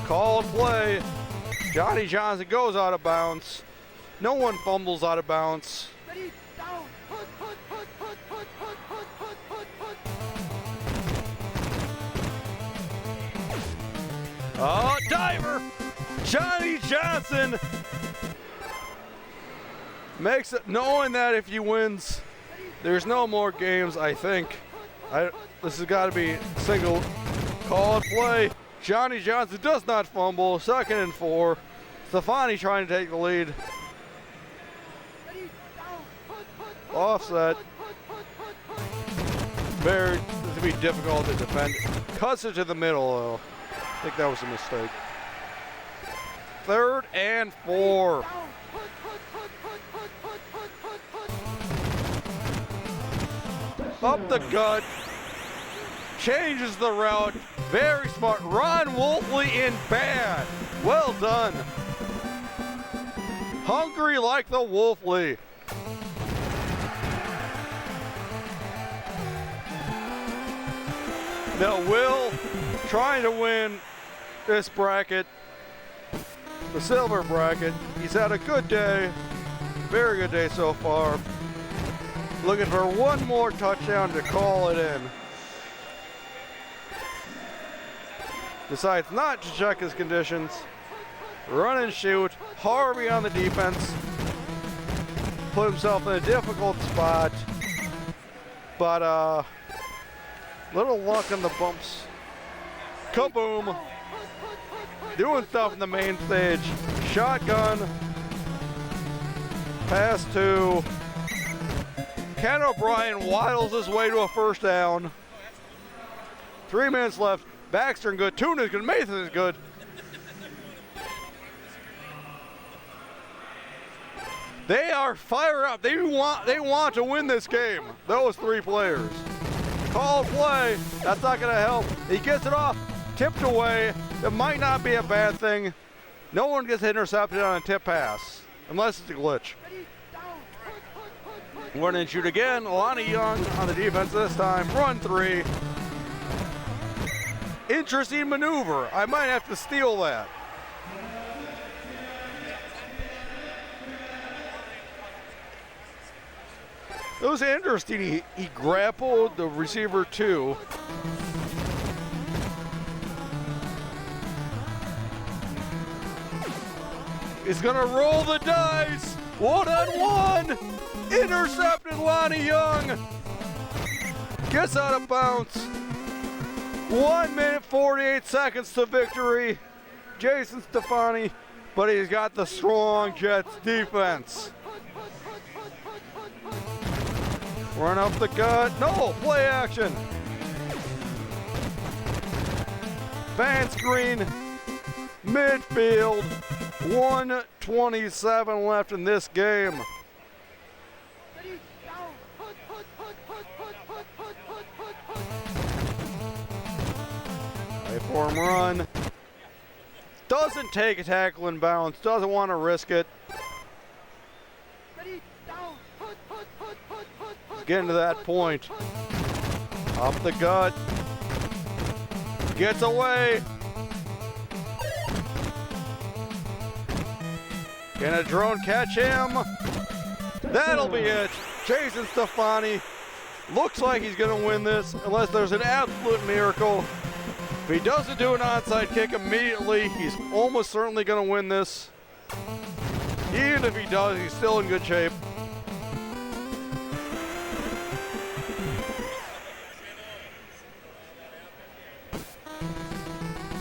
S4: Called play. Johnny Johnson goes out of bounds. No one fumbles out of bounds. Oh, diver! Johnny Johnson makes it, knowing that if he wins, there's no more games, I think. This has got to be single called play. Johnny Johnson does not fumble. 2nd and 4. Stefani trying to take the lead. Offset. This would be difficult to defend. Cuts it to the middle, though. I think that was a mistake. 3rd and 4. Up the gut. Changes the route. Very smart. Ron Wolfley in bad. Well done. Hungry like the Wolfley. Now Will trying to win this bracket. The silver bracket. He's had a good day. Very good day so far. Looking for one more touchdown to call it in. Decides not to check his conditions. Run and shoot. Harvey on the defense. Put himself in a difficult spot. But little luck on the bumps. Kaboom. Doing stuff in the main stage. Shotgun. Pass to Ken O'Brien waddles his way to a first down. 3 minutes left. Baxter and good. Tuna is good. Mason is good. They are fired up. They want to win this game. Those 3 players. Called play. That's not going to help. He gets it off. Tipped away. It might not be a bad thing. No one gets intercepted on a tip pass. Unless it's a glitch. Run and shoot again. Lonnie Young on the defense this time. Run 3. Interesting maneuver. I might have to steal that. It was interesting. He grappled the receiver too. He's gonna roll the dice. 1-on-1. Intercepted Lonnie Young. Gets out of bounds. 1 minute 48 seconds to victory. Jason Stefani, but he's got the strong Jets defense. Run up the gut. No, play action. Fan screen. Midfield. 1:27 left in this game. Wait for him run. Doesn't take a tackle in bounds. Doesn't want to risk it. Getting to that point. Up the gut. Gets away. Can a drone catch him? That'll be it. Jason Stefani looks like he's going to win this unless there's an absolute miracle. If he doesn't do an onside kick immediately, he's almost certainly going to win this. Even if he does, he's still in good shape.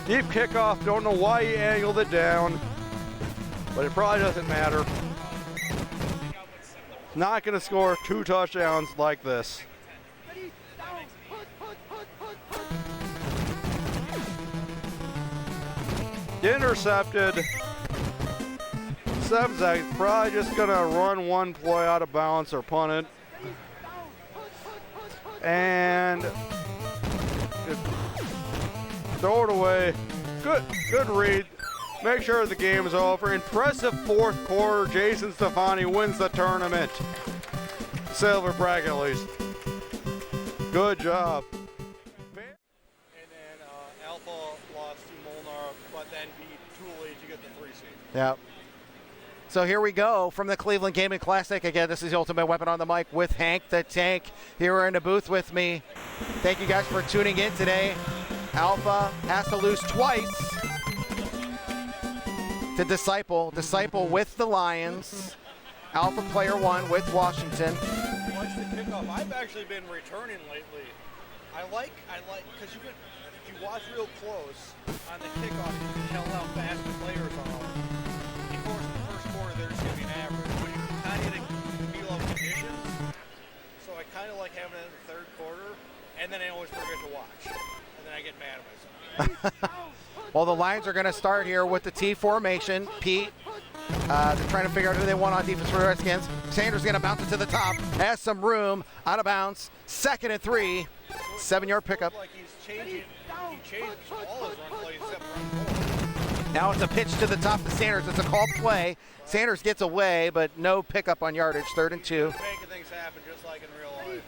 S4: Deep kickoff, don't know why he angled it down, but it probably doesn't matter. Not going to score 2 touchdowns like this. Intercepted. Sebzak probably just going to run one play out of bounds or punt it. And throw it away. Good read. Make sure the game is over. Impressive fourth quarter. Jason Stefani wins the tournament. Silver bracket at least. Good job.
S6: And then Alpha lost to Molnar, but then beat Thule to get the 3 seed.
S3: Yep. So here we go from the Cleveland Gaming Classic. Again, this is the Ultimate Weapon on the mic with Hank the Tank here in the booth with me. Thank you guys for tuning in today. Alpha has to lose twice to Disciple. Disciple with the Lions. Alpha player 1 with Washington.
S6: Watch the kickoff. I've actually been returning lately. I like, because if you watch real close on the kickoff, you can tell how fast the players are. Of course, in the first quarter, they're just going to be an average, but you can kind of get a feel of conditions. So I kind of like having it in the third quarter, and then I always forget to watch. And then I get mad at myself.
S3: Well, the Lions are going to start here with the T formation. Pete, they're trying to figure out who they want on defense for the Redskins. Sanders going to bounce it to the top. Has some room. Out of bounds. 2nd and 3. 7-yard pickup.
S6: Like he changed all his run plays except run forward.
S3: Now it's a pitch to the top to Sanders. It's a called play. Sanders gets away, but no pickup on yardage. 3rd and 2.
S6: Making things happen just like in real life.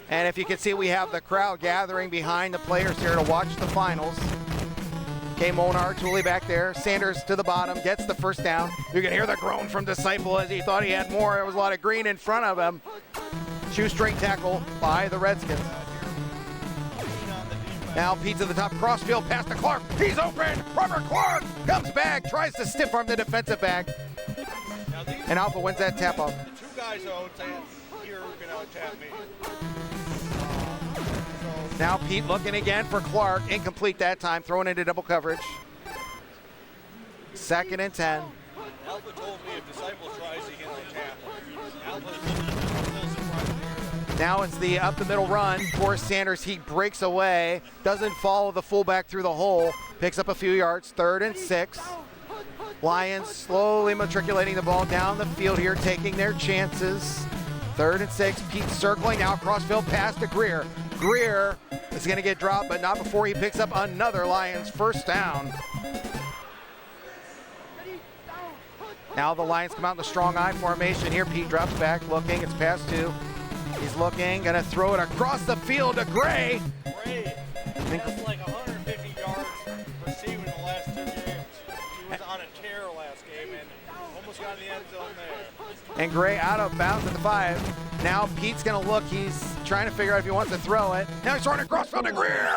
S3: And if you can see, we have the crowd gathering behind the players here to watch the finals. K. Molnar, Thule back there. Sanders to the bottom, gets the first down. You can hear the groan from Disciple as he thought he had more. There was a lot of green in front of him. Shoestring tackle by the Redskins. Now Pete to the top, crossfield, pass to Clark. He's open. Robert Clark comes back, tries to stiff arm the defensive back. And Alpha wins that tap off.
S6: The 2 guys out here can out tap me.
S3: Now Pete looking again for Clark. Incomplete that time, thrown into double coverage. 2nd and 10.
S6: Alpha told me if Disciple tries, he can out tap. Alpha's surprised to hear that.
S3: Now it's the up the middle run for Sanders. He breaks away, doesn't follow the fullback through the hole, picks up a few yards. 3rd and 6. Lions slowly matriculating the ball down the field here, taking their chances. 3rd and 6. Pete circling now, crossfield pass to Greer. Greer is going to get dropped, but not before he picks up another Lions first down. Now the Lions come out in the strong eye formation here. Pete drops back, looking. It's pass 2. He's looking, going to throw it across the field to Gray.
S6: Gray has like 150 yards receiving the last 2 games. He was on a tear last game and almost got in the end zone there.
S3: And Gray out of bounds at the 5. Now Pete's gonna look. He's trying to figure out if he wants to throw it. Now he's throwing it across field to Greer.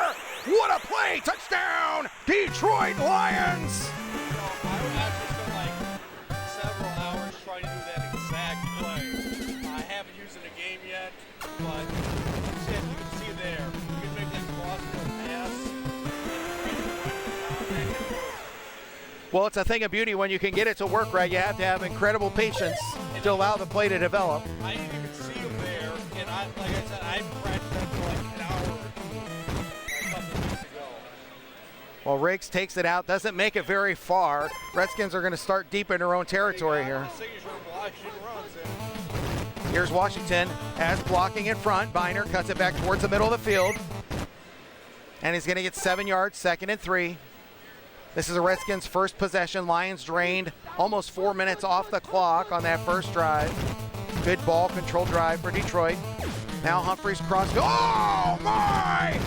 S3: What a play! Touchdown, Detroit Lions!
S6: I actually spent like several hours trying to do that exact play. I haven't used it in a game yet, but you can see there. You can make that crossfield pass. And it works.
S3: Well, it's a thing of beauty when you can get it to work right. You have to have incredible patience to allow the play to develop.
S6: I didn't even see him there, and like I said, I practiced that for like an hour or two a couple of weeks ago.
S3: Well, Riggs takes it out, doesn't make it very far. Redskins are going to start deep in their own territory here.
S6: Signature Washington runs in.
S3: Here's Washington as blocking in front. Biner cuts it back towards the middle of the field. And he's going to get 7 yards, 2nd and 3. This is the Redskins' first possession. Lions drained almost 4 minutes off the clock on that first drive. Good ball control drive for Detroit. Now Humphreys crossfield. Oh my!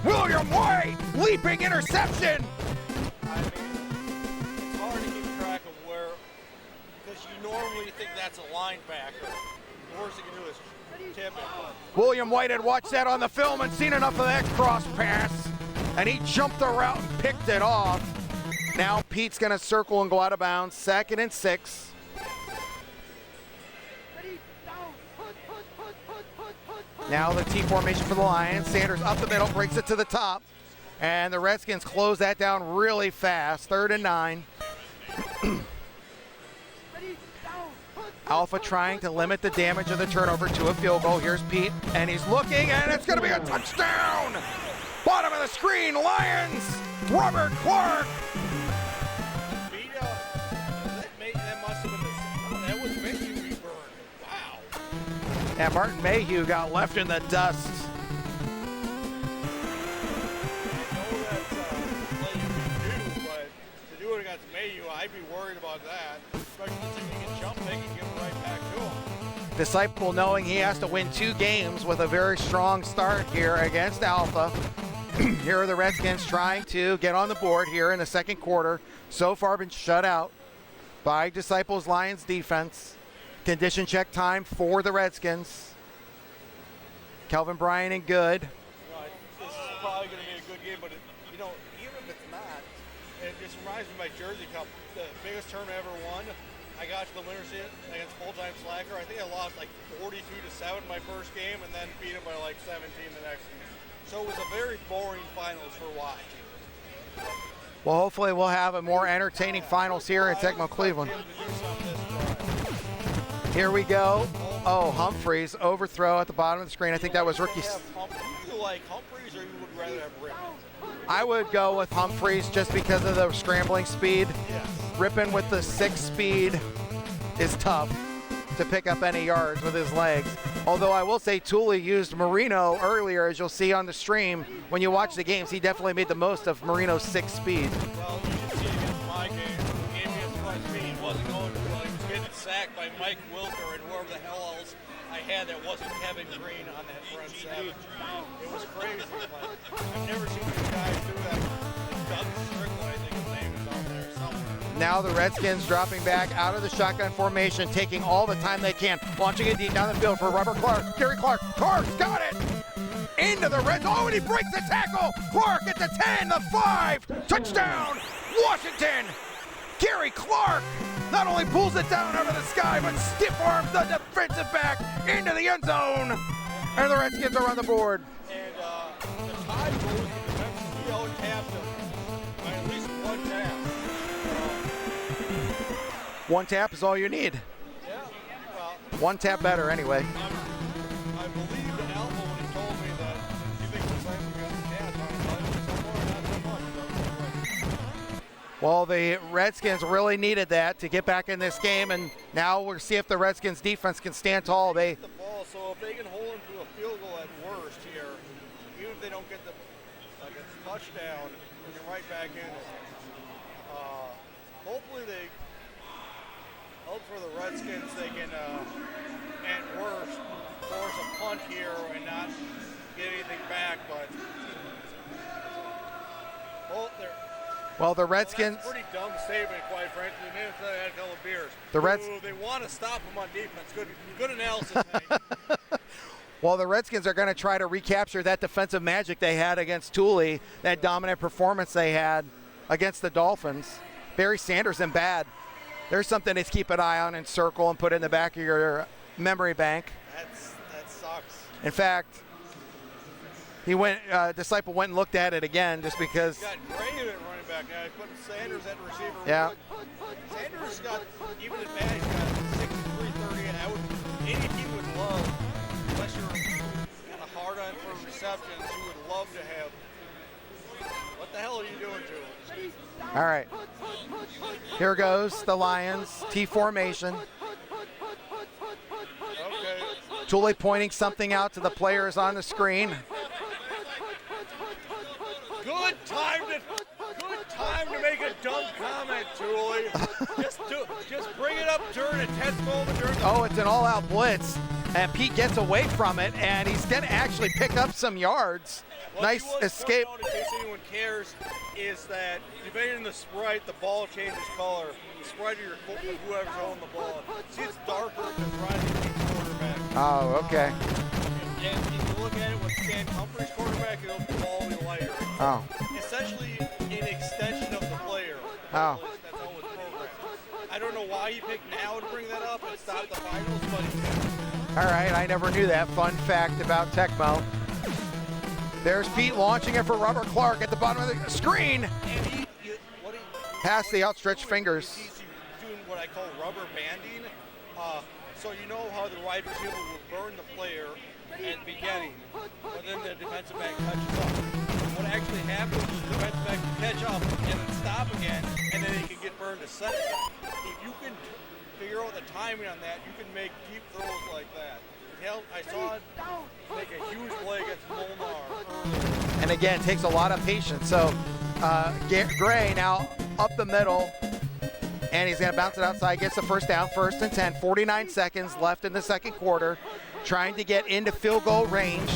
S3: William White, leaping interception.
S6: I mean, it's hard to keep track of where, because you normally think that's a linebacker. The worst you can do is tip it.
S3: William White had watched that on the film and seen enough of that cross pass, and he jumped the route and picked it off. Now Pete's going to circle and go out of bounds. 2nd and 6. Now the T formation for the Lions. Sanders up the middle, breaks it to the top. And the Redskins close that down really fast. 3rd and 9. Alpha trying to limit the damage of the turnover to a field goal. Here's Pete, and he's looking, and it's going to be a touchdown! Bottom of the screen, Lions! Robert Clark!
S6: That must have been that was Mayhew we burned. Wow.
S3: And Martin Mayhew got left in the dust.
S6: I know that's a play you can do, but to do it against Mayhew, I'd be worried about that. Especially since you can jump pick and give it right back to him.
S3: Disciple knowing he has to win 2 games with a very strong start here against Alpha. Here are the Redskins trying to get on the board here in the second quarter. So far been shut out by Disciples Lions defense. Condition check time for the Redskins. Kelvin Bryant and good.
S6: This is probably going to be a good game, but even if it's not, it just reminds me of my Jersey Cup, the biggest tournament I ever won. I got to the winner's hit against full-time Slacker. I think I lost like 42-7 my first game, and then beat him by like 17 the next game. So it was a very boring finals for watching.
S3: Well, hopefully we'll have a more entertaining finals here in Tecmo Cleveland. Here we go. Oh, Humphreys overthrow at the bottom of the screen. I think that was rookie.
S6: Do you like Humphreys or you would rather have Rippon?
S3: I would go with Humphreys just because of the scrambling speed.
S6: Yes.
S3: Rippon with the 6 speed is tough to pick up any yards with his legs. Although I will say Tooley used Marino earlier, as you'll see on the stream. When you watch the games, he definitely made the most of Marino's 6 speed.
S6: Well, you can see against my game. The game against my speed wasn't going to well, he was getting sacked by Mike Wilker and whoever the hell else I had that wasn't Kevin Green on that front 7. It was crazy. Like, I've never seen these guys do that. Like Doug Strickland, I think his name is out there somewhere.
S3: Now the Redskins dropping back out of the shotgun formation, taking all the time they can, launching it deep down the field for Robert Clark. Gary Clark. Clark's got it! Into the red zone. Oh, and he breaks the tackle. Clark at the 10, the 5. Touchdown, Washington. Gary Clark not only pulls it down out of the sky, but stiff arms the defensive back into the end zone. And the Redskins are on the board.
S6: And the tie goes to the defense. We all tapped him by at least one tap.
S3: One tap is all you need.
S6: Yeah. Well,
S3: One tap better anyway.
S6: I believe Alpha when he told me that he thinks the Lions got the cat on him, but so far not so much.
S3: Well, the Redskins really needed that to get back in this game, and now we'll see if the Redskins defense can stand tall. They
S6: The ball, so if they can hold him to a field goal at worst here, even if they don't get the like a touchdown, we can right back in it. Hopefully they hope for the Redskins they can at worst force a punt here and not get anything back, but oh,
S3: Well, the Redskins.
S6: That's a pretty dumb statement, quite frankly. Maybe it's had a couple of beers. They want to stop him on defense. Good analysis, Nate.
S3: Well, the Redskins are going to try to recapture that defensive magic they had against Thule, that dominant performance they had against the Dolphins. Barry Sanders and bad. There's something to keep an eye on and circle and put in the back of your memory bank.
S6: That sucks.
S3: In fact, Disciple went and looked at it again just because.
S6: He's got Gray at running back now. He's putting Sanders at receiver.
S3: Yeah.
S6: Sanders got, even at bad, he's got 6'3", 30, and any team would love, unless you're kind of hard on for receptions, you would love to have. What the hell are you doing to him?
S3: All right. Here goes the Lions, T formation.
S6: Okay.
S3: Thule pointing something out to the players on the screen.
S6: Good time to make a dumb comment, Julie. just bring it up during a tense moment during the.
S3: Oh, it's an all-out blitz, and Pete gets away from it, and he's going to actually pick up some yards. Nice escape.
S6: Out, in case anyone cares, is that depending on the sprite, the ball changes color. The sprite of whoever's holding the ball. See, it's darker than Ronnie Pete's quarterback.
S3: Oh, okay.
S6: And if you look at it with Stan Humphrey's quarterback, it'll be all lighter.
S3: Oh.
S6: Essentially, an extension of the player.
S3: Oh.
S6: That's how it's programmed. I don't know why he picked now to bring that up and stop the finals, but he did.
S3: All right, I never knew that. Fun fact about Tecmo. There's Pete launching it for Robert Clark at the bottom of the screen.
S6: And
S3: Past the outstretched fingers.
S6: He's doing what I call rubber banding. So you know how the wide receiver will burn the player at the beginning, but then the defensive back touches up. What actually happens is the defensive back can catch up and then stop again, and then he can get burned a second time. If you can figure out the timing on that, you can make deep throws like that. I saw it make a huge play against Molnar earlier.
S3: And again, it takes a lot of patience. So Gray now up the middle, and he's going to bounce it outside, gets the first down, 1st and 10, 49 seconds left in the second quarter, trying to get into field goal range.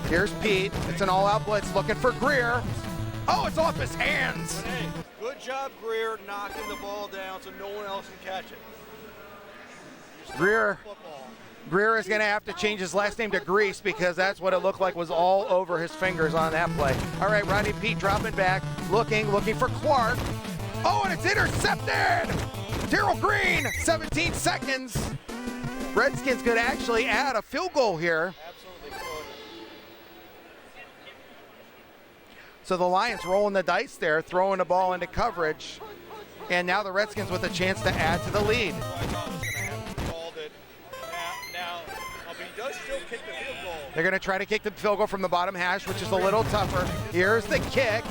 S3: Here's Pete. It's an all-out blitz looking for Greer. Oh, it's off his hands.
S6: But hey, good job, Greer, knocking the ball down so no one else can catch it.
S3: Greer is going to have to change his last name to Grease because that's what it looked like was all over his fingers on that play. All right, Rodney Pete dropping back, looking for Clark. Oh, and it's intercepted! Terrell Green, 17 seconds. Redskins could actually add a field goal here.
S6: Absolutely could.
S3: So the Lions rolling the dice there, throwing the ball into coverage. And now the Redskins with a chance to add to the lead.
S6: I thought was going to happen. He called it. Now, he does still kick the field goal.
S3: They're going to try to kick the field goal from the bottom hash, which is a little tougher. Here's the kick.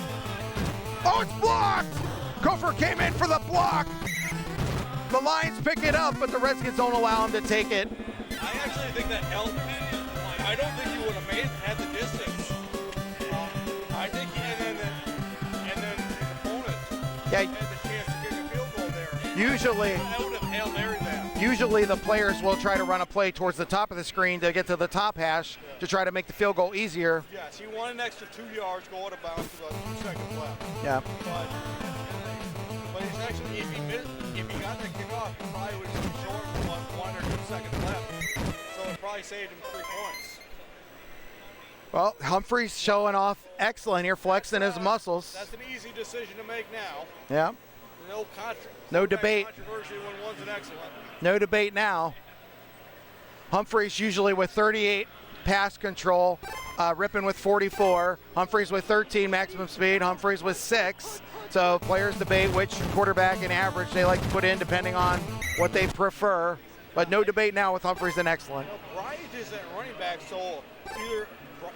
S3: Oh, it's blocked! Kofor came in for the block. The Lions pick it up, but the Redskins don't allow him to take it.
S6: I actually think that helped. I don't think he would have had the distance. I think and then the opponent had the chance to kick a field goal there.
S3: Usually,
S6: I would have Hail Mary that.
S3: Usually the players will try to run a play towards the top of the screen to get to the top hash to try to make the field goal easier.
S6: Yes, he wanted an extra 2 yards, go out of bounds with about 2 seconds left.
S3: Yeah.
S6: But he's actually, if he got that kick off, he probably would have been short with 1 or 2 seconds left. So it probably saved him 3 points.
S3: Well, Humphrey's showing off excellent here, flexing his muscles.
S6: That's an easy decision to make now.
S3: Yeah. No debate.
S6: Controversy when one's an excellent.
S3: No debate now. Humphreys usually with 38 pass control, Rippon with 44. Humphreys with 13 maximum speed, Humphreys with 6. So players debate which quarterback and average they like to put in depending on what they prefer. But no debate now with Humphreys and excellent.
S6: Bryant is at running back, so either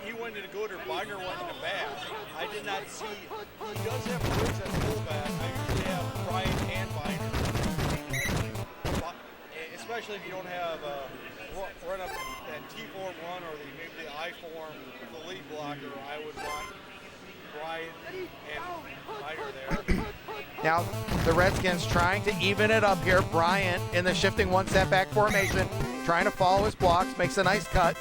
S6: he went into good or Biner went into bad. I did not see. He does have Briggs at fullback. I usually have Bryant and Biner. Especially if you don't have run up that T-form run or maybe the I-form, the lead blocker, I would want Bryant and Biner there.
S3: Now the Redskins trying to even it up here. Bryant in the shifting one step back formation, trying to follow his blocks, makes a nice cut.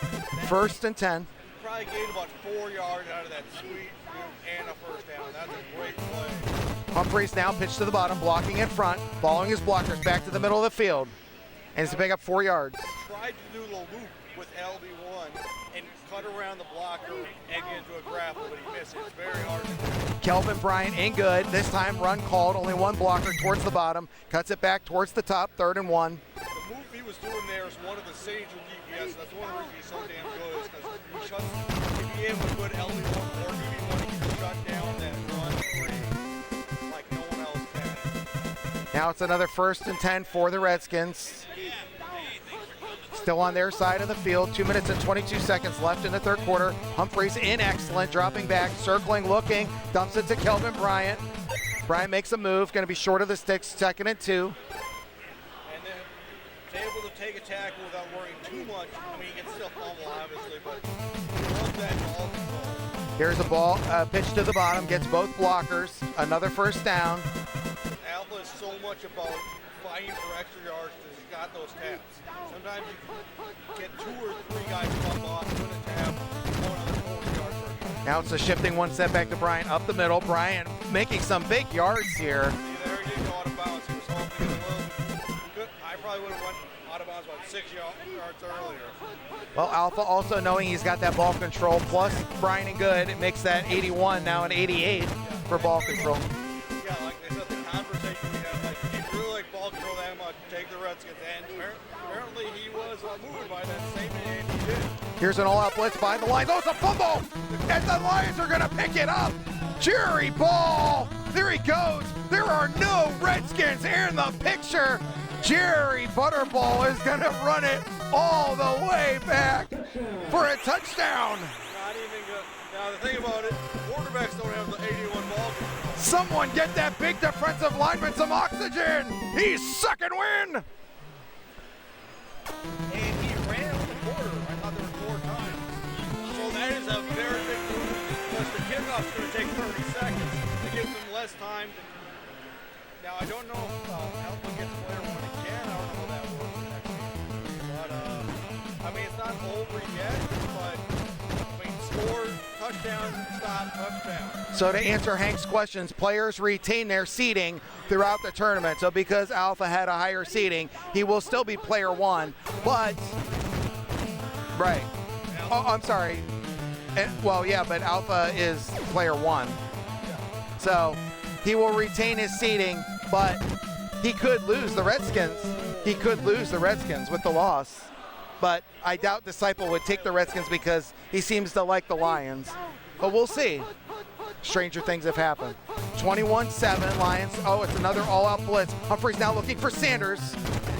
S3: 1st and 10.
S6: Probably gained about 4 yards out of that sweep and a first down. That's a great play.
S3: Humphreys now pitch to the bottom, blocking in front, following his blockers back to the middle of the field. And he's to pick up 4 yards.
S6: Tried to do the loop with LB1 and cut around the blocker and get into a grapple, but he missed it. It's very hard to do.
S3: Kelvin Bryant in good. This time run called, only one blocker towards the bottom. Cuts it back towards the top, 3rd and 1.
S6: The move he was doing there is one of the signature DPS. That's one of the reasons he's so damn good. Is because he shuts, if he have a good LB1 or DB1, he can shut down that run free like no one else can.
S3: Now it's another 1st and 10 for the Redskins. Still on their side of the field. 2 minutes and 22 seconds left in the 3rd quarter. Humphreys in excellent, dropping back, circling, looking, dumps it to Kelvin Bryant. Bryant makes a move, going to be short of the sticks, 2nd and 2.
S6: And then he's able to take a tackle without worrying too much. I mean, he can still fumble, obviously, but he loves that ball control.
S3: Here's a ball, pitch to the bottom, gets both blockers. Another 1st down.
S6: Alpha is so much about fighting for extra yards because he's got those taps. Sometimes you get 2 or 3 guys bump off, doing a tap, going another 40 yards for a game.
S3: Now it's a shifting one set back to Bryant up the middle. Bryant making some big yards here.
S6: See, there he didn't go out of bounds. He was hoping to good. I probably would have run out of bounds about 6 yards earlier.
S3: Well, Alpha also knowing he's got that ball control, plus Bryant and good, it makes that 81 now an 88 for ball control.
S6: Yeah, like I said, the conversation we had, like, he really like ball control that much, take the Redskins, and apparently he was moved by that same and he did.
S3: Here's an all-out blitz by the Lions. Oh, it's a fumble! And the Lions are going to pick it up. Jerry Ball, there he goes. There are no Redskins in the picture. Jerry Butterball is going to run it all the way back for a touchdown.
S6: Not even good. Now, the thing about it, quarterbacks don't have the 81 ball control.
S3: Someone get that big defensive lineman some oxygen. He's second win.
S6: And he ran on the quarter. I thought there were 4 times. So that is a very big move because the kickoff's going to take 30 seconds. It gives them less time. Now, I don't know if Alpha gets player 1 again. I don't know how that works next game. But, I mean, it's not over yet, but, I mean, score, touchdown, stop, touchdown.
S3: So to answer Hank's questions, players retain their seeding throughout the tournament. So because Alpha had a higher seeding, he will still be player 1. But, right. Oh, I'm sorry. Well, yeah, but Alpha is player 1. So he will retain his seeding, but he could lose the Redskins. He could lose the Redskins with the loss. But I doubt Disciple would take the Redskins because he seems to like the Lions. But we'll see. Stranger things have happened. 21-7 Lions. Oh, it's another all-out blitz. Humphreys now looking for Sanders.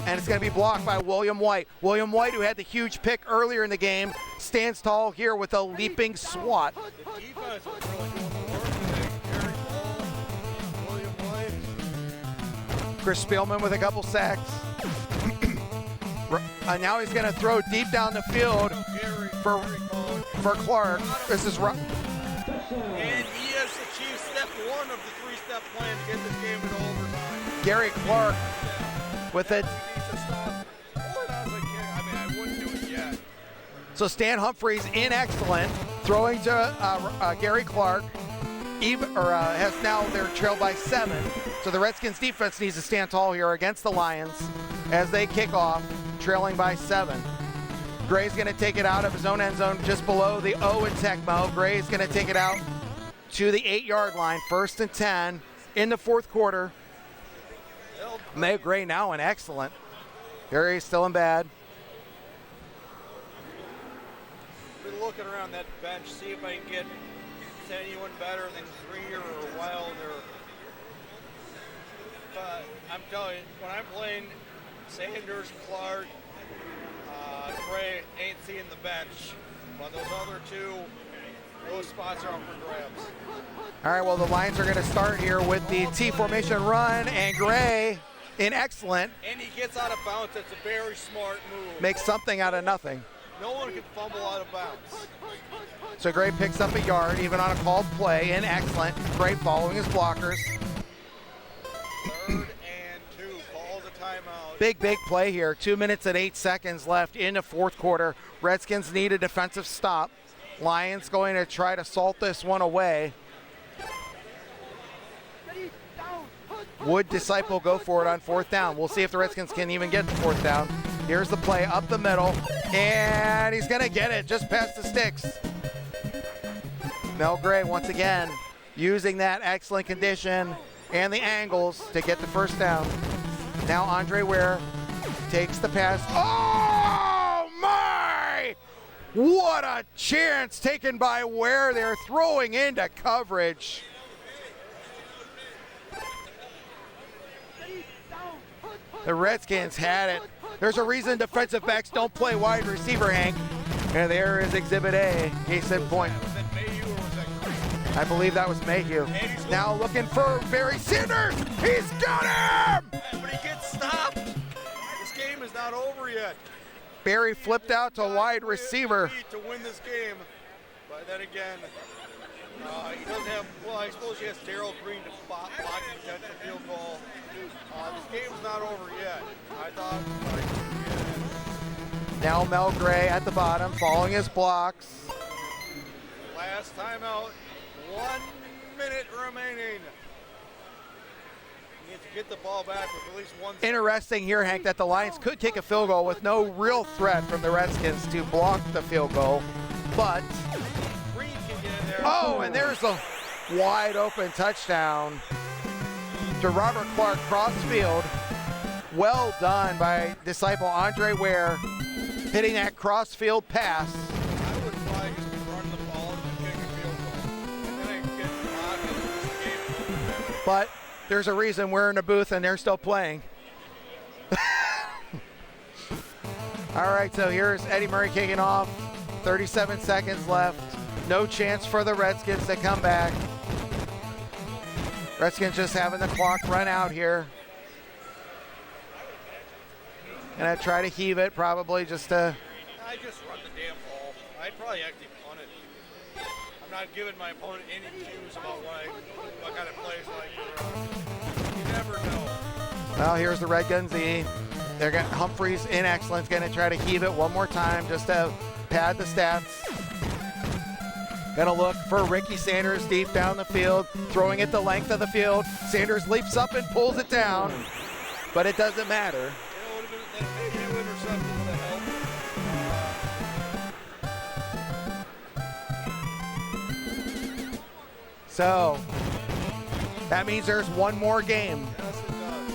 S3: And it's going to be blocked by William White. William White, who had the huge pick earlier in the game, stands tall here with a leaping swat.
S6: The defense was really doing the work today. Gary Ball, William White.
S3: Chris Spielman with a couple sacks. Now he's going to throw deep down the field for Clark. This is
S6: And he has achieved step 1 of the 3-step plan to get this game in overtime.
S3: Gary Clark with it.
S6: I wouldn't do it yet.
S3: So Stan Humphreys in excellent, throwing to Gary Clark. Has now they're trailed by 7. So the Redskins defense needs to stand tall here against the Lions as they kick off, trailing by 7. Gray's going to take it out of his own end zone just below the O in Tecmo. Gray's going to take it out to the 8-yard line, 1st and 10 in the 4th quarter. May Gray now in excellent. Gary's still in bad.
S6: Been looking around that bench, see if I can get to anyone better than Greer or Wilder. But I'm telling you, when I'm playing Sanders, Clark, Gray, ain't seeing the bench. But those other 2, those spots are up for grabs.
S3: All right, well, the Lions are going to start here with the T formation run, and Gray in excellent.
S6: And he gets out of bounds. That's a very smart move.
S3: Makes something out of nothing.
S6: No one can fumble out of bounds.
S3: So Gray picks up a yard, even on a called play, in excellent. Gray following his blockers.
S6: 3rd and 2, calls a timeout.
S3: Big play here. 2 minutes and 8 seconds left in the 4th quarter. Redskins need a defensive stop. Lions going to try to salt this one away. Would Disciple go for it on 4th down? We'll see if the Redskins can even get the 4th down. Here's the play up the middle, and he's gonna get it just past the sticks. Mel Gray once again using that excellent condition and the angles to get the 1st down. Now Andre Ware takes the pass. Oh my! What a chance taken by Ware. They're throwing into coverage. The Redskins had it. There's a reason defensive backs don't play wide receiver, Hank. And there is Exhibit A, case in point.
S6: Was that Mayhew or was that Green?
S3: I believe that was Mayhew. Now looking for Barry Sanders. He's got him!
S6: But he gets stopped. This game is not over yet.
S3: Barry flipped out to wide receiver.
S6: To win this game. But then again, he doesn't have, well, I suppose he has Darryl Green to block the potential field goal. This game's not over yet. I thought,
S3: Now Mel Gray at the bottom, following his blocks.
S6: last timeout, 1 minute remaining. Need to get the ball back with at least one.
S3: Interesting here, Hank, that the Lions could kick a field goal with no real threat from the Redskins to block the field goal. But,
S6: Green can get in there.
S3: oh, and there's a wide open touchdown to Robert Clark crossfield. Well done by Disciple Andre Ware, hitting that crossfield pass.
S6: I would probably just be running the ball and kicking a field goal. And then I can get blocked and lose the game.
S3: But there's a reason we're in a booth and they're still playing. All right, so here's Eddie Murray kicking off. 37 seconds left. No chance for the Redskins to come back. Redskins just having the clock run out here. Gonna try to heave it, probably just to.
S6: I just run the damn ball. I'd probably actually punt it. I'm not giving my opponent any cues about what kind of plays like. You never know.
S3: Well, here's the Red Gun Z. They're got Humphreys in excellence. Gonna try to heave it one more time just to pad the stats. Gonna look for Ricky Sanders deep down the field, throwing it the length of the field. Sanders leaps up and pulls it down, but it doesn't matter.
S6: That Mayhew interception would have helped.
S3: So that means there's one more game.
S6: Yes, it does.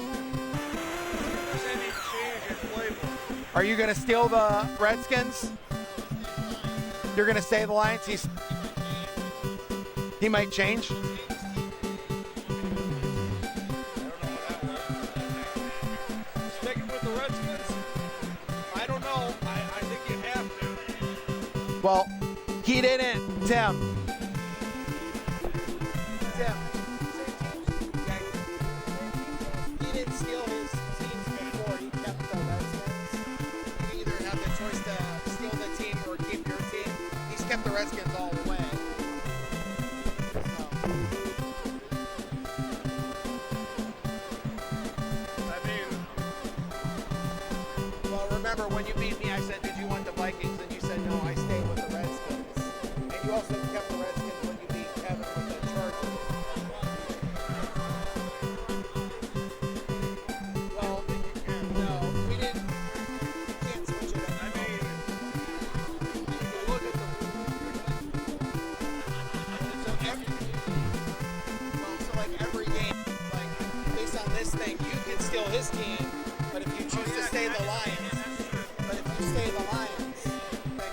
S6: If there's any change in playbook,
S3: Are you gonna steal the Redskins? You're gonna stay the Lions? He might change.
S6: I don't know how that works. Sticking with the Redskins? I don't know. I think you have to.
S3: Well, he didn't, Tim. Tim. He didn't steal his teams before he kept the Redskins. You either have the choice to steal the team or keep your team. He's kept the Redskins all the way. Well, remember when you beat me, I said, did you want the Vikings? And you said, no, I stayed with the Redskins. And you also kept the Redskins when you beat Kevin with the Chargers. Well, no, we didn't. You can't switch it up. I mean, you can look at the. So like every game, like based on this thing, you can steal his team, but if you choose to stay the Lions, then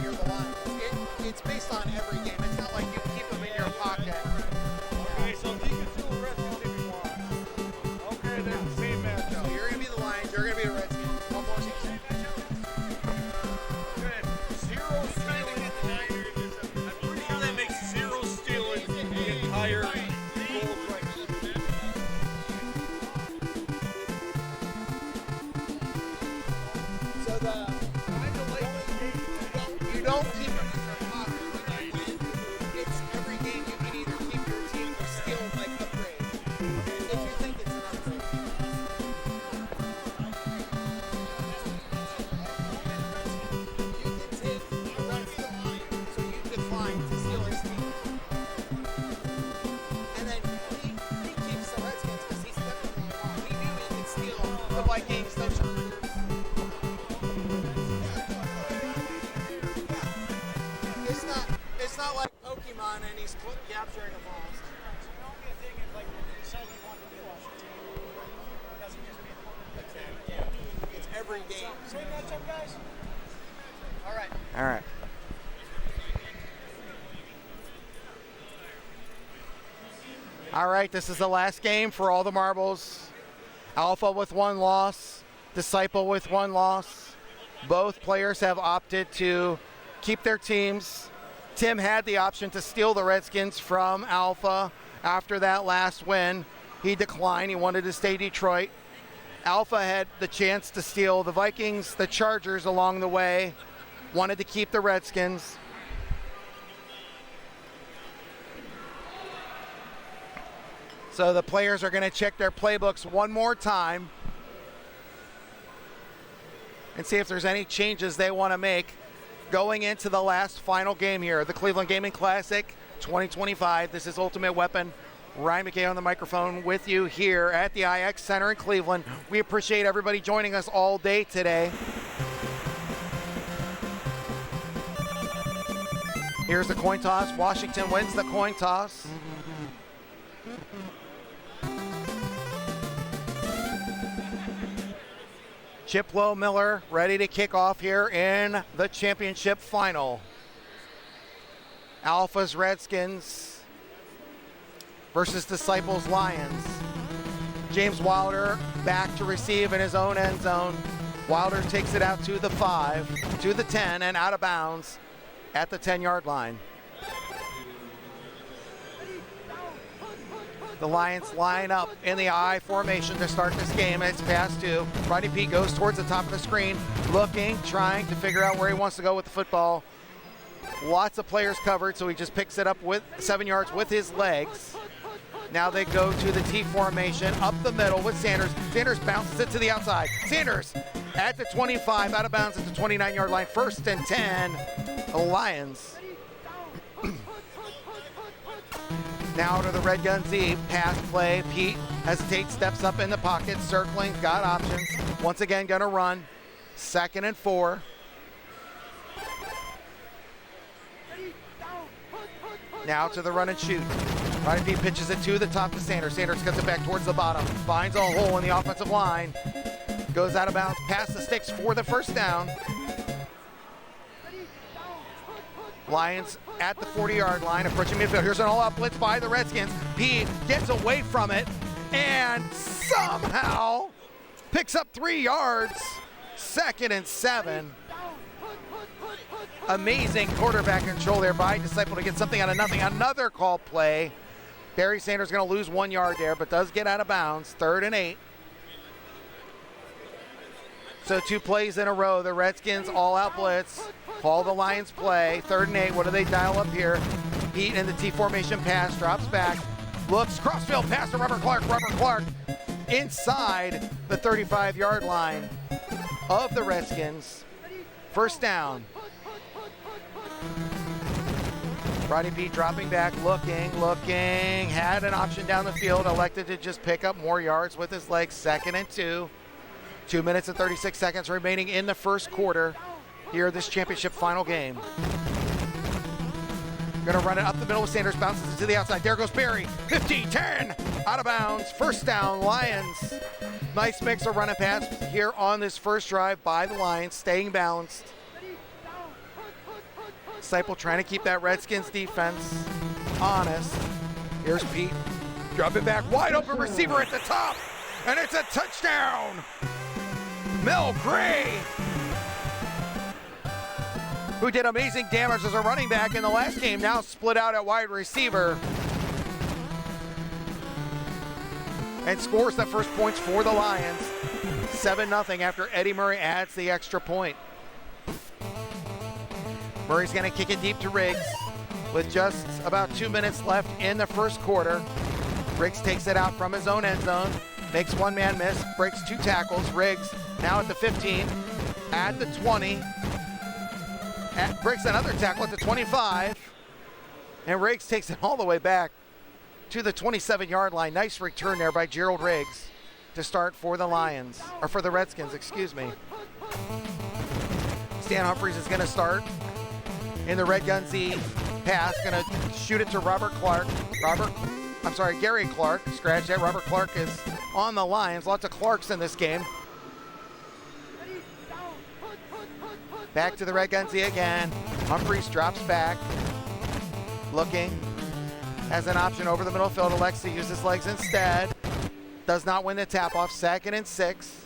S3: you're the Lions. It's based on every game. It's not like you keep them in your pocket.
S6: Okay, so he can steal the Redskins if he wants. Okay, then same matchup.
S3: So you're gonna be the Lions. You're gonna be the Redskins. One more team.
S6: Good. Zero stealing. I'm pretty sure that makes zero stealing the entire goal right.
S3: So you don't keep them in your pocket when you win. It's every game you can either keep your team or steal like upgrade. If you think it's an upgrade. You can take the Redskins, so you decline to steal his team. And then he keeps the Redskins because he's kept them all along. Vikings. It's not like Pokemon and he's capturing the balls. It's every game. All right. All right, this is the last game for all the marbles. Alpha with 1 loss, Disciple with 1 loss. Both players have opted to keep their teams. Tim had the option to steal the Redskins from Alpha after that last win. He declined. He wanted to stay Detroit. Alpha had the chance to steal the Vikings, the Chargers along the way. Wanted to keep the Redskins. So the players are going to check their playbooks one more time and see if there's any changes they want to make going into the last final game here, the Cleveland Gaming Classic 2025. This is Ultimate Weapon. Ryan McKay on the microphone with you here at the IX Center in Cleveland. We appreciate everybody joining us all day today. Here's the coin toss. Washington wins the coin toss. Chiplow Miller ready to kick off here in the championship final. Alpha's Redskins versus Disciples Lions. James Wilder back to receive in his own end zone. Wilder takes it out to the 5, to the 10, and out of bounds at the 10-yard line. The Lions line up in the I formation to start this game. It's pass to Rodney Peete, goes towards the top of the screen, looking, trying to figure out where he wants to go with the football. Lots of players covered, so he just picks it up with 7 yards with his legs. Now they go to the T formation up the middle with Sanders. Sanders bounces it to the outside. Sanders at the 25, out of bounds at the 29-yard line. 1st and 10, the Lions. Now to the Red Gun Z, pass play. Peete hesitates, steps up in the pocket, circling, got options. Once again, gonna run. 2nd and 4. Now to the run and shoot. Rodney Peete pitches it to the top to Sanders. Sanders cuts it back towards the bottom. Finds a hole in the offensive line. Goes out of bounds, past the sticks for the 1st down. Lions at the 40-yard line, approaching midfield. Here's an all-out blitz by the Redskins. Peete gets away from it and somehow picks up 3 yards. 2nd and 7. Amazing quarterback control there by Disciple to get something out of nothing. Another call play. Barry Sanders going to lose 1 yard there, but does get out of bounds. 3rd and 8. So 2 plays in a row. The Redskins all-out blitz. Call the Lions play. 3rd and 8. What do they dial up here? Peete in the T formation pass. Drops back. Looks. Crossfield pass to Robert Clark. Robert Clark inside the 35-yard line of the Redskins. 1st down. Rodney Peete dropping back, looking. Had an option down the field. Elected to just pick up more yards with his legs. 2nd and 2. 2 minutes and 36 seconds remaining in the 1st quarter. Here, this championship final game. Gonna run it up the middle with Sanders, bounces it to the outside. There goes Barry. 15, 10, out of bounds. 1st down, Lions. Nice mix of run and pass here on this 1st drive by the Lions, staying balanced. Disciple trying to keep that Redskins defense honest. Here's Peete. Dropping back, wide open receiver at the top, and it's a touchdown. Mel Gray, who did amazing damage as a running back in the last game, now split out at wide receiver and scores the 1st points for the Lions. 7-0 after Eddie Murray adds the extra point. Murray's going to kick it deep to Riggs with just about 2 minutes left in the 1st quarter. Riggs takes it out from his own end zone, makes 1 man miss, breaks 2 tackles. Riggs now at the 15, at the 20, breaks another tackle at the 25, and Riggs takes it all the way back to the 27-yard line. Nice return there by Gerald Riggs. to start for the Lions, or for the Redskins, excuse me. Stan Humphries is going to start in the Red Gun Z pass, going to shoot it to Gary Clark. Scratch that. Robert Clark is on the Lions. Lots of Clarks in this game. Back to the Red Gun Z again. Humphries drops back. Looking. Has an option over the middle field. Elects to use his legs instead. Does not win the tap off. 2nd and 6.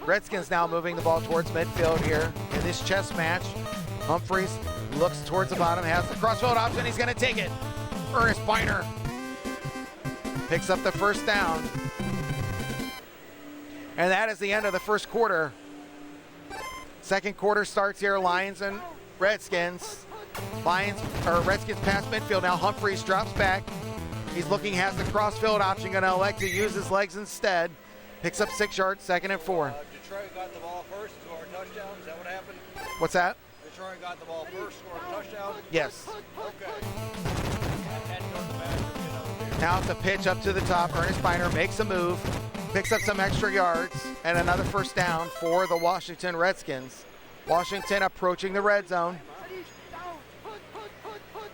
S3: Redskins now moving the ball towards midfield here in this chess match. Humphries looks towards the bottom, has the crossfield option, he's going to take it. Ernest Biner picks up the first down. And that is the end of the first quarter. Second quarter starts here, Lions and Redskins. Redskins pass midfield, now Humphries drops back. He's looking, has the crossfield option, going to elect to use his legs instead. Picks up 6 yards, 2nd and 4.
S6: Detroit got the ball first, scored a touchdown. Is that what happened?
S3: What's that?
S6: Detroit got the ball first, scored a touchdown.
S3: Yes.
S6: Okay. And goes back and get another big.
S3: Now it's a pitch up to the top. Ernest Biner makes a move, picks up some extra yards, and another first down for the Washington Redskins. Washington approaching the red zone.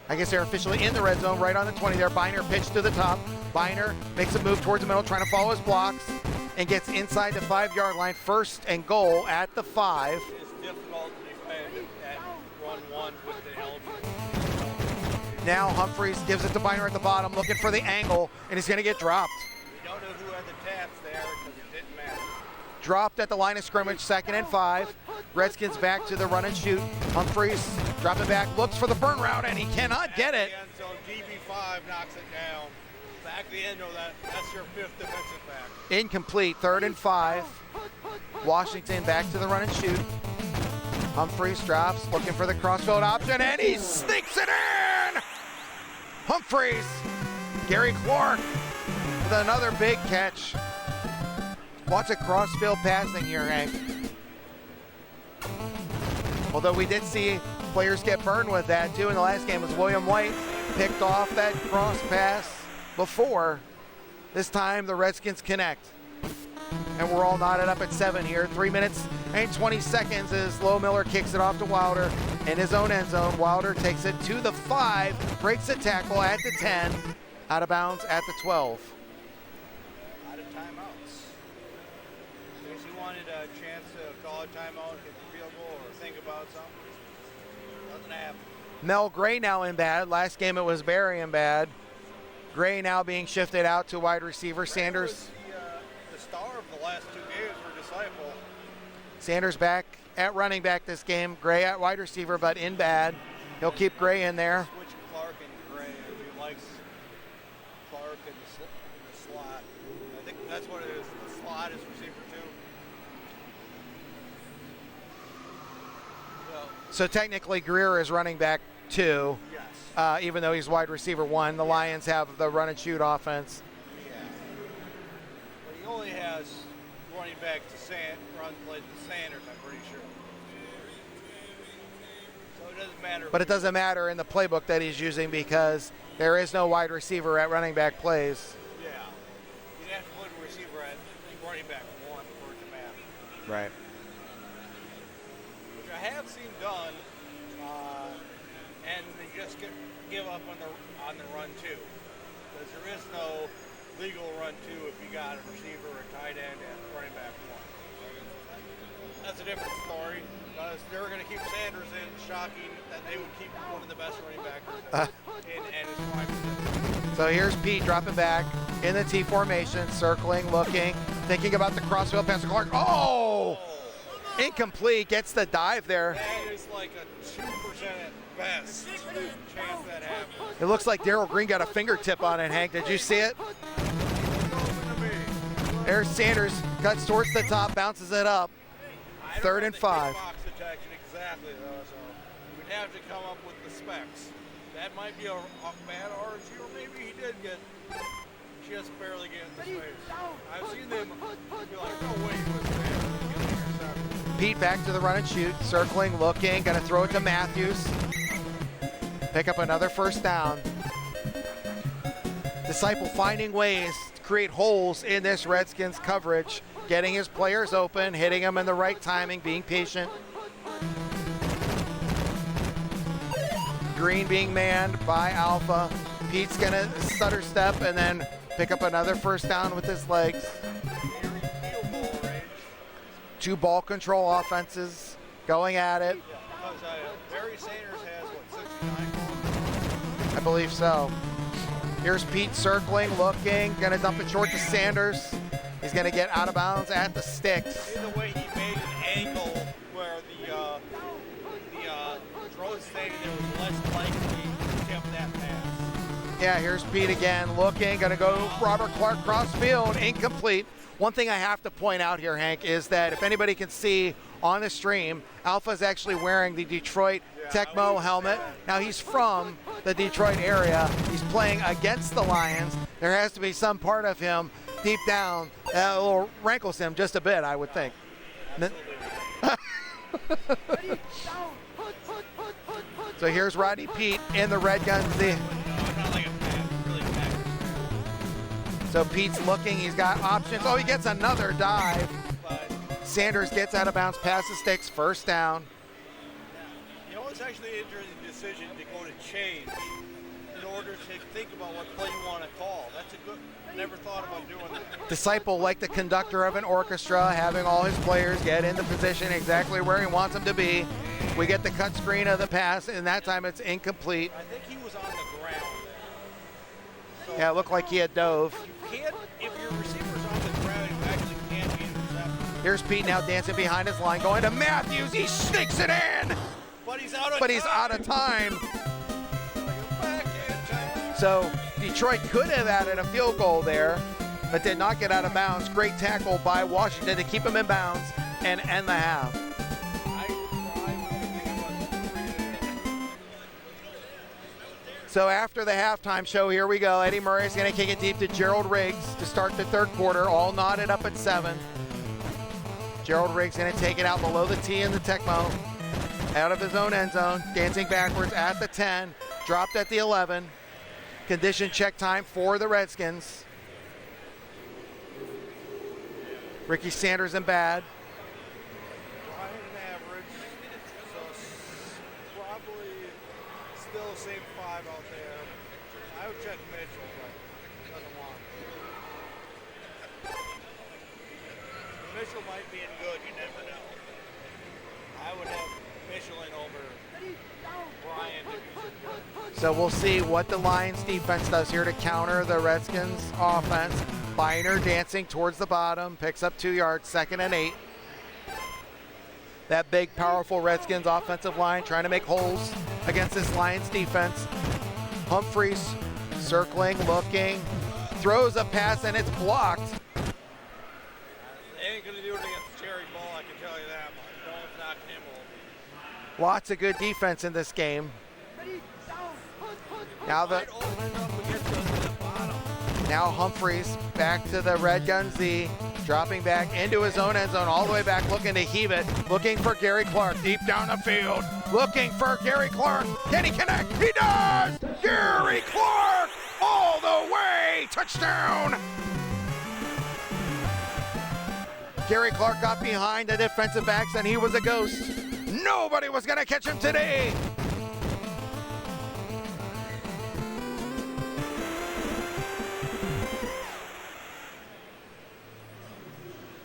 S3: I guess they're officially in the red zone, right on the 20 there. Biner pitch to the top. Biner makes a move towards the middle, trying to follow his blocks, and gets inside the 5-yard line. 1st and goal at the 5.
S6: It's difficult to defend at run 1 with the helmet.
S3: Now Humphries gives it to Biner at the bottom, looking for the angle, and he's going to get dropped.
S6: We don't know who had the taps there because it didn't matter.
S3: Dropped at the line of scrimmage, 2nd and 5. Redskins back to the run and shoot. Humphries dropping back, looks for the burn route, and he cannot get it.
S6: So DB5 knocks it down. Back the end of that's your 5th defensive back.
S3: Incomplete, 3rd and 5. Washington back to the run and shoot. Humphries drops, looking for the crossfield option, and he sneaks it in! Humphries, Gary Clark with another big catch. Lots of crossfield passing here, Hank. Although we did see players get burned with that too in the last game, as William White picked off that cross pass before. This time the Redskins connect. And we're all knotted up at 7 here. 3 minutes and 20 seconds as Low Miller kicks it off to Wilder in his own end zone. Wilder takes it to the 5, breaks the tackle at the 10, out of bounds at the 12.
S6: Out of timeouts. Because he wanted a chance to call a timeout, get the field goal, or think about something. Doesn't happen.
S3: Mel Gray now in bad. Last game it was Barry in bad. Gray now being shifted out to wide receiver. Sanders.
S6: The star of the last 2 games were Disciple.
S3: Sanders back at running back this game. Gray at wide receiver, but in bad. He'll keep Gray in there.
S6: Switch Clark and Gray if he likes Clark in the slot. I think that's what it is. The slot is receiver 2.
S3: So technically Greer is running back 2.
S6: Yes.
S3: Even though he's wide receiver 1. The Lions have the run and shoot offense.
S6: Yeah. But he only has running back to run play to Sanders, I'm pretty sure. So it doesn't matter.
S3: But it doesn't matter in the playbook that he's using because there is no wide receiver at running back plays.
S6: Yeah. You'd have to put a receiver at running back 1 for it to matter.
S3: Right.
S6: Which I have seen done, and they just give up on the run 2. Because there is no legal run 2 if you got a receiver or a tight end and running back 1. That's a different story. Because they were going to keep Sanders in, shocking that they would keep one of the best running backers in, and his wide receiver.
S3: So here's Pete dropping back in the T formation, circling, looking, thinking about the crossfield pass to Clark. Oh! Incomplete, gets the dive there.
S6: That is like a 2% at best chance that happens.
S3: It looks like Darrell Green got a fingertip on it, Hank. Did you see it? There's Sanders, cuts towards the top, bounces it up. 3rd and 5.
S6: Box detection exactly, though, so we'd have to come up with the specs. That might be a bad RG, or maybe he did get just barely get in the space. I've seen them be like, no way he was there.
S3: Pete back to the run and shoot, circling, looking, gonna throw it to Matthews. Pick up another first down. Disciple finding ways to create holes in this Redskins coverage, getting his players open, hitting them in the right timing, being patient. Green being manned by Alpha. Pete's gonna stutter step and then pick up another first down with his legs. Two ball control offenses going at it.
S6: Because Barry Sanders has, what, 69
S3: I believe so. Here's Pete circling, looking, gonna dump it short to Sanders. He's gonna get out of bounds at the sticks.
S6: See the way he made an angle where the throw stayed there was less likely to attempt that pass.
S3: Yeah, here's Pete again, looking, gonna go Robert Clark crossfield, incomplete. One thing I have to point out here, Hank, is that if anybody can see on the stream, Alpha's actually wearing the Detroit Tecmo helmet. Now he's from the Detroit area. He's playing against the Lions. There has to be some part of him deep down that will rankles him just a bit, I would think. So here's Rodney Pete in the red gun. So Pete's looking, he's got options. Oh, he gets another dive. Sanders gets out of bounds, past the sticks, first down.
S6: You know, it's actually an interesting decision to go to change in order to think about what play you want to call. That's a good, never thought about doing that.
S3: Disciple, like the conductor of an orchestra, having all his players get into position exactly where he wants them to be. We get the cut screen of the pass, and that time it's incomplete.
S6: I think he was on the ground. So
S3: Yeah, it looked like he had dove.
S6: you can't, if your receiver's on the ground, you actually can't be intercepted.
S3: Here's Pete now dancing behind his line, going to Matthews. He sneaks it in,
S6: But he's out of
S3: but
S6: time.
S3: he's out of time.
S6: Back in time.
S3: So Detroit could have added a field goal there, but did not get out of bounds. Great tackle by Washington to keep him in bounds and end the half. So after the halftime show, here we go. Eddie Murray's going to kick it deep to Gerald Riggs to start the third quarter, all knotted up at 7. Gerald Riggs going to take it out below the tee in the Tecmo, out of his own end zone, dancing backwards at the 10, dropped at the 11. Condition check time for the Redskins. Ricky Sanders in bad.
S6: Behind an average, so probably still the same 5 out there. I would check Mitchell, but doesn't want it. Mitchell might be in good, you never know. I would have Mitchell in over Bryant if he's in good.
S3: So we'll see what the Lions defense does here to counter the Redskins offense. Biner dancing towards the bottom, picks up 2 yards, 2nd and 8. That big, powerful Redskins offensive line trying to make holes against this Lions defense. Humphreys circling, looking, throws a pass, and it's blocked.
S6: They ain't going to do it against Jerry Ball, I can tell you that much. No one's knocking him over.
S3: Lots of good defense in this game. Now Humphreys back to the red gun Z, dropping back into his own end zone, all the way back, looking to heave it, looking for Gary Clark deep down the field, looking for Gary Clark. Can he connect? He does! Gary Clark all the way, touchdown! Gary Clark got behind the defensive backs and he was a ghost. Nobody was gonna catch him today.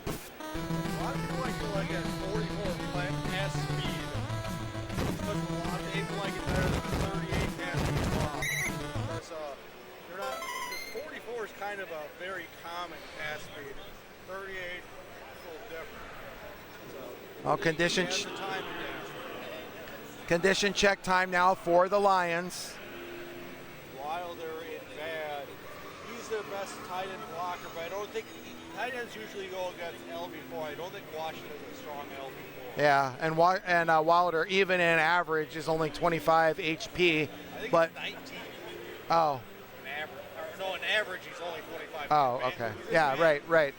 S6: A lot of people like at 44 pass speed. Because a lot of people like it better than the 38 pass speed block. Because they're not. Because 44 is kind of a very common pass speed. 38 is a little different. So,
S3: Condition
S6: he has the time advantage.
S3: condition check time now for the Lions.
S6: Wilder in bad. He's their best tight end blocker, but I don't think tight ends usually go against LB4. I don't think Washington is a strong LB4.
S3: Yeah, and Wilder, even in average, is only 25 HP.
S6: I think
S3: But
S6: he's 19.
S3: oh,
S6: In average he's only 25.
S3: oh,
S6: Man,
S3: okay.
S6: this
S3: Yeah,
S6: man,
S3: right.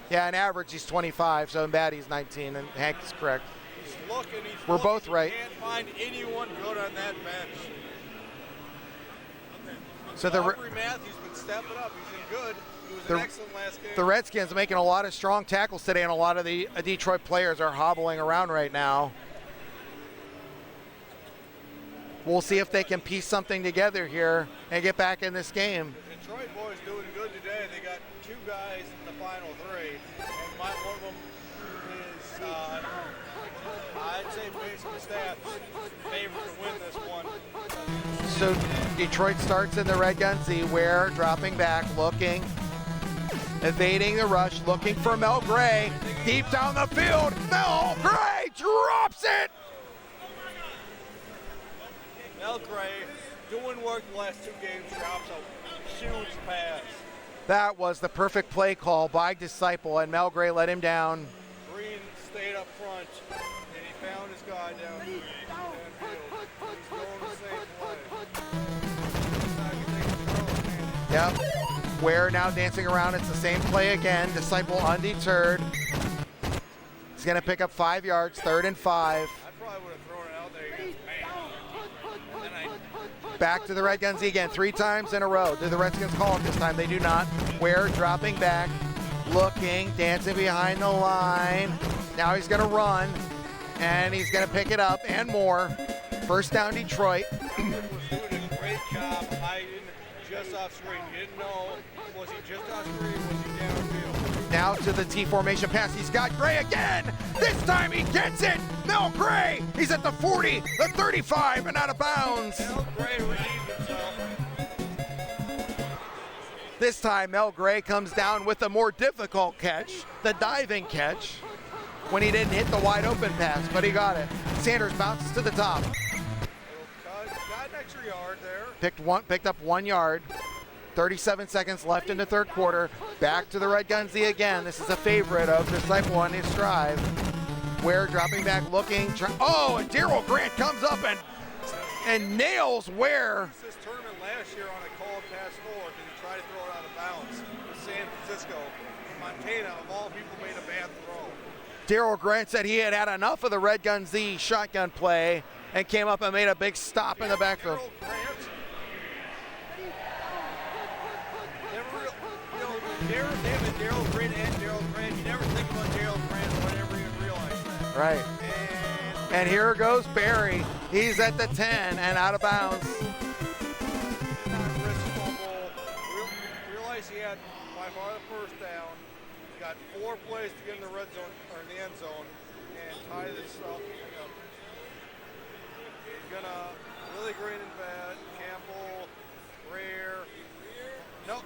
S3: Yeah, in average he's 25, so in bad he's 19, and Hank is correct.
S6: He's looking.
S3: We're both right.
S6: Can't find anyone good on that bench.
S3: So the
S6: Aubrey Matthews been stepping up. He's been good. He was an excellent last game.
S3: the Redskins making a lot of strong tackles today, and a lot of the Detroit players are hobbling around right now. We'll see if they can piece something together here and get back in this game.
S6: The Detroit boys doing good today. They got 2 guys in the final 3, and one of them is, I'd say based on the stats, favored to win this one.
S3: So Detroit starts in the red gun Z, Ware dropping back, looking, evading the rush, looking for Mel Gray. Deep down the field, Mel Gray drops it!
S6: Mel Gray doing work the last 2 games, drops a huge pass.
S3: That was the perfect play call by Disciple, and Mel Gray let him down.
S6: Green stayed up front, and he found his guy downfield. He's going the same way.
S3: Yep. Ware now dancing around. It's the same play again. Disciple undeterred. He's going to pick up 5 yards, 3rd and 5.
S6: I probably would have thrown it out there against man. And
S3: Back to the Red Gun Z again, 3 times in a row. Do the Redskins call it this time? They do not. Ware dropping back, looking, dancing behind the line. Now he's going to run, and he's going to pick it up and more. First down, Detroit.
S6: Alfred was doing a great job hiding just off screen. You didn't know, was he just off screen, was he downfield?
S3: Now to the T formation pass. He's got Gray again. This time he gets it. Mel Gray. He's at the 40, the 35, and out of bounds.
S6: Mel Gray redeemed himself.
S3: This time Mel Gray comes down with a more difficult catch, the diving catch, when he didn't hit the wide open pass, but he got it. Sanders bounces to the top.
S6: Got an extra yard there.
S3: Picked up 1 yard. 37 seconds left in the 3rd quarter. Back to the Red Gun Z again. This is a favorite of Disciple on his drive. Ware dropping back, looking. And Darrell Grant comes up and nails Ware.
S6: This tournament last year on a called pass forward because he tried to throw it out of bounds with San Francisco. Montana, of all people, made a bad throw.
S3: Darrell Grant said he had had enough of the Red Gun Z shotgun play and came up and made a big stop in the backfield.
S6: Darrell Grant. Darrell Grant and Darrell Grant. You never think about Darrell Grant whenever you realize that.
S3: Right. And here goes Barry. He's at the 10 and out of bounds.
S6: Wrist fumble. Realized he had by far the first down. He got 4 plays to get in the red zone or in the end zone and tie this up. He's gonna Willie Green and bad. Campbell, Rare. Nope.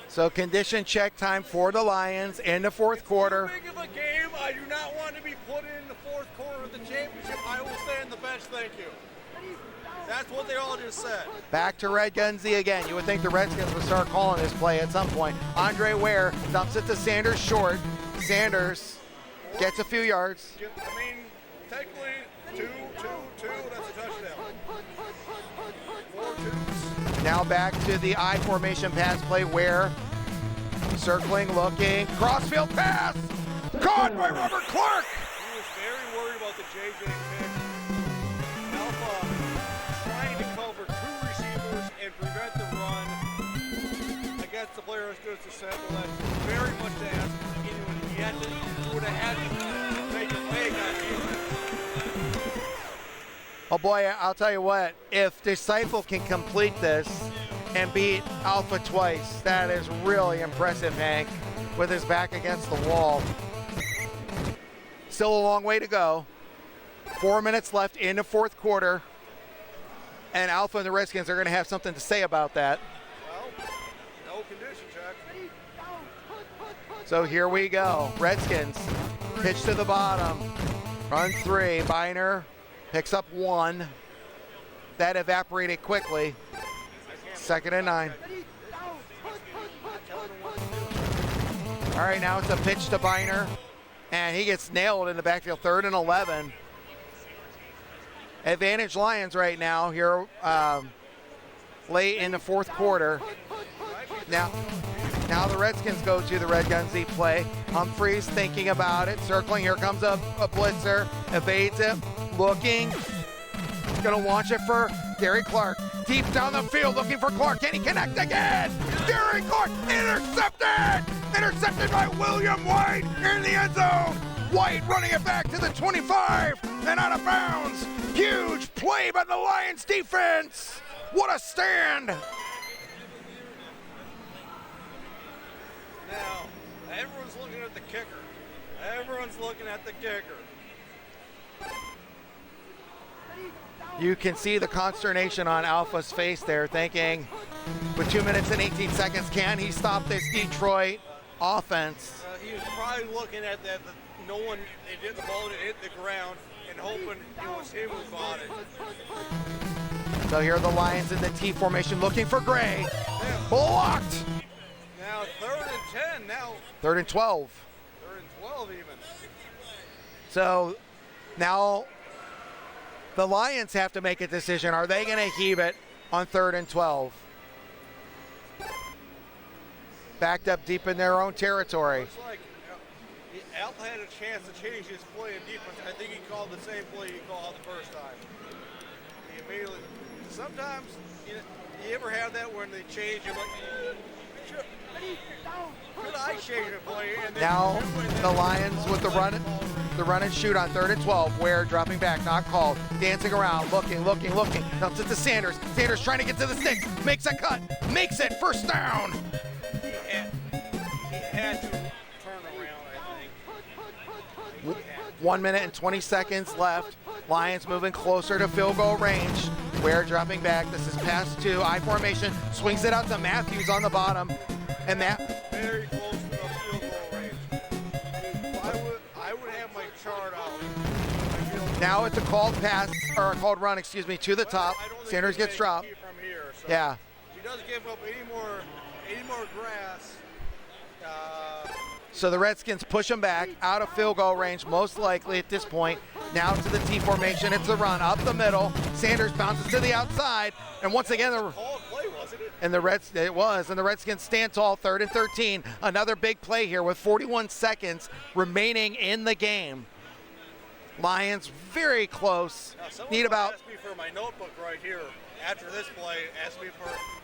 S3: So condition check time for the Lions in the 4th quarter.
S6: Too big of a game. I do not want to be put in the 4th quarter of the championship. I will stay on the bench. Thank you. That's what they all just said.
S3: Back to Red Gun Z again. You would think the Redskins would start calling this play at some point. Andre Ware dumps it to Sanders short. Sanders gets a few yards.
S6: I mean, technically, 2, that's a touchdown. 4 twos.
S3: Now back to the I formation pass play. Ware circling, looking, crossfield pass. Caught by Robert Clark.
S6: He was very worried about the JJ pick. Alpha trying to cover 2 receivers and prevent the run against the player as good as the Central. That's very much to ask anyone. He would have had to make a leg on defense.
S3: Oh boy, I'll tell you what, if Disciple can complete this and beat Alpha twice, that is really impressive, Hank, with his back against the wall. Still a long way to go. 4 minutes left in the 4th quarter, and Alpha and the Redskins are going to have something to say about that.
S6: Well, no condition check.
S3: So here we go. Redskins pitch to the bottom. Run 3. Biner picks up 1. That evaporated quickly. 2nd and 9. All right, now it's a pitch to Biner, and he gets nailed in the backfield. 3rd and 11. Advantage Lions right now here late in the 4th quarter. Now the Redskins go to the Red Gun Z play. Humphreys thinking about it, circling. Here comes a blitzer, evades him, looking. Gonna launch it for Gary Clark. deep down the field looking for Clark. Can he connect again? Gary Clark intercepted! Intercepted by William White in the end zone. White running it back to the 25 and out of bounds. Huge play by the Lions defense. What a stand.
S6: Now, everyone's looking at the kicker. Everyone's looking at the kicker.
S3: You can see the consternation on Alpha's face there, thinking, with 2 minutes and 18 seconds, can he stop this Detroit offense?
S6: He was probably looking at that no one, the ball didn't hit the ground, and hoping it was him who caught it.
S3: So here are the Lions in the T formation looking for Gray. Blocked.
S6: Now 3rd and 10, now
S3: 3rd and 12.
S6: 3rd and 12 even.
S3: So now the Lions have to make a decision. Are they going to heave it on 3rd and 12? Backed up deep in their own territory.
S6: Looks like Alpha had a chance to change his play in defense. I think he called the same play he called the first time. He immediately. Sometimes you ever have that when they change, you're like, should I change the play? And then
S3: Now the Lions with the run and shoot on 3rd and 12. Ware dropping back, not called. Dancing around, looking. Dumps it to Sanders. Sanders trying to get to the sticks. Makes a cut. Makes it. First down.
S6: He had to turn around, I think.
S3: 1 minute and 20 seconds left. Lions moving closer to field goal range. Ware dropping back. This is pass 2. I formation. Swings it out to Matthews on the bottom. And that.
S6: Very close to the field goal range. I would have my chart out.
S3: Now it's a called pass, or a called run, excuse me, to the top. Sanders gets dropped.
S6: From here, so
S3: Yeah.
S6: If he doesn't give up any more grass.
S3: So the Redskins push them back out of field goal range, most likely at this point. Now to the T formation. It's a run up the middle. Sanders bounces to the outside, and once again,
S6: Called play, wasn't it?
S3: and the Redskins stand tall. 3rd and 13. Another big play here with 41 seconds remaining in the game. Lions very close.
S6: Now, someone
S3: Need about.
S6: asked me for my notebook right here. After this play, asked me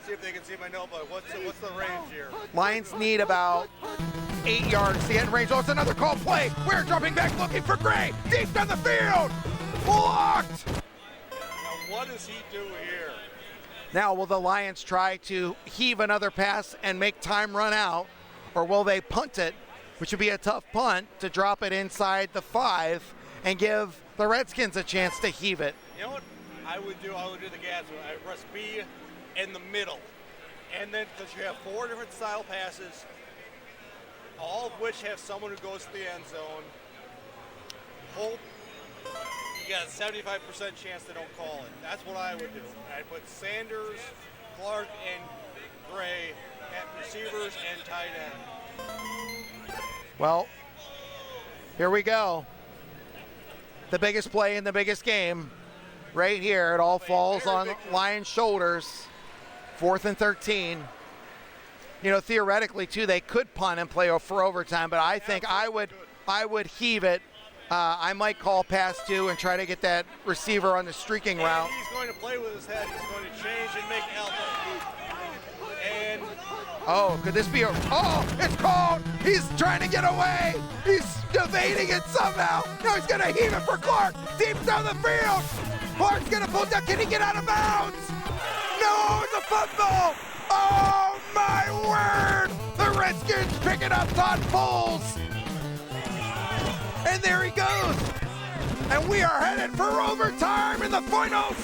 S6: see if they can see my notebook. What's the range here?
S3: Lions need about 8 yards to get in range. Oh, it's another call play. We're dropping back looking for Gray. Deep down the field. Blocked.
S6: Now, what does he do here?
S3: Now, will the Lions try to heave another pass and make time run out? Or will they punt it, which would be a tough punt, to drop it inside the 5 and give the Redskins a chance to heave it?
S6: You know what I would do? I would do the gas. I would press B in the middle. And then, because you have 4 different style passes, all of which have someone who goes to the end zone, hope you got a 75% chance they don't call it. That's what I would do. I'd put Sanders, Clark, and Gray at receivers and tight end.
S3: Well, here we go. The biggest play in the biggest game. Right here, it all falls on Lions' shoulders. 4th and 13. You know, theoretically, too, they could punt and play for overtime, but I think I would heave it. I might call pass 2 and try to get that receiver on the streaking route.
S6: He's going to play with his head. He's going to change and make Alpha. And
S3: oh, could this be a? Oh, it's called. He's trying to get away. He's evading it somehow. Now he's going to heave it for Clark. Deep down the field. Clark's going to pull down. Can he get out of bounds? No, it's a football. Oh, my word. The Redskins picking up Todd Bowles. And there he goes. And we are headed for overtime in the finals.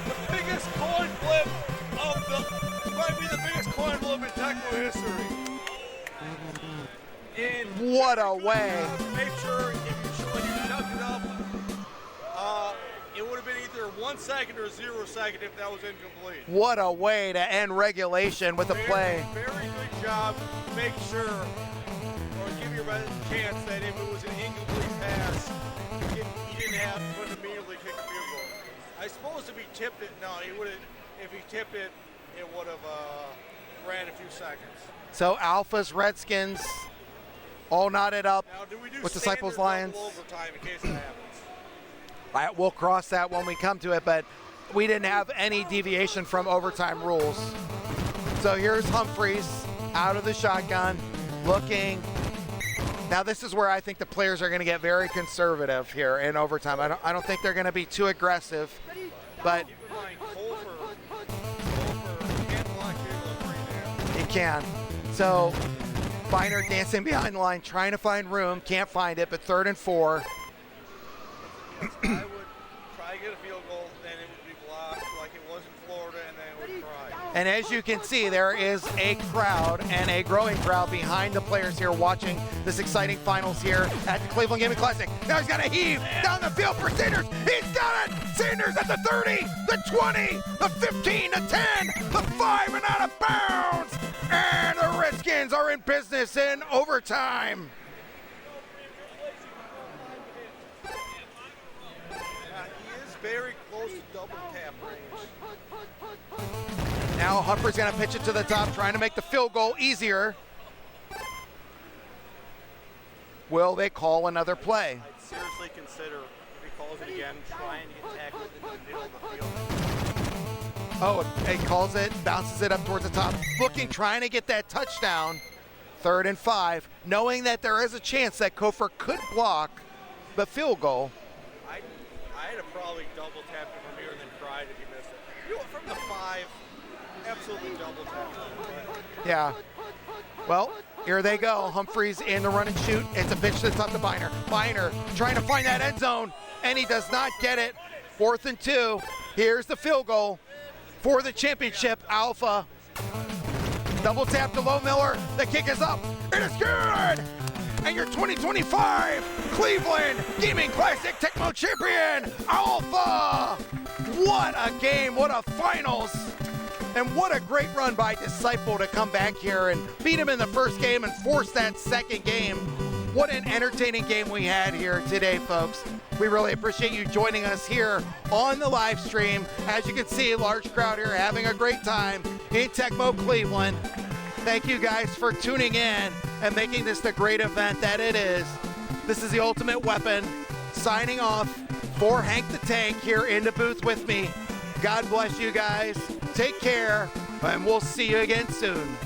S6: the biggest coin flip might be the biggest coin flip in Tecmo history. And
S3: What a way.
S6: make sure when you chucked it up, it would have been either 1 second or 0 second if that was incomplete.
S3: What a way to end regulation with a play.
S6: Very good job. Make sure, or give your best chance that if it was an incomplete pass, you didn't have to immediately kick a field goal. I suppose if he tipped it, no, he would have. If he tipped it, it would have ran a few seconds.
S3: So Alpha's Redskins all knotted up
S6: Now, do we do
S3: with Disciples
S6: standard
S3: Lions.
S6: double overtime in case that happens?
S3: We'll cross that when we come to it, but we didn't have any deviation from overtime rules. So here's Humphreys out of the shotgun, looking. Now this is where I think the players are going to get very conservative here in overtime. I don't think they're going to be too aggressive, but
S6: Keep in mind, Colfer can't block people right now.
S3: he can. So Biner dancing behind the line, trying to find room, can't find it, but 3rd and 4.
S6: I would try to get a field goal, then it would be blocked like it was in Florida, and then it would try.
S3: And as you can see, there is a crowd and a growing crowd behind the players here watching this exciting finals here at the Cleveland Gaming Classic. Now he's got a heave down the field for Sanders. He's got it! Sanders at the 30, the 20, the 15, the 10, the 5, and out of bounds! And the Redskins are in business in overtime.
S6: He is very close to double tap range.
S3: Now Humphreys gonna pitch it to the top, trying to make the field goal easier. Will they call another play?
S6: I'd seriously consider, if he calls it again, trying to get tackled in the middle of the field.
S3: Oh, he calls it, bounces it up towards the top, looking, trying to get that touchdown. 3rd and 5, knowing that there is a chance that Kofor could block the field goal.
S6: I'd have probably double tapped him from here and then tried if he missed it. You know, from the 5, absolutely double tapped him.
S3: Yeah. Well, here they go. Humphreys in the run and shoot. It's a pitch to the top to Biner. Biner trying to find that end zone, and he does not get it. 4th and 2. Here's the field goal for the championship. Alpha. Double tap to Low Miller. The kick is up. It is good. And your 2025 Cleveland Gaming Classic Tecmo champion, Alpha. What a game. What a finals. And what a great run by Disciple to come back here and beat him in the first game and force that second game. What an entertaining game we had here today, folks. We really appreciate you joining us here on the live stream. As you can see, a large crowd here having a great time in Tecmo Cleveland. Thank you guys for tuning in and making this the great event that it is. This is the Ultimate Weapon signing off for Hank the Tank here in the booth with me. God bless you guys. Take care, and we'll see you again soon.